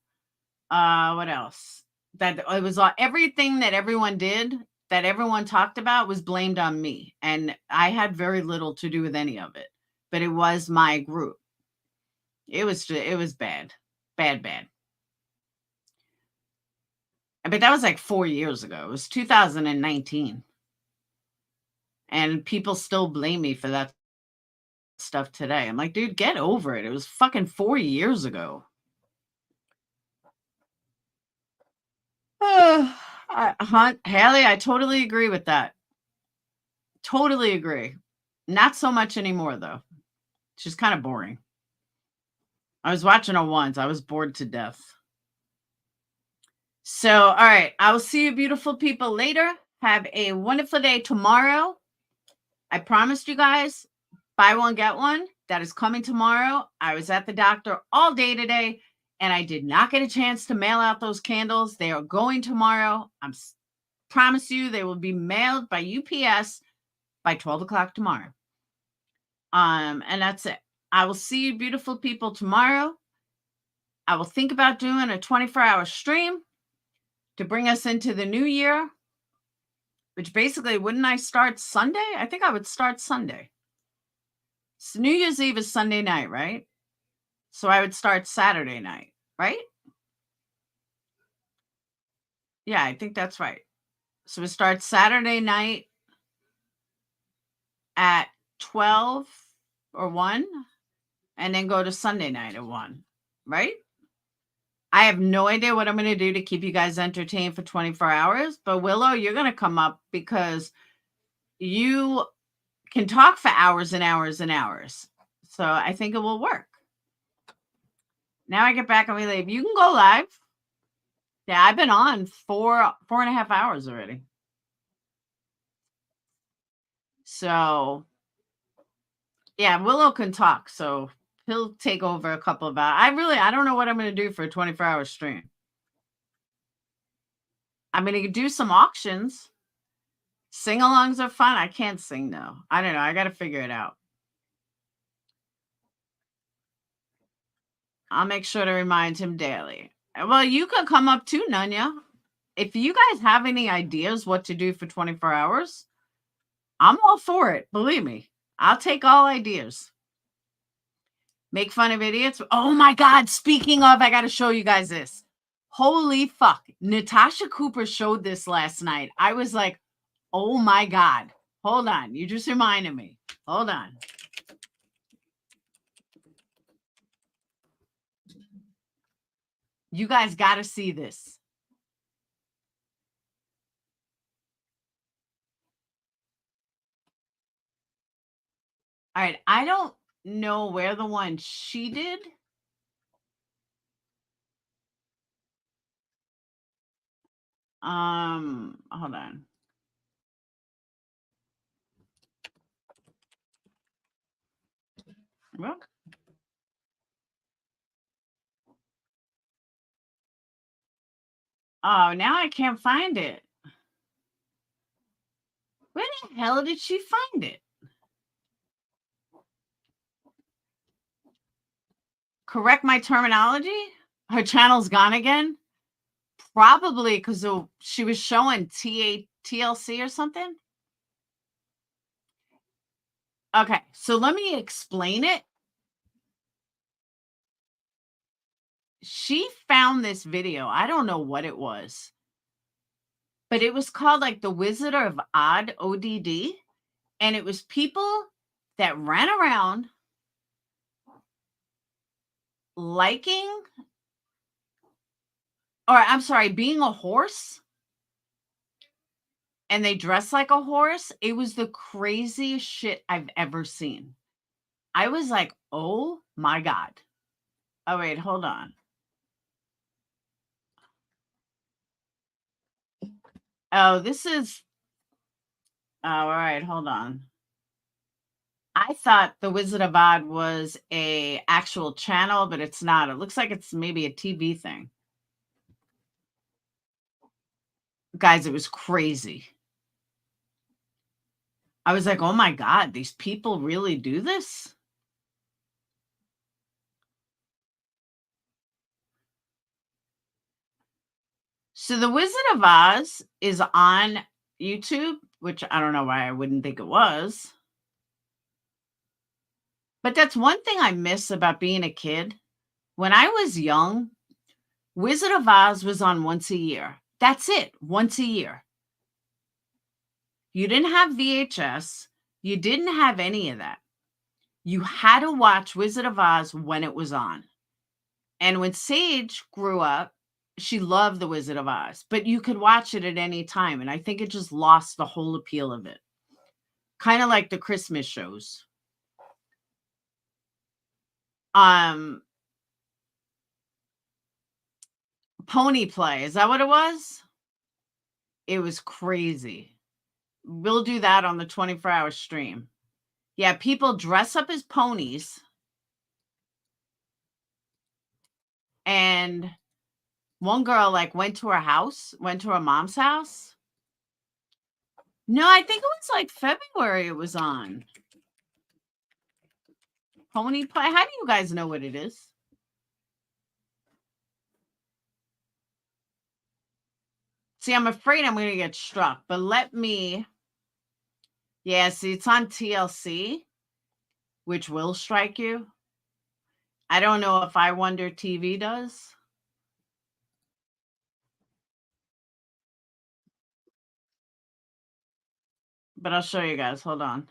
What else? That it was everything that everyone did, that everyone talked about, was blamed on me. And I had very little to do with any of it. But it was my group. It was bad. Bad, bad. But that was like 4 years ago. It was 2019. And people still blame me for that stuff today. I'm like, dude, get over it. It was fucking 4 years ago. Haley, I totally agree with that. Totally agree. Not so much anymore, though. She's kind of boring. I was watching her once. I was bored to death. So, all right. I will see you beautiful people later. Have a wonderful day tomorrow. I promised you guys, buy one, get one. That is coming tomorrow. I was at the doctor all day today, and I did not get a chance to mail out those candles. They are going tomorrow. I promise you they will be mailed by UPS by 12 o'clock tomorrow. And that's it. I will see you beautiful people tomorrow. I will think about doing a 24-hour stream to bring us into the new year, which basically, wouldn't I start Sunday? I think I would start Sunday. So New Year's Eve is Sunday night, right? So I would start Saturday night, right? Yeah, I think that's right. So we start Saturday night at 12 or 1, and then go to Sunday night at 1, right? I have no idea what I'm going to do to keep you guys entertained for 24 hours, but Willow, you're going to come up because you can talk for hours and hours and hours. So I think it will work. Now I get back and we leave. You can go live. Yeah, I've been on 4.5 hours already. So yeah, Willow can talk. So he'll take over a couple of hours. I don't know what I'm going to do for a 24-hour stream. I'm going to do some auctions. Sing-alongs are fun. I can't sing though. I don't know. I got to figure it out. I'll make sure to remind him daily. Well, you can come up too, Nunya. If you guys have any ideas what to do for 24 hours, I'm all for it. Believe me. I'll take all ideas. Make fun of idiots. Oh my God. Speaking of, I got to show you guys this. Holy fuck. Natasha Cooper showed this last night. I was like, oh my God. Hold on. You just reminded me. Hold on. You guys got to see this. All right. I don't know where the one she did. Hold on. Well, Oh, now I can't find it. Where the hell did she find it? Correct my terminology? Her channel's gone again? Probably because she was showing TLC or something. Okay, so let me explain it. She found this video. I don't know what it was, but it was called like The Wizard of Odd, ODD. And it was people that ran around liking, or I'm sorry, being a horse. And they dress like a horse. It was the craziest shit I've ever seen. I was like, oh my God. Oh, wait, hold on. Oh, this is, all right, hold on. I thought The Wizard of Oz was a actual channel, but it's not. It looks like it's maybe a TV thing. Guys, it was crazy. I was like, oh my God, these people really do this? So The Wizard of Oz is on YouTube, which I don't know why I wouldn't think it was. But that's one thing I miss about being a kid. When I was young, Wizard of Oz was on once a year. That's it, once a year. You didn't have VHS. You didn't have any of that. You had to watch Wizard of Oz when it was on. And when Sage grew up, she loved The Wizard of Oz, but you could watch it at any time. And I think it just lost the whole appeal of it. Kind of like the Christmas shows. Pony Play, is that what it was? It was crazy. We'll do that on the 24-hour stream. Yeah, people dress up as ponies. And one girl like went to her mom's house. No, I think it was like February it was on. Pony Play. How do you guys know what it is? See, I'm afraid I'm going to get struck, but let me. Yeah, see, it's on TLC, which will strike you. I don't know if I Wonder TV does. But I'll show you guys. Hold on.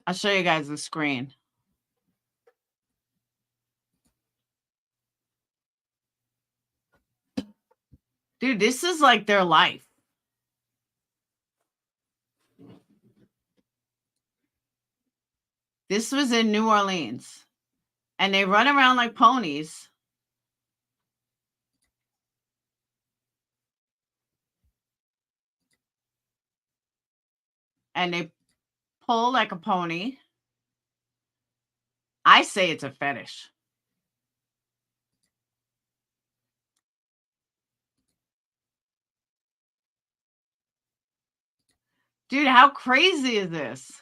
I'll show you guys the screen. Dude, this is like their life. This was in New Orleans. And they run around like ponies. And they pull like a pony. I say it's a fetish. Dude, how crazy is this?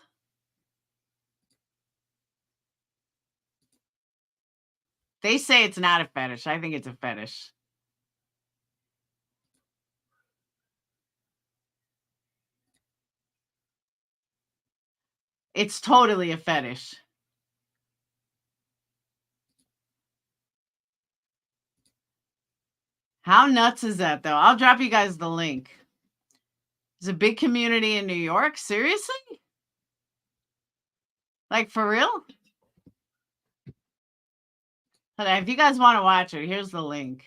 They say it's not a fetish. I think it's a fetish. It's totally a fetish. How nuts is that, though? I'll drop you guys the link. There's a big community in New York. Seriously? Like, for real? If you guys want to watch it, here's the link.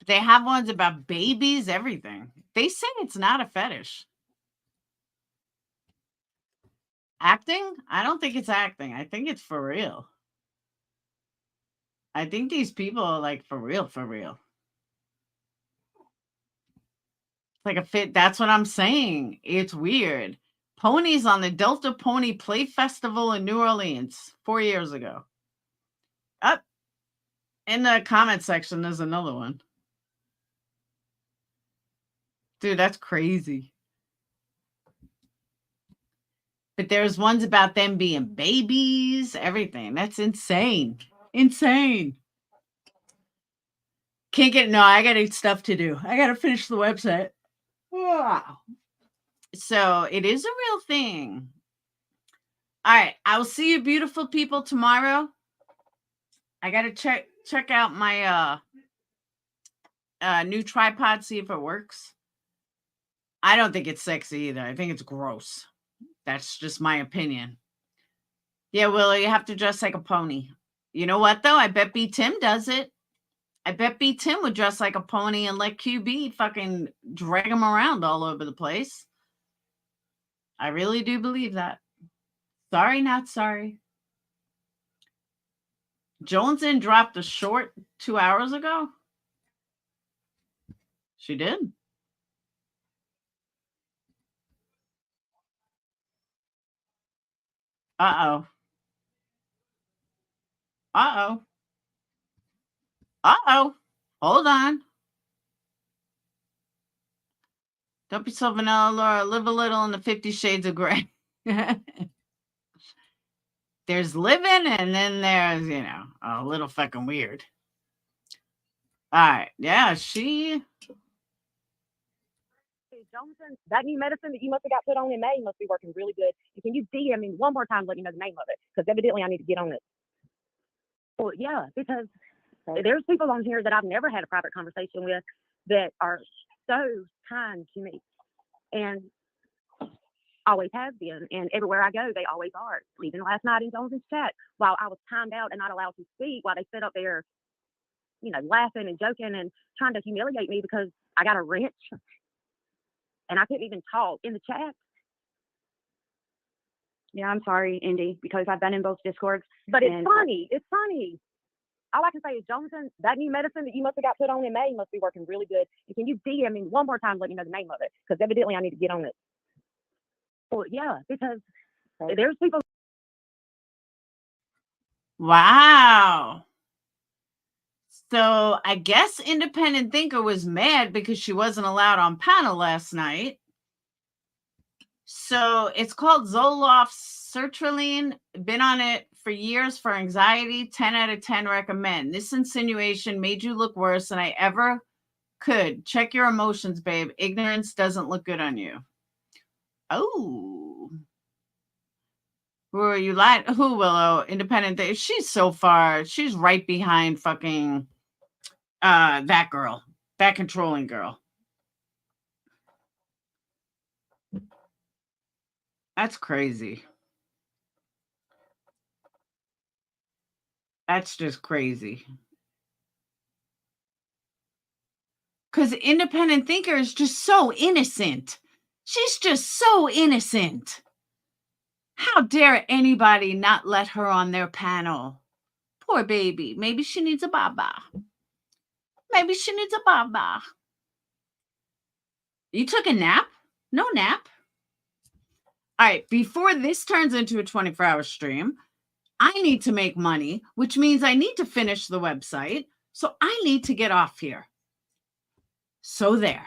They have ones about babies, everything. They say it's not a fetish. Acting? I don't think it's acting. I think it's for real. I think these people are like for real, for real. It's like a fit. That's what I'm saying. It's weird. Ponies on the Delta Pony Play Festival in New Orleans 4 years ago. Up in the comment section, there's another one. Dude, that's crazy. But there's ones about them being babies, everything. That's insane. Insane. Can't get, no, I got stuff to do. I got to finish the website. Wow. So it is a real thing. All right. I will see you beautiful people tomorrow. I got to check out my new tripod, see if it works. I don't think it's sexy either. I think it's gross. That's just my opinion. Yeah, Willow, you have to dress like a pony. You know what, though? I bet B. Tim does it. I bet B. Tim would dress like a pony and let QB fucking drag him around all over the place. I really do believe that. Sorry, not sorry. Joneson dropped a short 2 hours ago. She did. Uh-oh. Uh-oh. Uh-oh. Hold on. Don't be so vanilla, Laura. Live a little in the 50 Shades of Grey. There's living, and then there's, you know, a little fucking weird. All right. Yeah, she... Johnson, that new medicine that you must have got put on in May must be working really good. And can you DM me one more time, let me know the name of it? Because evidently I need to get on it. Well, yeah, because there's people on here that I've never had a private conversation with that are so kind to me and always have been. And everywhere I go, they always are. Even last night in Johnson's chat, while I was timed out and not allowed to speak, while they sit up there, you know, laughing and joking and trying to humiliate me because I got a wrench. And I couldn't even talk in the chat. Yeah, I'm sorry, Indy, because I've been in both Discords. But it's funny. It's funny. All I can say is, Johnson, that new medicine that you must have got put on in May must be working really good. And can you DM me one more time, let me know the name of it? Because evidently I need to get on it. Well, yeah, because there's people. Wow. So I guess Independent Thinker was mad because she wasn't allowed on panel last night. So it's called Zoloft sertraline. Been on it for years for anxiety. 10 out of 10 recommend. This insinuation made you look worse than I ever could. Check your emotions, babe. Ignorance doesn't look good on you. Oh. Who are you lying? Who, Willow? Independent Thinker. She's so far. She's right behind fucking... that girl, that controlling girl. That's crazy. That's just crazy. Because Independent Thinker is just so innocent. She's just so innocent. How dare anybody not let her on their panel? Poor baby. Maybe she needs a baba. Maybe she needs a baba. You took a nap? No nap. All right, before this turns into a 24-hour stream, I need to make money, which means I need to finish the website. So I need to get off here. So there.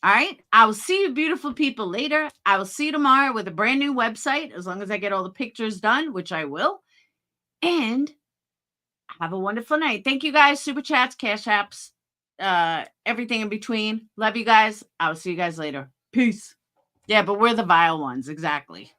All right. I will see you beautiful people later. I will see you tomorrow with a brand new website, as long as I get all the pictures done, which I will. And have a wonderful night. Thank you guys. Super chats, cash apps, everything in between. Love you guys. I will see you guys later. Peace. Yeah, but we're the vile ones. Exactly.